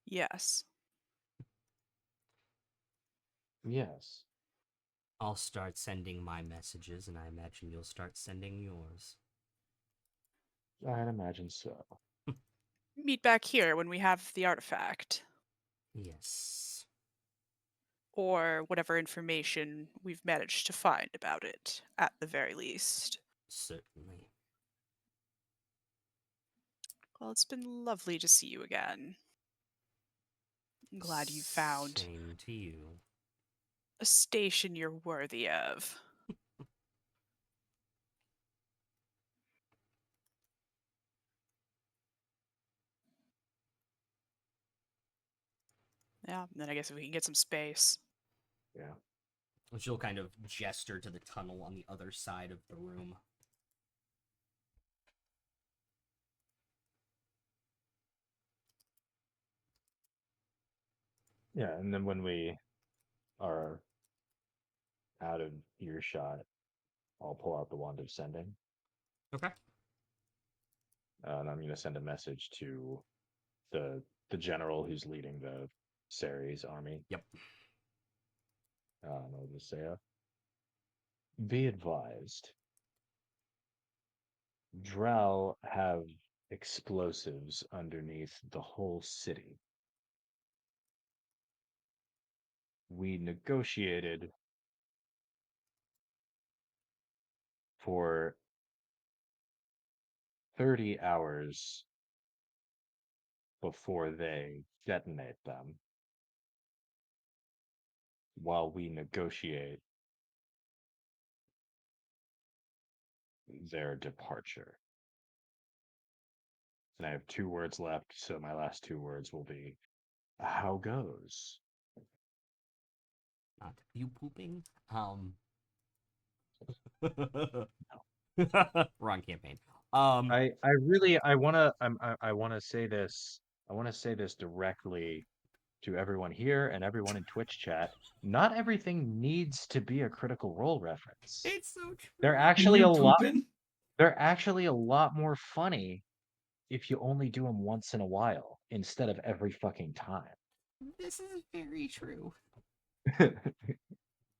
Yes. Yes. I'll start sending my messages, and I imagine you'll start sending yours. I'd imagine so. Meet back here when we have the artifact, Yes. or whatever information we've managed to find about it, at the very least. Certainly. Well, it's been lovely to see you again. I'm glad you found Same to you. a station you're worthy of. Yeah, and then I guess if we can get some space. Yeah. She'll kind of gesture to the tunnel on the other side of the room. Yeah, and then when we are out of earshot, I'll pull out the wand of sending. Okay. And I'm going to send a message to the general who's leading the Ceres army. Yep. I'll just say, be advised, Drow have explosives underneath the whole city. We negotiated for 30 hours before they detonate them while we negotiate their departure. And I have 2 words left, so my last 2 words will be how goes? Not you pooping. Wrong campaign. I really I wanna say this. I wanna say this directly to everyone here and everyone in Twitch chat. Not everything needs to be a Critical Role reference. It's so true. They're actually a lot Pooping? they're actually a lot more funny if you only do them once in a while instead of every fucking time. This is very true.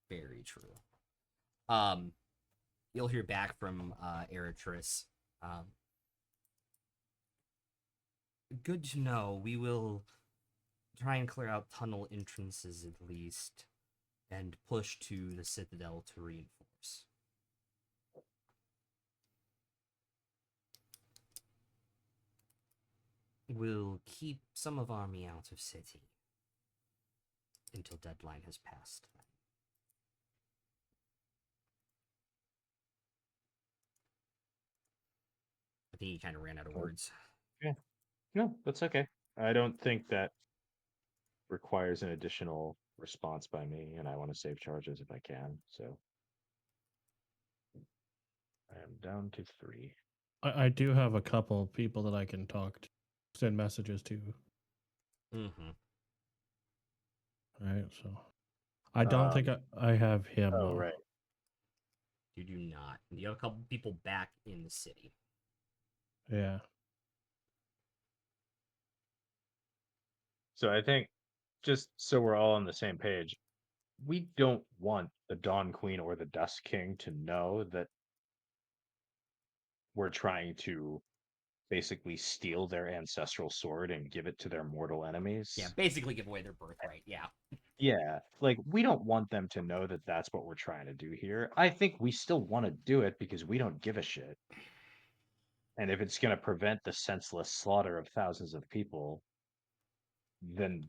Very true. You'll hear back from Eritris. Good to know. We will try and clear out tunnel entrances at least, and push to the Citadel to reinforce. We'll keep some of army out of city until deadline has passed. I think he kind of ran out of words. No, that's okay. I don't think that requires an additional response by me, and I want to save charges if I can. So I am down to 3. I do have a couple of people that I can talk to, send messages to. Mm-hmm. Right, so I don't think I have him. Oh, though. right. You do not. You have a couple people back in the city. Yeah. So I think just so we're all on the same page, we don't want the Dawn Queen or the Dusk King to know that we're trying to basically steal their ancestral sword and give it to their mortal enemies. Yeah, basically give away their birthright. Yeah. Yeah, like we don't want them to know that that's what we're trying to do here. I think we still want to do it because we don't give a shit. And if it's going to prevent the senseless slaughter of thousands of people, then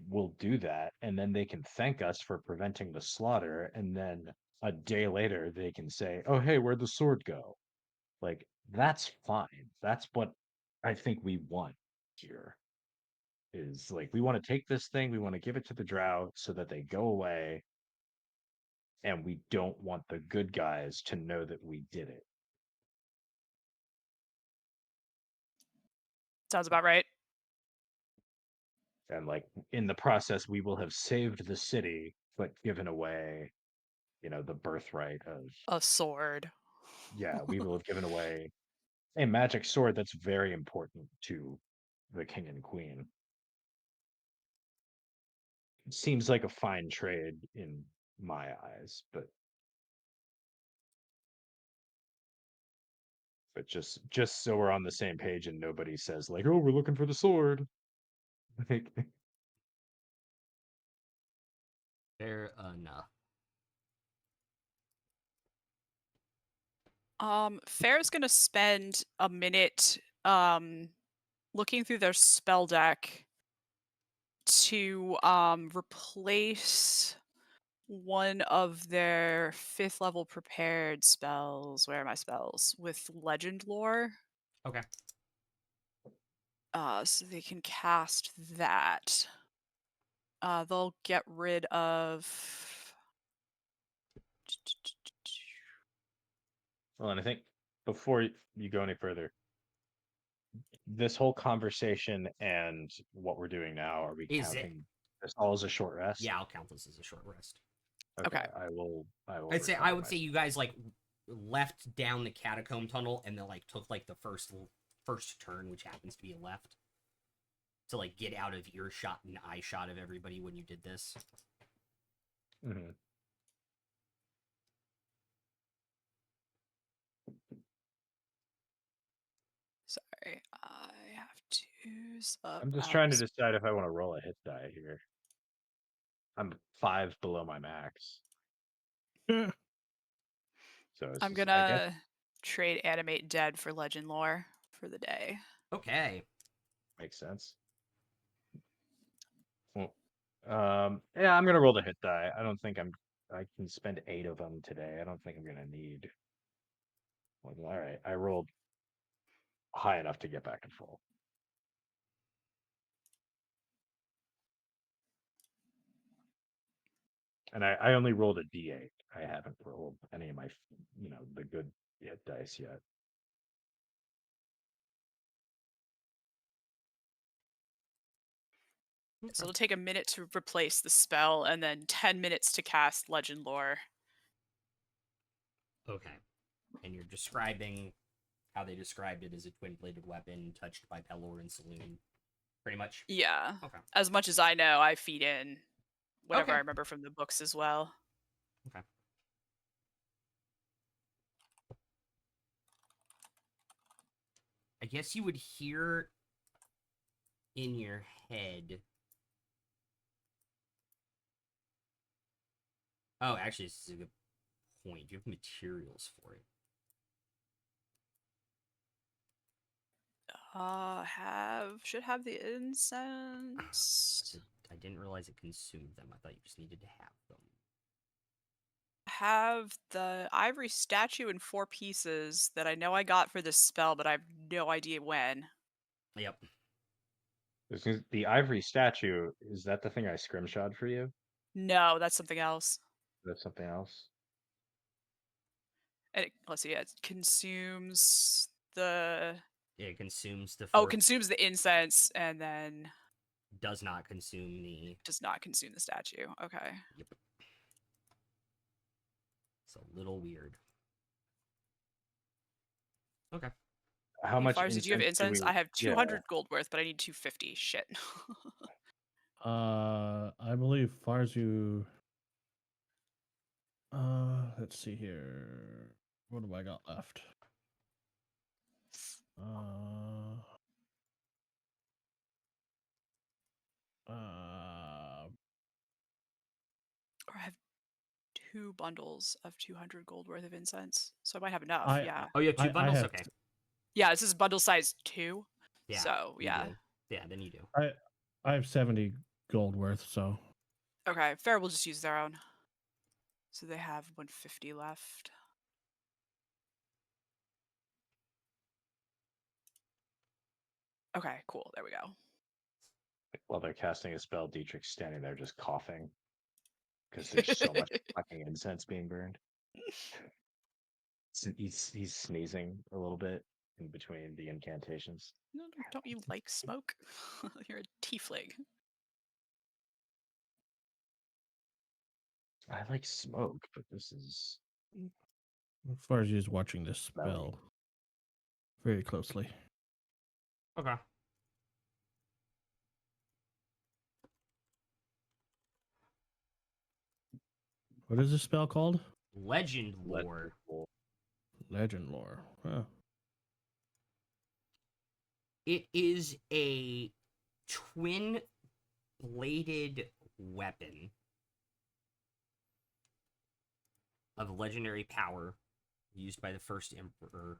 we'll do that. And then they can thank us for preventing the slaughter. And then a day later, they can say, oh, hey, where'd the sword go? Like, that's fine. That's what I think we want here. Is like, we want to take this thing, we want to give it to the drow so that they go away. And we don't want the good guys to know that we did it. Sounds about right. And like in the process, we will have saved the city, but given away, the birthright of, A sword. yeah, we will have given away a magic sword that's very important to the king and queen. It seems like a fine trade in my eyes, but just so we're on the same page and nobody says like, oh, we're looking for the sword. Like, Fair enough. Fair's gonna spend a minute looking through their spell deck to replace one of their 5th level prepared spells. Where are my spells? With legend lore. Okay. So they can cast that. They'll get rid of. well, and I think before you go any further, this whole conversation and what we're doing now, are we Is it? counting this all as a short rest? Yeah, I'll count this as a short rest. Okay. I will. I would recover say you guys like left down the catacomb tunnel and then like took like the first turn, which happens to be a left, to like get out of earshot and eye shot of everybody when you did this. Mhm. Sorry, I have to. I'm just trying to decide if I want to roll a hit die here. I'm 5 below my max. Yeah. So it's I'm just- I guess- gonna trade animate dead for legend lore for the day. Okay. Makes sense. Well, yeah, I'm gonna roll the hit die. I don't think I can spend 8 of them today. I don't think I'm gonna need. Well, all right, I rolled high enough to get back in full. And I only rolled a d8. I haven't rolled any of my, the good hit dice yet. So it'll take a minute to replace the spell, and then 10 minutes to cast Legend Lore. Okay. And you're describing how they described it as a twin-bladed weapon touched by Pelor and Saloon. Pretty much. Yeah. Okay. As much as I know, I feed in whatever Okay. I remember from the books as well. Okay. I guess you would hear in your head. Oh, actually, this is a good point. You have materials for it. Should have the incense. I didn't realize it consumed them. I thought you just needed to have them. Have the ivory statue in 4 pieces that I know I got for this spell, but I have no idea when. Yep. The ivory statue, is that the thing I scrimshot for you? No, that's something else. That's something else. And let's see, it consumes the It consumes the consumes the incense and then does not consume the. does not consume the statue. Okay. Yep. It's a little weird. Okay. How Hey, much Fires, did you have incense do incense? we- I have 200 Yeah. gold worth, but I need 250. Shit. I believe Farzu. Let's see here. What have I got left? Or I have 2 bundles of 200 gold worth of incense, so I might have enough. I- yeah. Oh, you have 2 I bundles? have Okay. Yeah, this is bundle size 2. Yeah. So you yeah. do. Yeah, then you do. I have 70 gold worth, so Okay, fair. We'll just use their own. So they have 150 left. Okay, cool. There we go. While they're casting a spell, Dietrich's standing there just coughing. Because there's so much fucking incense being burned. He's sneezing a little bit in between the incantations. No, don't you like smoke? You're a tiefling. I like smoke, but this is Farzu is watching this Smelly. spell very closely. Okay. What is this spell called? Legend Lore. Legend Lore. Huh. It is a twin-bladed weapon of legendary power used by the first emperor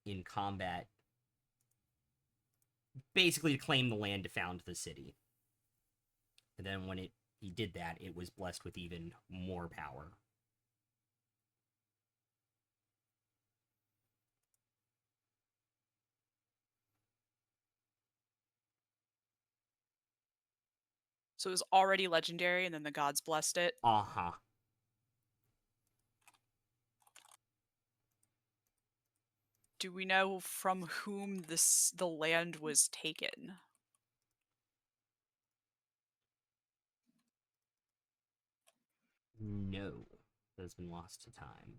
in combat, basically to claim the land to found the city. And then when he did that, it was blessed with even more power. So it was already legendary, and then the gods blessed it. Uh-huh. Do we know from whom the land was taken? No. That has been lost to time.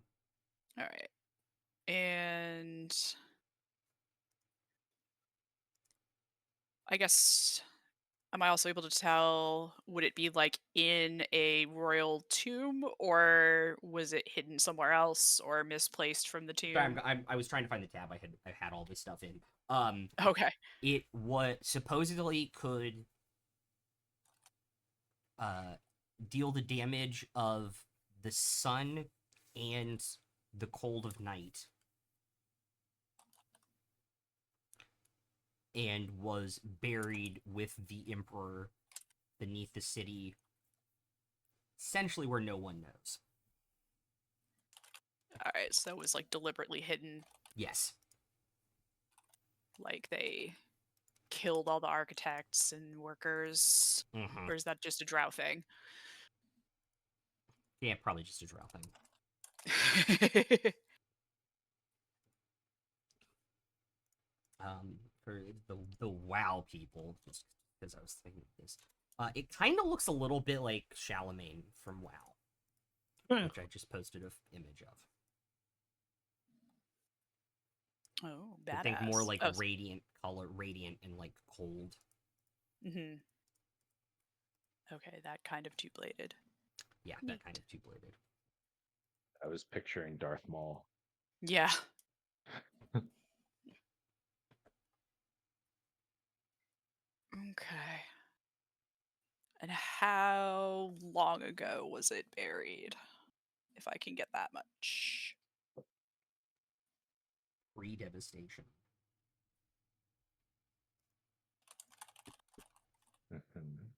All right. And I guess, am I also able to tell, would it be like in a royal tomb, or was it hidden somewhere else or misplaced from the tomb? Sorry, I was trying to find the tab. I had all this stuff in. Okay. It was supposedly could deal the damage of the sun and the cold of night and was buried with the Emperor beneath the city, essentially where no one knows. All right, so that was like deliberately hidden, Yes. like they killed all the architects and workers, Mm-hmm. or is that just a Drow thing? Yeah, probably just a Drow thing. For the WoW people, just because I was thinking of this, it kind of looks a little bit like Charlemagne from WoW, Huh. which I just posted an image of. Oh, I badass. think more like Oh, radiant color, radiant and like cold. mm-hmm. Okay, that kind of two-bladed. Yeah, Neat. that kind of two-bladed. I was picturing Darth Maul. Yeah. Okay. And how long ago was it buried? If I can get that much. Pre-devastation. Mhm.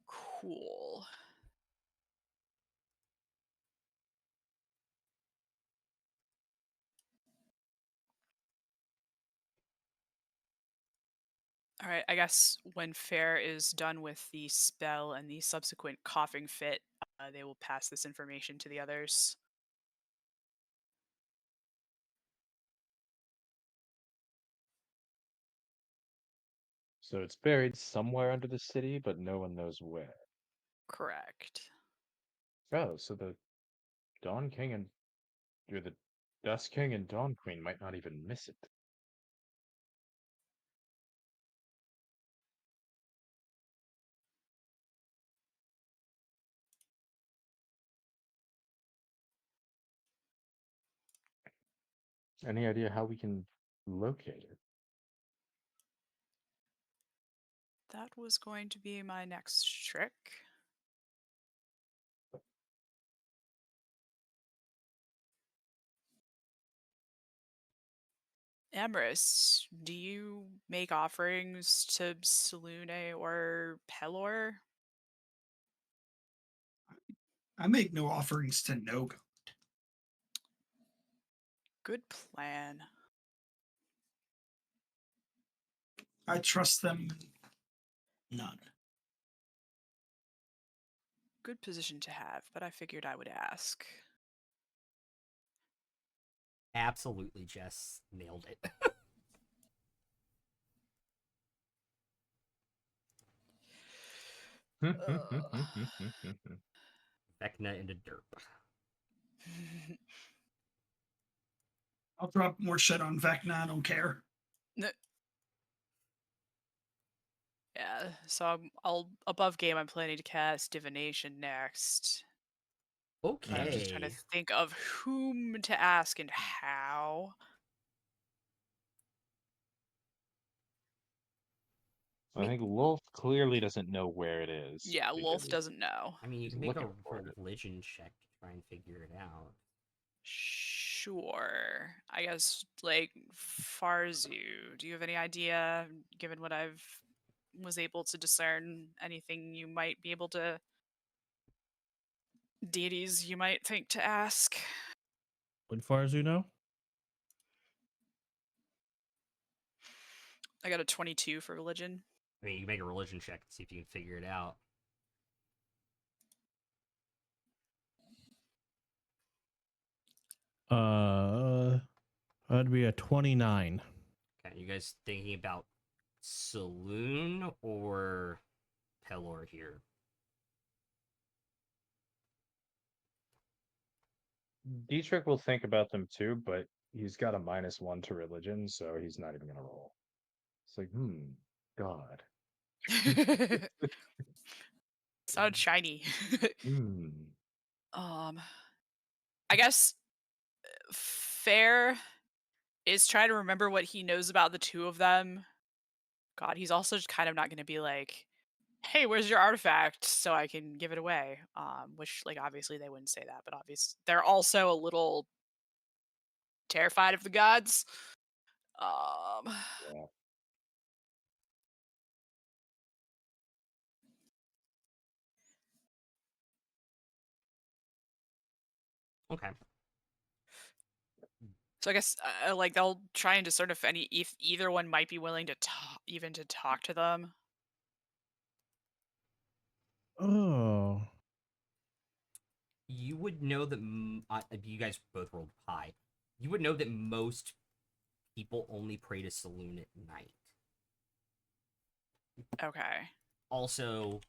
Cool. All right, I guess when Fair is done with the spell and the subsequent coughing fit, they will pass this information to the others. So it's buried somewhere under the city, but no one knows where. Correct. Oh, so the Dawn King and the Dusk King and Dawn Queen might not even miss it. Any idea how we can locate it? That was going to be my next trick. Amorous, do you make offerings to Selune or Pelor? I make no offerings to no god. Good plan. I trust them none. Good position to have, but I figured I would ask. Absolutely, Jess nailed it. Vecna into derp. I'll drop more shit on Vecna. I don't care. Yeah, so I'll above game. I'm planning to cast Divination next. I'm just trying to Okay. think of whom to ask and how. I think Wolf clearly doesn't know where it is. Yeah, Wolf because doesn't know. I mean, you he's can make a looking for it. religion check to try and figure it out. Sure. I guess like Farzu. Do you have any idea, given what I've was able to discern, anything you might be able to deities you might think to ask? As far as you know? I got a 22 for religion. I mean, you can make a religion check to see if you can figure it out. That'd be a 29. Okay, you guys thinking about Saloon or Pelor here? Dietrich will think about them too, but he's got a -1 to religion, so he's not even gonna roll. It's like, God. Sounds shiny. Hmm. I guess Fair is trying to remember what he knows about the two of them. God, he's also just kind of not going to be like, "Hey, where's your artifact?" so I can give it away. Which, like, obviously they wouldn't say that, but obviously they're also a little terrified of the gods. Yeah. Okay. So I guess like they'll try and discern if either one might be willing to talk to them. Oh. You would know that you guys both rolled high. You would know that most people only pray to Saloon at night. Okay. Also,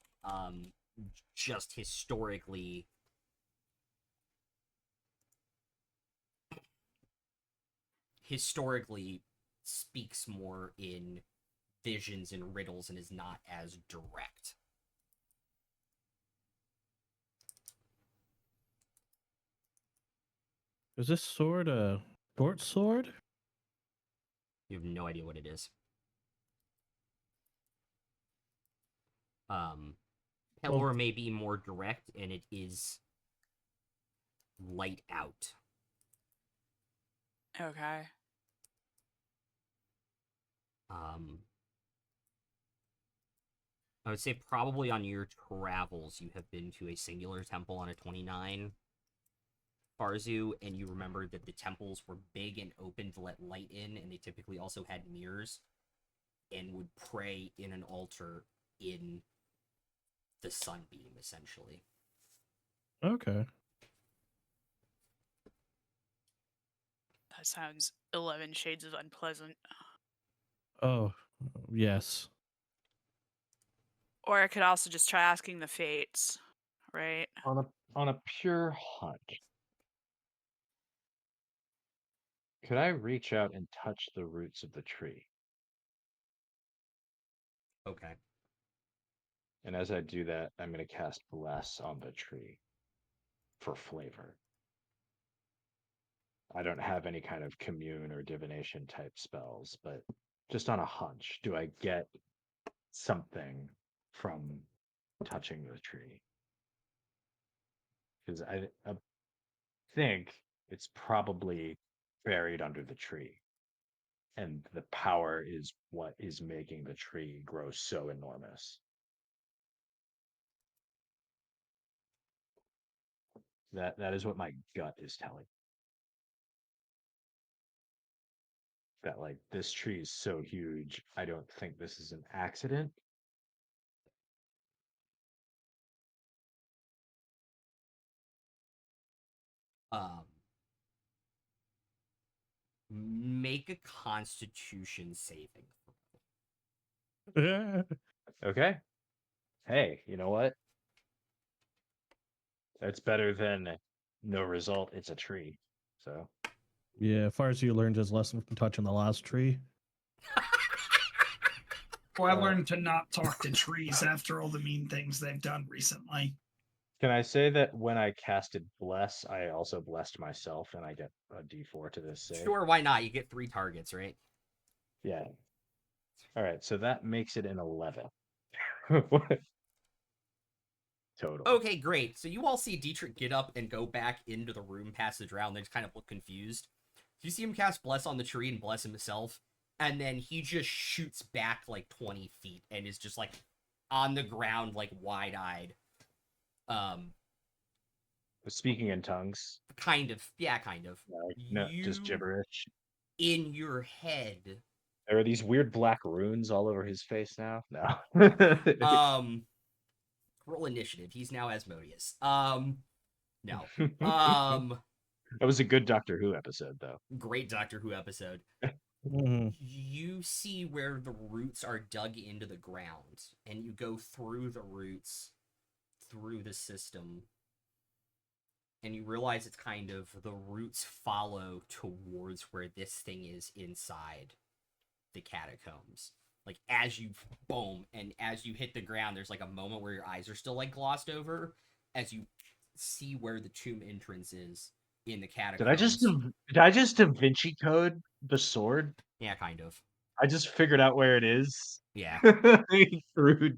just historically, speaks more in visions and riddles and is not as direct. Is this sword a short sword? You have no idea what it is. Pelor may be more direct, and it is light out. Okay. I would say probably on your travels, you have been to a singular temple on a 29 Farzu, and you remember that the temples were big and open to let light in, and they typically also had mirrors and would pray in an altar in the sunbeam, essentially. Okay. That sounds 11 shades of unpleasant. Oh, yes. Or I could also just try asking the fates, right? On a pure hunch, could I reach out and touch the roots of the tree? Okay. And as I do that, I'm going to cast Bless on the tree for flavor. I don't have any kind of commune or divination type spells, but just on a hunch, do I get something from touching the tree? Because I think it's probably buried under the tree. And the power is what is making the tree grow so enormous. That is what my gut is telling. That like this tree is so huge, I don't think this is an accident. Make a Constitution saving throw. Okay. Hey, you know what? That's better than no result. It's a tree. So Yeah, as far as you learned his lesson from touching the last tree. Well, I learned to not talk to trees after all the mean things they've done recently. can I say that when I casted Bless, I also blessed myself and I get a D4 to this save? Sure, why not? You get 3 targets, right? Yeah. All right, so that makes it an 11. Total. Okay, great. So you all see Dietrich get up and go back into the room past the drow, and they just kind of look confused. You see him cast Bless on the tree and bless himself, and then he just shoots back like 20 feet and is just like on the ground, like wide-eyed. Speaking in tongues. Kind of. Yeah, kind of. No, just gibberish. In your head. There are these weird black runes all over his face now. No. Roll initiative. He's now Asmodeus. No. That was a good Doctor Who episode, though. Great Doctor Who episode. You see where the roots are dug into the ground, and you go through the roots, through the system, and you realize it's kind of the roots follow towards where this thing is inside the catacombs. Like as you boom, and as you hit the ground, there's like a moment where your eyes are still like glossed over as you see where the tomb entrance is in the catacombs. Did I just Da Vinci code the sword? Yeah, kind of. I just figured out where it is. Yeah. Through.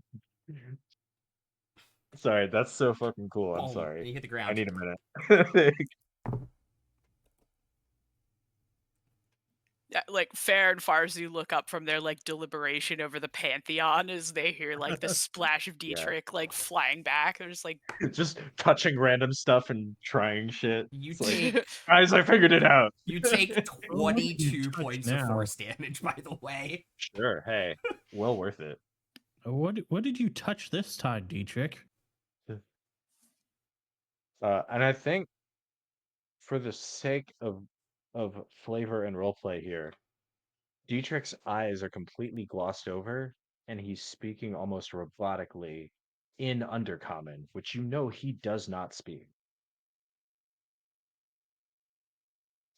Sorry, that's so fucking cool. I'm Boom, sorry. and you hit the ground. I need a minute. like Fair and Farzu look up from their like deliberation over the Pantheon as they hear like the splash of Yeah. Dietrich like flying back. They're just like, Just touching random stuff and trying shit. You It's like, take guys, I figured it out. you take What do you 22 touch points of now? force damage, by the way. Sure. Hey, well worth it. What did you touch this time, Dietrich? And I think for the sake of flavor and roleplay here, Dietrich's eyes are completely glossed over, and he's speaking almost robotically in Undercommon, which you know he does not speak.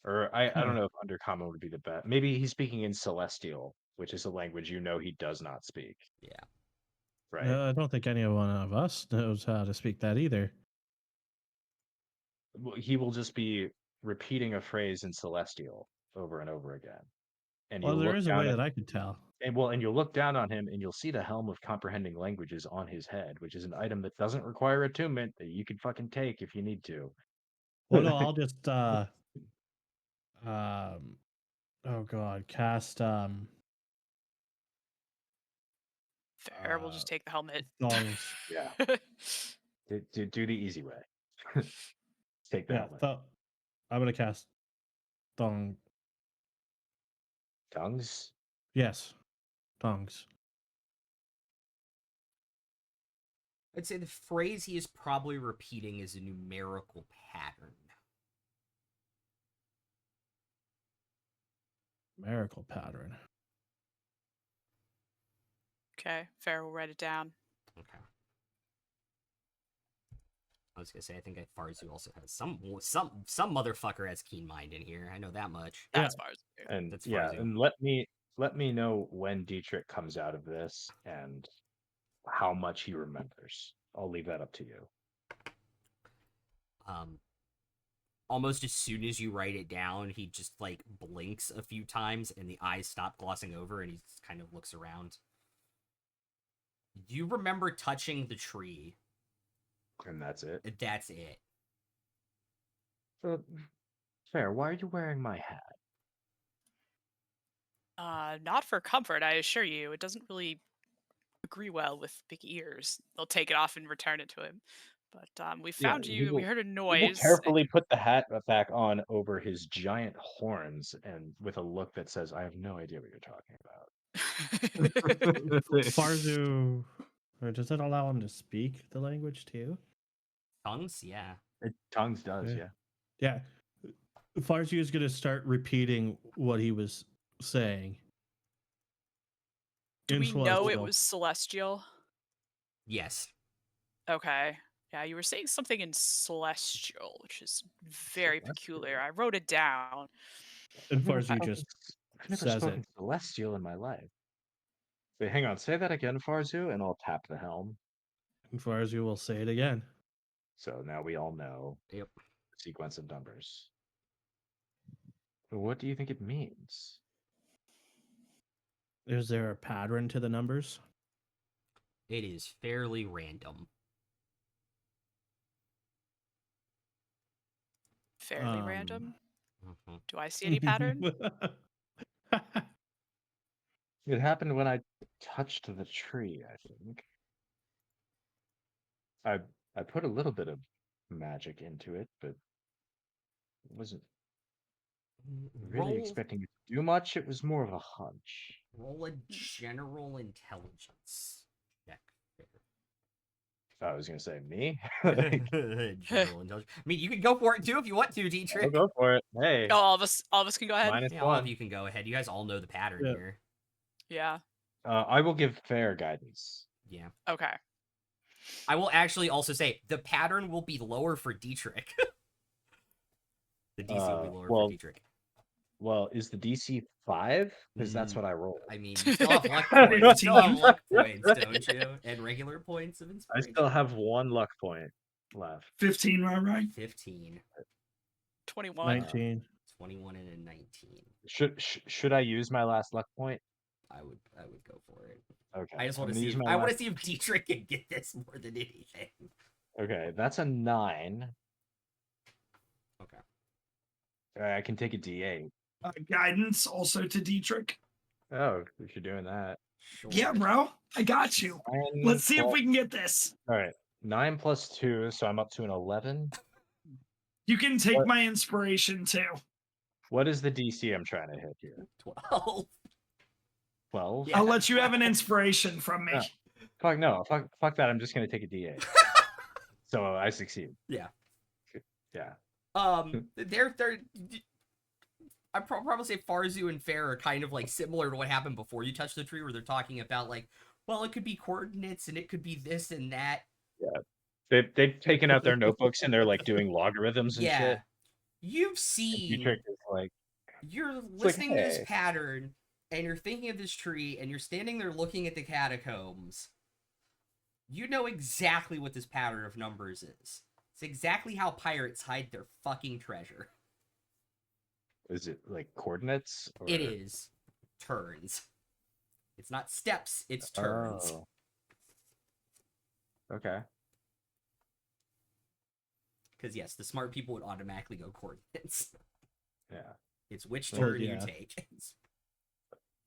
Or I Huh. don't know if Undercommon would be the best. Maybe he's speaking in Celestial, which is a language you know he does not speak. Yeah. Right. I don't think any one of us knows how to speak that either. He will just be repeating a phrase in Celestial over and over again. And Well, you there look is a down way at that I could tell. and you'll look down on him and you'll see the Helm of Comprehending Languages on his head, which is an item that doesn't require attunement that you can fucking take if you need to. Well, no, I'll just oh god, cast Fair, we'll just take the helmet. thongs. Yeah. Do the easy way. Take the Yeah, helmet. I'm gonna cast thong. Tongues? Yes, thongs. I'd say the phrase he is probably repeating is a numerical pattern. Miracle pattern. Okay, Fair, we'll write it down. Okay. I was gonna say I think Farzu also has some motherfucker has keen mind in here. I know that much. Yeah. That's far as And That's yeah, Farzu. and let me know when Dietrich comes out of this and how much he remembers. I'll leave that up to you. Almost as soon as you write it down, he just like blinks a few times and the eyes stop glossing over and he just kind of looks around. You remember touching the tree. And that's it. That's it. So, Fair, why are you wearing my hat? Not for comfort, I assure you. It doesn't really agree well with big ears. They'll take it off and return it to him. But we Yeah, found he you. We will- heard a He will noise. carefully put the hat back on over his giant horns and with a look that says, I have no idea what you're talking about. Farzu, or does it allow him to speak the language too? Tongues? Yeah. Tongues does, Yeah. yeah. Yeah. Farzu is gonna start repeating what he was saying. Do in we know it Celestial. was celestial? Yes. Okay. Yeah, you were saying something in celestial, which is very peculiar. I wrote it down. And I've never Farzu spoken- just I've never says spoken it. celestial in my life. Wait, hang on. Say that again, Farzu, and I'll tap the helm. And Farzu will say it again. So now we all know Yep. the sequence of numbers. But what do you think it means? Is there a pattern to the numbers? It is fairly random. Fairly random. Mhm. Do I see any pattern? It happened when I touched the tree, I think. I put a little bit of magic into it, but wasn't really Roll, expecting it to do much. It was more of a hunch. roll a general intelligence check. I was gonna say me. General intelligence. I mean, you can go for it too if you want to, I'll Dietrich. go for it. Hey, Oh, all of us can go ahead. minus Yeah, all of one. you can go ahead. You guys all know the pattern Yeah. here. Yeah. I will give fair guidance. Yeah. Okay. I will actually also say the pattern will be lower for Dietrich. The DC will be lower well, for Dietrich. Well, is the DC 5? Because that's Mm, what I rolled. I mean, you still have luck points. You still have luck points, don't you? And regular points of I inspiration. still have one luck point left. 15, right? 15, 21. 19. 21, and a 19. Should I use my last luck point? I would go for it. Okay. I just want I'm to gonna see. use If, my I want to last- see if Dietrich can get this more than anything. Okay, that's a 9. Okay. I can take a D8. guidance also to Dietrich. Oh, if you're doing that. Sure. Yeah, bro, I got you. 9 Let's see if plus- we can get this. All right, 9 plus 2, so I'm up to an 11. You can take What? my inspiration too. What is the DC I'm trying to hit here? 12. 12. Yeah. I'll let you have an inspiration from me. Yeah. Fuck no. Fuck that. I'm just gonna take a D8. So I succeed. Yeah. Yeah. They're I'd probably say Farzu and Fair are kind of like similar to what happened before you touched the tree, where they're talking about like, well, it could be coordinates and it could be this and that. They've taken out their notebooks and they're like doing logarithms and Yeah. shit. You've And seen, Dietrich is like, you're like, listening to this hey. pattern and you're thinking of this tree and you're standing there looking at the catacombs. You know exactly what this pattern of numbers is. It's exactly how pirates hide their fucking treasure. is it like coordinates? Or... It is turns. It's not steps, it's turns. Oh. Okay. Because yes, the smart people would automatically go coordinates. Yeah. It's which Well, turn yeah. you take.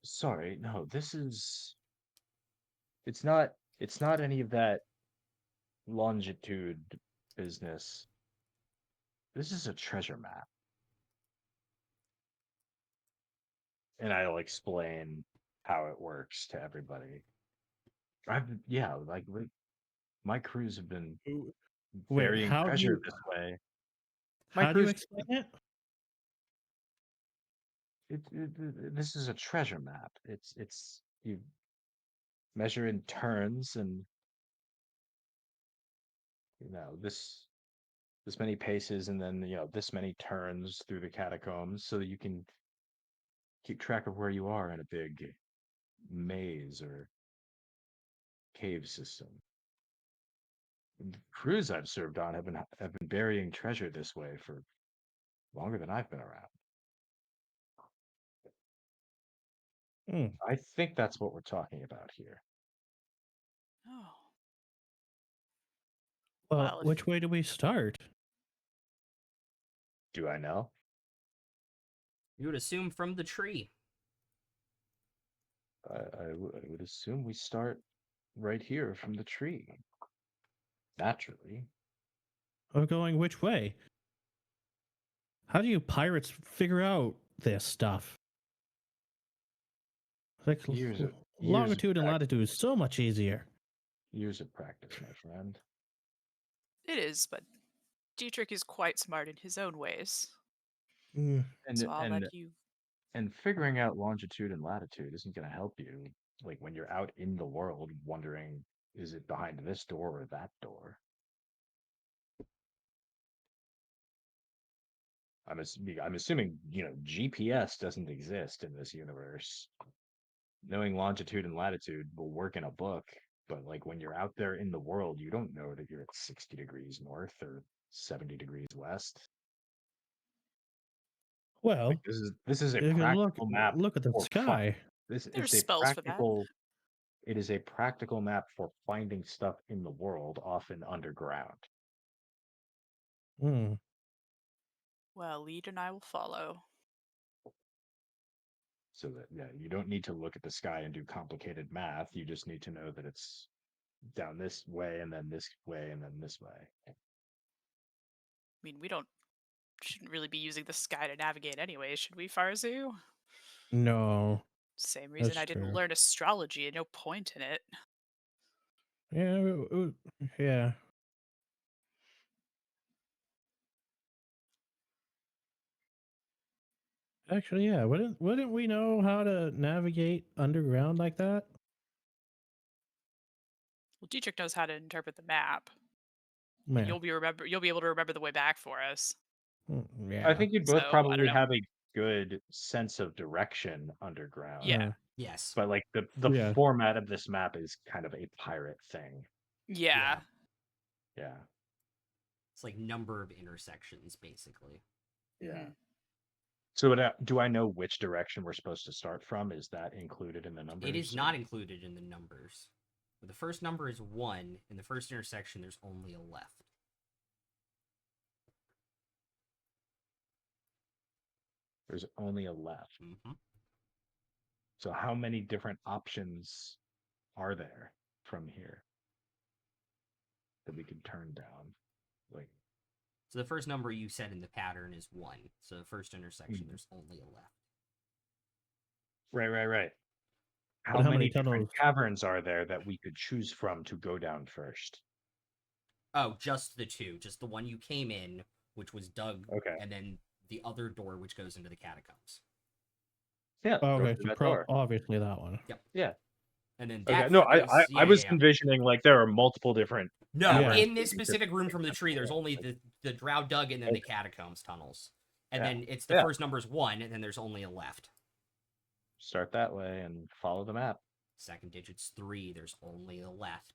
Sorry, no, this is it's not any of that longitude business. This is a treasure map. And I'll explain how it works to everybody. My crews have been Wait, varying how do treasure you- this way. My How do you crews- explain it? This is a treasure map. It's you measure in turns, and this many paces, and then this many turns through the catacombs, so that you can keep track of where you are in a big maze or cave system. And the crews I've served on have been burying treasure this way for longer than I've been around. Hmm. I think that's what we're talking about here. Oh. Well, Well, if- which way do we start? Do I know? You would assume from the tree. I would assume we start right here from the tree. Naturally. We're going which way? How do you pirates figure out this stuff? Like Years of longitude and practice. latitude is so much easier. Years of practice, my friend. It is, but Dietrich is quite smart in his own ways. Mm. So I'll let you. And figuring out longitude and latitude isn't going to help you. Like when you're out in the world wondering, is it behind this door or that door? I'm assuming, GPS doesn't exist in this universe. Knowing longitude and latitude will work in a book, but like when you're out there in the world, you don't know that you're at 60 degrees north or 70 degrees west. Well, Like, this is a you can practical map. look at the for fun. sky. This There's is a spells for that. practical. It is a practical map for finding stuff in the world, often underground. Hmm. Well, lead and I will follow. So that you don't need to look at the sky and do complicated math. You just need to know that it's down this way and then this way and then this way. I mean, shouldn't really be using the sky to navigate anyway, should we, Farzu? No. Same reason That's I didn't true. learn astrology and no point in it. Yeah. Yeah. Actually, yeah. Wouldn't we know how to navigate underground like that? Well, Dietrich knows how to interpret the map. Man. You'll be able to remember the way back for us. Yeah. I think you'd both So, I probably don't know. have a good sense of direction underground. Yeah. Yes. But like the Yeah. format of this map is kind of a pirate thing. Yeah. Yeah. It's like number of intersections, basically. Yeah. Mhm. So do I know which direction we're supposed to start from? Is that included in the numbers? It is or- not included in the numbers. The first number is 1. In the first intersection, there's only a left. There's only a left. Mm-hmm. So how many different options are there from here that we could turn down? Like, So the first number you said in the pattern is 1. So the first intersection, Mhm. there's only a left. right. But How how many many different tunnels? caverns are there that we could choose from to go down first? Oh, just the 2. Just the one you came in, which was dug, Okay. and then the other door, which goes into the catacombs. Yeah. Oh, go okay, through so that door. obviously that one. Yeah. And then Okay. that No, is, I was envisioning like there are multiple different. No, Yeah. in this caverns that we could specific room from the tree, there's explore. only the drow dug and then the Okay. catacombs tunnels. And Yeah. then it's the Yeah. first number's 1, and then there's only a left. Start that way and follow the map. Second digit's 3, there's only a left.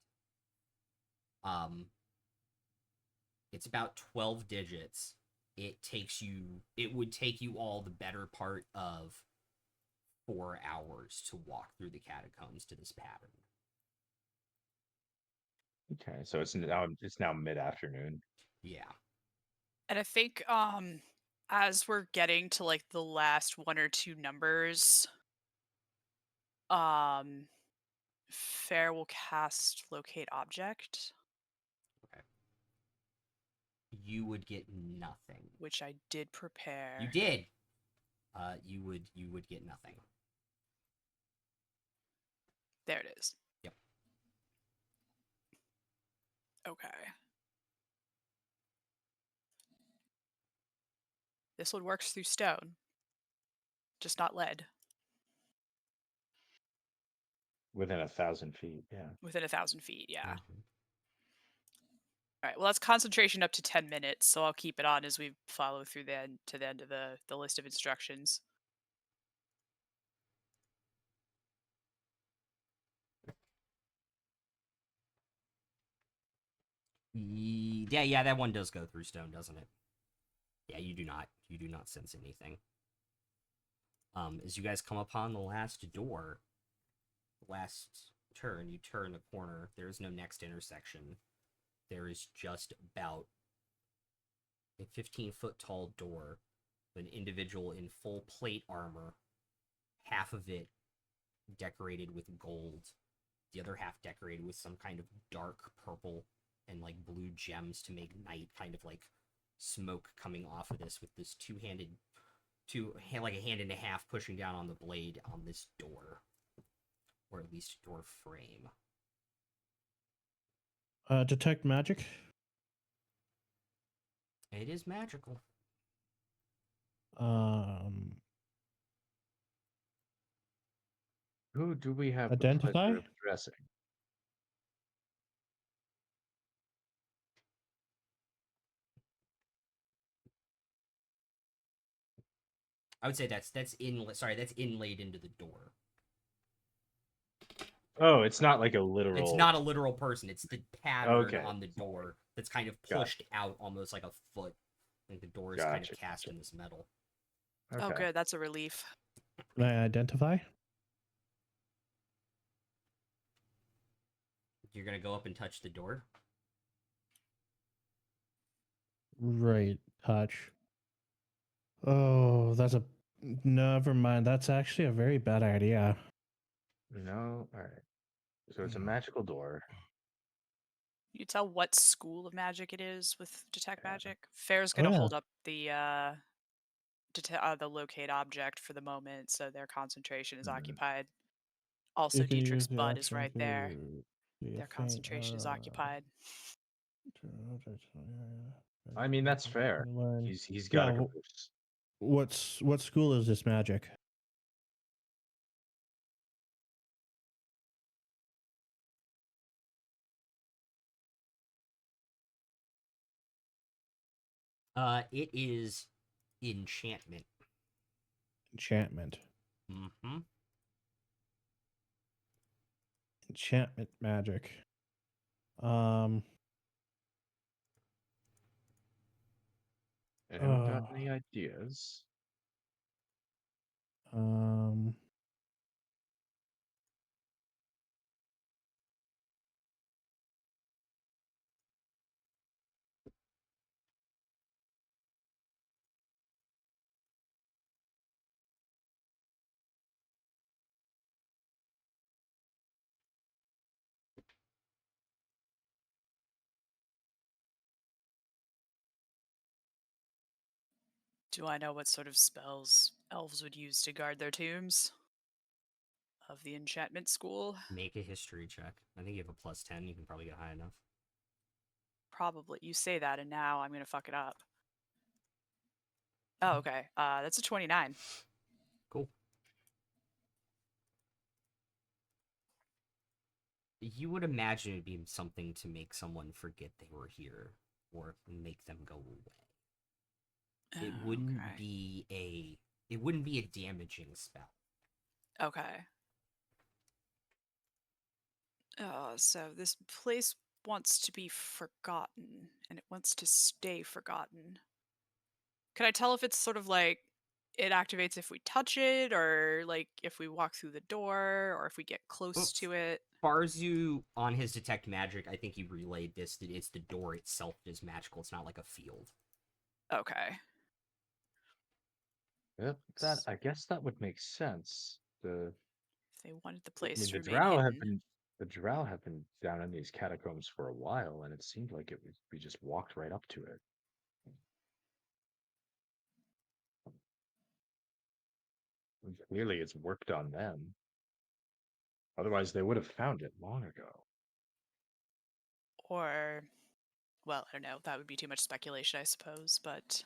It's about 12 digits. It would take you all the better part of 4 hours to walk through the catacombs to this pattern. Okay, so it's now mid-afternoon. Yeah. And I think as we're getting to like the last 1 or 2 numbers, Fair will cast locate object, You would get nothing. which I did prepare. You did. You would get nothing. There it is. Yep. Okay. This one works through stone, just not lead. Within 1,000 feet. Yeah. Within 1,000 feet, yeah. Mhm. All right. Well, that's concentration up to 10 minutes, so I'll keep it on as we follow through to the end of the list of instructions. Yeah, that one does go through stone, doesn't it? Yeah, you do not sense anything. As you guys come upon the last door, last turn, you turn the corner. There is no next intersection. There is just about a 15-foot tall door with an individual in full plate armor, half of it decorated with gold, the other half decorated with some kind of dark purple and like blue gems to make night, kind of like smoke coming off of this, with this like a hand and a half pushing down on the blade on this door, or at least door frame. Detect magic. It is magical. Who do we have the Identify? pleasure of addressing? I would say that's inlaid into the door. Oh, it's not like a literal. It's not a literal person. It's the pattern Okay. on the door that's kind of Gotcha. pushed out almost like a foot. Like the door is kind Gotcha, of cast gotcha. in this metal. Oh, Okay. good. That's a relief. Can I identify? You're gonna go up and touch the door. Right. Touch. Oh, never mind. That's actually a very bad idea. No, all right. So it's a Hmm. magical door. You tell what school of magic it is with detect Yeah. magic. Fair's Oh, gonna yeah. hold up the locate object for the moment, so their concentration is Mhm. occupied. Also, You can Dietrich's use the bud is action right there. to see a Their faint, concentration is occupied. I mean, that's fair. Learn. He's got Yeah, a caboose. what school is this magic? It is enchantment. Enchantment. Mm-hmm. Enchantment magic. Um. Anyone got Oh. any ideas? Um. Do I know what sort of spells elves would use to guard their tombs? Of the enchantment school? Make a history check. I think you have a +10. You can probably get high enough. Probably. You say that, and now I'm gonna fuck it up. Oh, okay. That's a 29. Cool. You would imagine it'd be something to make someone forget they were here or make them go away. It Oh, wouldn't okay. be a damaging spell. Okay. So this place wants to be forgotten, and it wants to stay forgotten. Can I tell if it's sort of like it activates if we touch it, or like if we walk through the door, or if we get close to it? Farzu, on his detect magic, I think he relayed this, that it's the door itself that is magical. It's not like a field. Okay. Yep, I guess that would make sense. If they wanted the I place mean, to the remain drow have hidden. been down in these catacombs for a while, and it seemed like we just walked right up to it. And clearly, it's worked on them. Otherwise, they would have found it long ago. Or, well, I don't know. That would be too much speculation, I suppose, but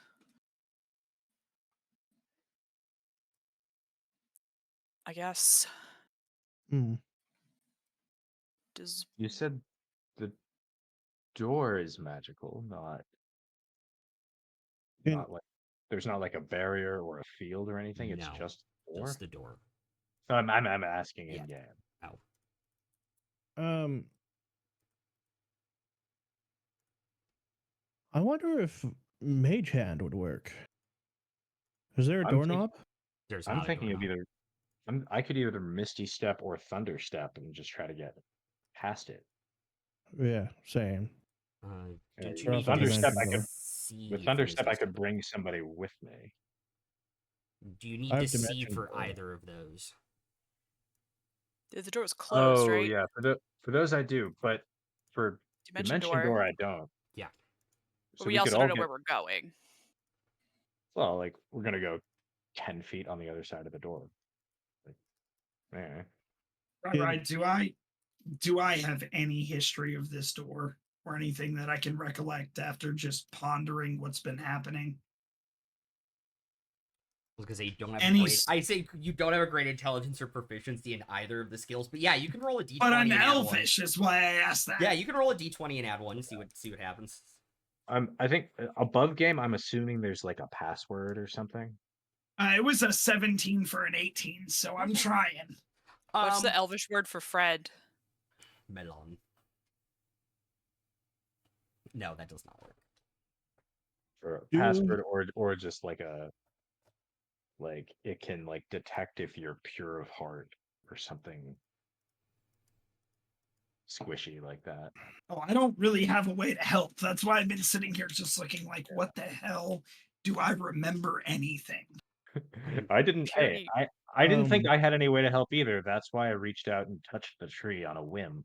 I guess. Hmm. Does You said the door is magical, not Can- like there's not like a barrier or a field or anything. It's No, just a door. Just the door. So I'm asking Yeah. in game. Oh. I wonder if Mage Hand would work. Is there a I'm thinking- doorknob? There's I'm not a thinking of doorknob. I could either Misty Step or Thunder Step and just try to get past it. Yeah, same. Yeah, Don't Or you need else I to could Step, I could- see With for Thunder Step, Misty I could Step? bring somebody with me. Do you need I to have see dimension for door. either of those? the door is closed, Oh right? yeah, for those I do, but for Dimension Dimension door. Door I don't. Yeah. But So we we could also all don't know get where we're going. well, like we're gonna go 10 feet on the other side of the door. Like, eh. Right. Do I have any history of this door or anything that I can recollect after just pondering what's been happening? Because you don't have Any a great. s- I say you don't have a great intelligence or proficiency in either of the skills, but yeah, you can roll a d20. But I'm and add one. elfish, is why I asked that. Yeah, you can roll a d20 and add one and see what happens. I think above game, I'm assuming there's like a password or something. It was a 17 for an 18, so I'm trying. What's the Elvish word for Fred? Melon? No, that does not work. Or a Do- password or just like it can like detect if you're pure of heart or something squishy like that. Oh, I don't really have a way to help. That's why I've been sitting here just looking like, what the hell? Do I remember anything? I didn't hey, Purity- I didn't think Um, I had any way to help either. That's why I reached out and touched the tree on a whim.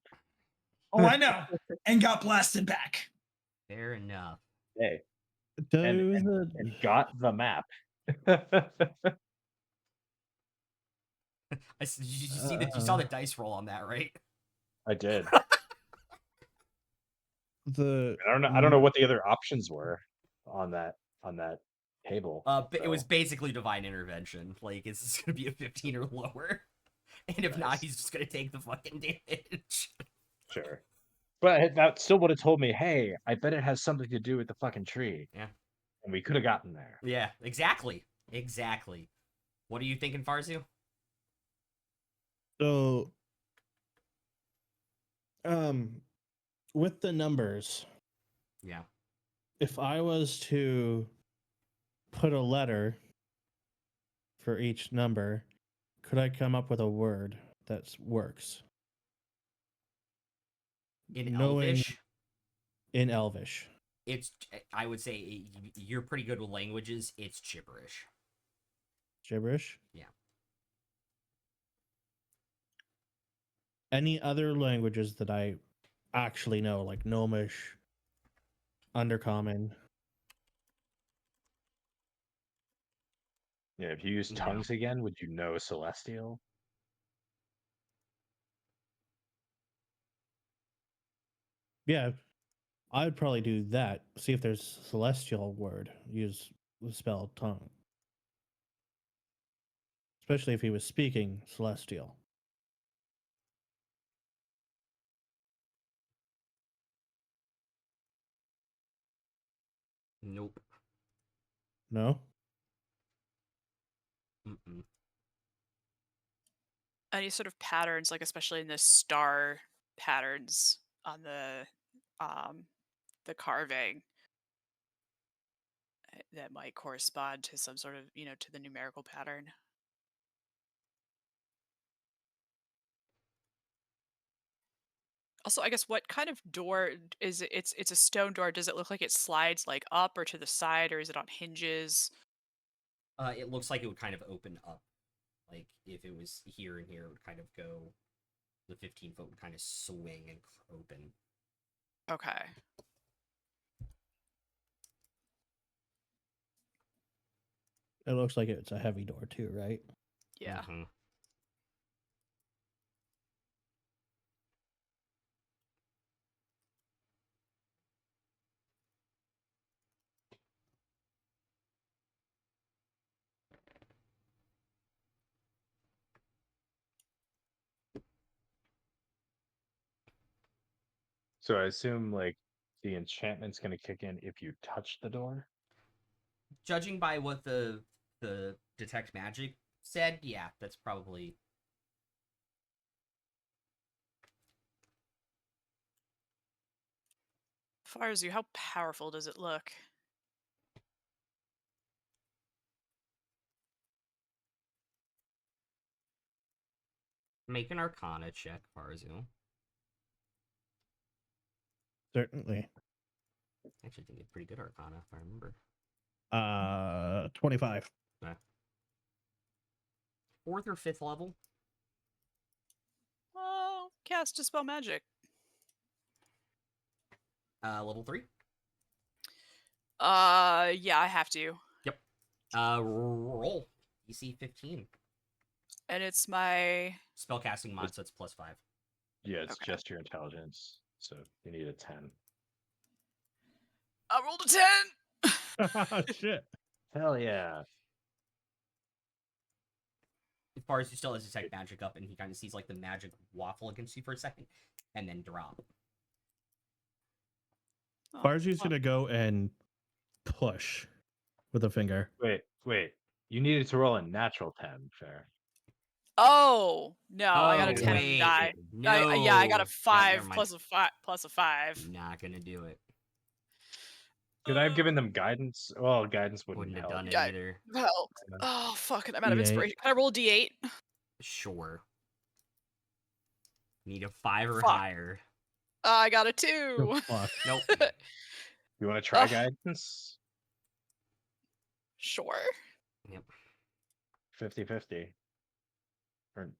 Oh, I know. And got blasted back. Fair enough. Hey, do and the got the map. You see that you saw the dice roll on that, right? I did. the I don't know what the other options were on that table. But it was so. basically divine intervention. Like, is this gonna be a 15 or lower? And if not, Nice. he's just gonna take the fucking damage. Sure. But that still would have told me, hey, I bet it has something to do with the fucking tree. Yeah. And we could have gotten there. Yeah, exactly. Exactly. What are you thinking, Farzu? So, with the numbers, Yeah. if I was to put a letter for each number, could I come up with a word that works In Knowing- Elvish, in Elvish? I would say you're pretty good with languages. It's gibberish. Gibberish? Yeah. Any other languages that I actually know, like Gnomish, Undercommon? Yeah, if you use No. tongues again, would you know celestial? Yeah, I'd probably do that. See if there's celestial word. Use the spell tongue. Especially if he was speaking celestial. Nope. No? Mm-mm. Any sort of patterns, like especially in the star patterns on the carving that might correspond to some sort of, to the numerical pattern. Also, I guess what kind of door is it? It's a stone door. Does it look like it slides like up or to the side, or is it on hinges? It looks like it would kind of open up. Like if it was here and here, it would kind of go. The 15-foot would kind of swing and open. Okay. It looks like it's a heavy door too, right? Yeah. Mhm. So I assume like the enchantment's gonna kick in if you touch the door. Judging by what the detect magic said, yeah, that's probably. Far as you, how powerful does it look? Make an Arcana check, Farzu. Certainly. I actually think it's pretty good Arcana, if I remember. 25. Okay. 4th or 5th level? Oh, cast Dispel Magic. Level 3? Yeah, I have to. Yep. Roll. DC 15. And it's my Spellcasting mod, so it's +5. Yeah, it's Okay. just your intelligence. So you need a 10. I rolled a 10. Shit. Hell yeah. As far as he still has detect magic up, and he kind of sees like the magic waffle against you for a second, and then drop. Oh, Farzi's fuck. gonna go and push with a finger. Wait. You needed to roll a natural 10, fair. Oh no, I got a Oh, 10 on the wait. die. No. Yeah, I got a Yep, 5 never mind. plus a 5. Not gonna do it. Could I have given them guidance? Well, guidance wouldn't Wouldn't have help. done it Yeah. either. Helped. Yeah. Oh fuck it, I'm out of D8. inspiration. Can I roll a D8? Sure. Need a 5 or Fuck. higher. I got a Oh, 2. fuck. Nope. You want to try Ugh. guidance? Sure. 50-50. Or,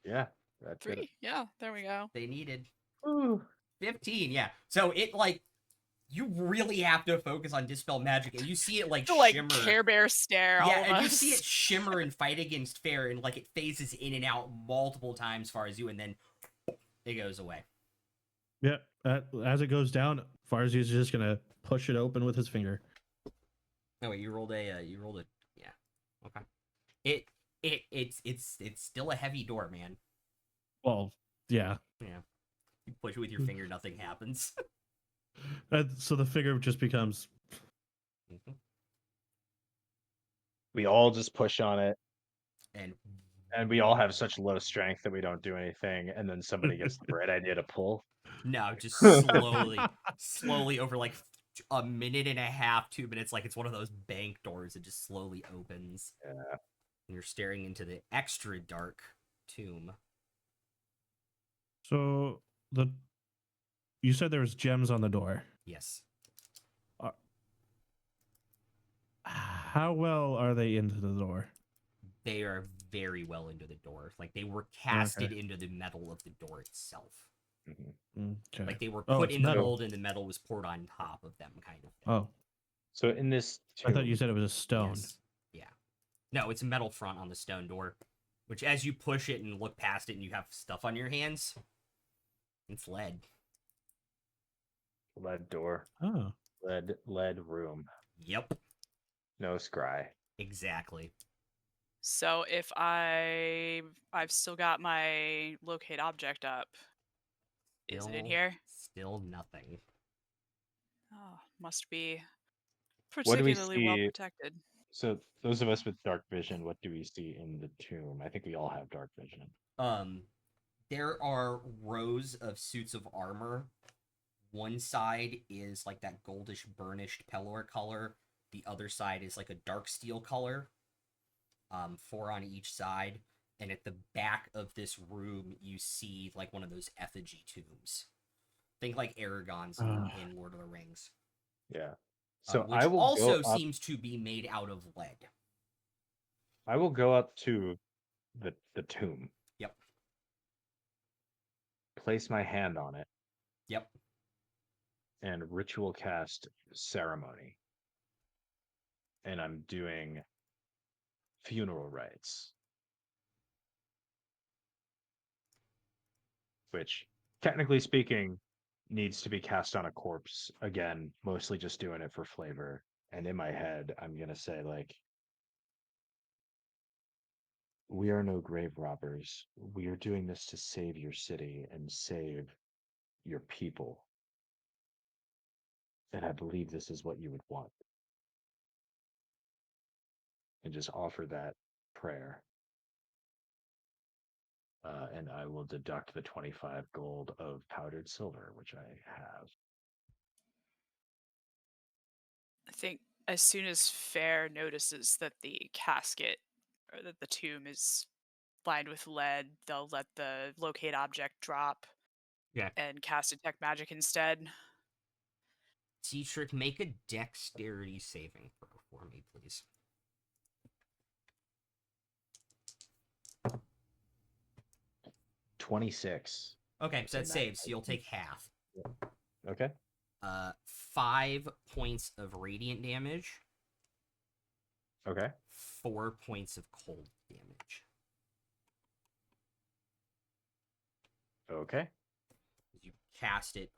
yeah, that's it. 3. Yeah, there we go. They needed Ooh. 15, yeah. So it like you really have to focus on Dispel Magic, and you see it like The like shimmer. Care Bear stare. Yeah, almost. and you see it shimmer and fight against Fair, and like it phases in and out multiple times, far as you, and then it goes away. Yeah. As it goes down, Farzi's just gonna push it open with his finger. No, wait, you rolled a, yeah, okay. It's still a heavy door, man. Well, yeah. Yeah, you push it with your finger, nothing happens. So the finger just becomes. Mhm. We all just push on it, And and we all have such low strength that we don't do anything, and then somebody gets the bright idea to pull. no, just slowly over like a minute and a half, 2 minutes, like it's one of those bank doors that just slowly opens. Yeah. And you're staring into the extra dark tomb. So you said there was gems on the door. Yes. How well are they into the door? They are very well into the door. Like they were casted into the metal of the door itself. Mhm. Okay. Like they were Oh, put it's in the metal. mold and the metal was poured on top of them, kind of thing. Oh, So in this I thought you tomb, said it was a stone. Yes. Yeah. No, it's a metal front on the stone door, which as you push it and look past it and you have stuff on your hands, it's lead. Lead door. Oh. Lead room. Yep, No scry. exactly. So if I've still got my locate object up. Is it in Still- here? Still nothing. Oh, must be What do we particularly well see- protected. So those of us with dark vision, what do we see in the tomb? I think we all have dark vision. There are rows of suits of armor. One side is like that goldish burnished Pelor color. The other side is like a dark steel color. 4 on each side. And at the back of this room, you see like one of those effigy tombs. Think like Aragon's in Lord of the Rings. Yeah. So which I will also go up, seems to be made out of lead. I will go up to the tomb. Yep. Place my hand on it Yep. and ritual cast ceremony. And I'm doing funeral rites. Which, technically speaking, needs to be cast on a corpse. Again, mostly just doing it for flavor. And in my head, I'm going to say, like, we are no grave robbers. We are doing this to save your city and save your people. And I believe this is what you would want. And just offer that prayer. And I will deduct the 25 gold of powdered silver, which I have. I think as soon as Fair notices that the casket or that the tomb is lined with lead, they'll let the locate object drop. Yeah. And cast detect magic instead. Dietrich, make a dexterity saving throw for me, please. $26. Okay, so that So saves. So you'll take half. Okay. 5 points of radiant damage, Okay. 4 points of cold damage. Okay. You cast it.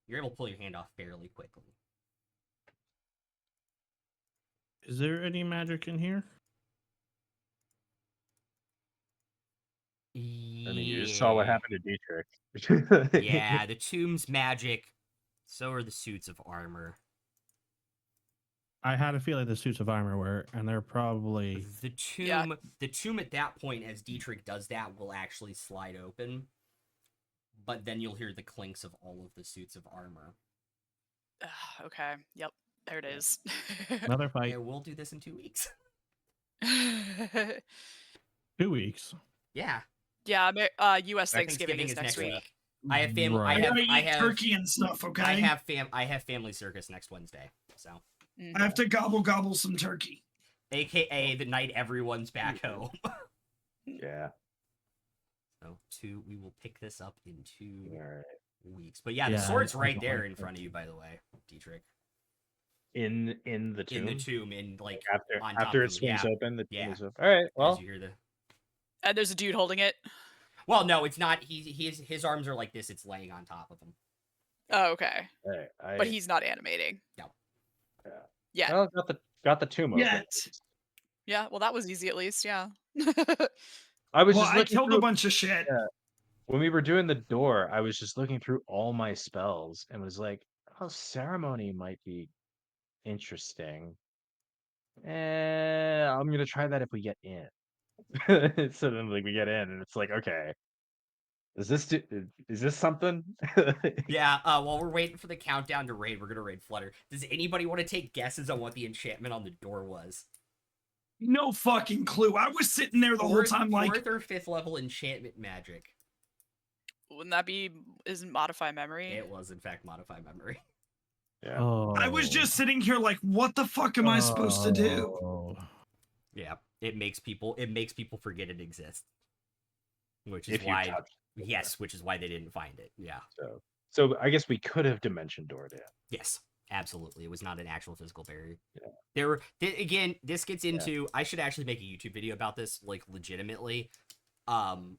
You're able to pull your hand off fairly quickly. Is there any magic in here? I mean, you just saw what happened to Dietrich. Yeah, the tomb's magic. So are the suits of armor. I had a feeling the suits of armor were, and they're probably. The tomb, Yeah. the tomb at that point, as Dietrich does that, will actually slide open. But then you'll hear the clinks of all of the suits of armor. Okay. Yep. There it is. Another fight. Yeah, we'll do this in 2 weeks. 2 weeks. Yeah, yeah. U.S. Thanksgiving is next week. I have family. Right. I gotta I eat have turkey and stuff, okay? I have family circus next Wednesday. So, Mhm. I have to gobble some turkey. AKA the night everyone's back home. Yeah. So we will pick this up in 2 All right. weeks. But yeah, the Yeah, sword's I right don't there like in that. front of you, by the way, Dietrich. In the tomb. In the tomb, in like on top After of it him, swings yeah. open, the tomb Yeah. is open. All right. as Well, you hear the. And there's a dude holding it. Well, no, it's not. His arms are like this. It's laying on top of him. Oh, okay. hey, But he's not animating. No. Yeah. well, got the tomb open. Yet. Yeah. Well, that was easy at least. Yeah. I was Well, just I looking killed through, a bunch of shit. Yeah. When we were doing the door, I was just looking through all my spells and was like, "Oh, ceremony might be interesting." I'm gonna try that if we get in. So then, like, we get in, and it's like, okay, is this something? Yeah. While we're waiting for the countdown to raid, we're gonna raid Flutter. Does anybody want to take guesses on what the enchantment on the door was? No fucking clue. I was sitting there the whole time like, 4th or 5th level enchantment magic. Wouldn't that be? Isn't modify memory? It was in fact modify memory. Yeah. Oh. I was just sitting here like, what the fuck am I supposed to do? Oh. Yeah, it makes people forget it exists. Which is If you why touch it. yes, which is why they didn't find it. Yeah. So I guess we could have dimension doored it. Yes. Absolutely, it was not an actual physical barrier. Yeah. There were again. This gets into. I should actually make a YouTube video about this, like legitimately. God,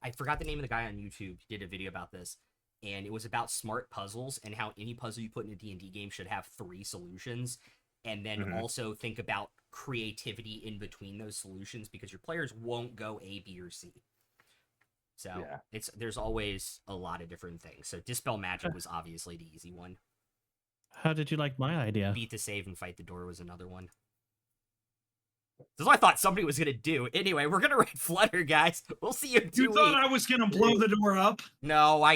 I forgot the name of the guy on YouTube. He did a video about this, and it was about smart puzzles and how any puzzle you put in a D&D game should have 3 solutions, and then also think about creativity in between those solutions because your players won't go A, B, or C. So there's always a lot of different things. So Dispel Magic was obviously the easy one. How did you like my idea? Beat the save and fight the door was another one. That's what I thought somebody was gonna do. Anyway, we're gonna raid Flutter, guys. We'll see you in 2 You weeks. thought I was gonna blow the door up? No, I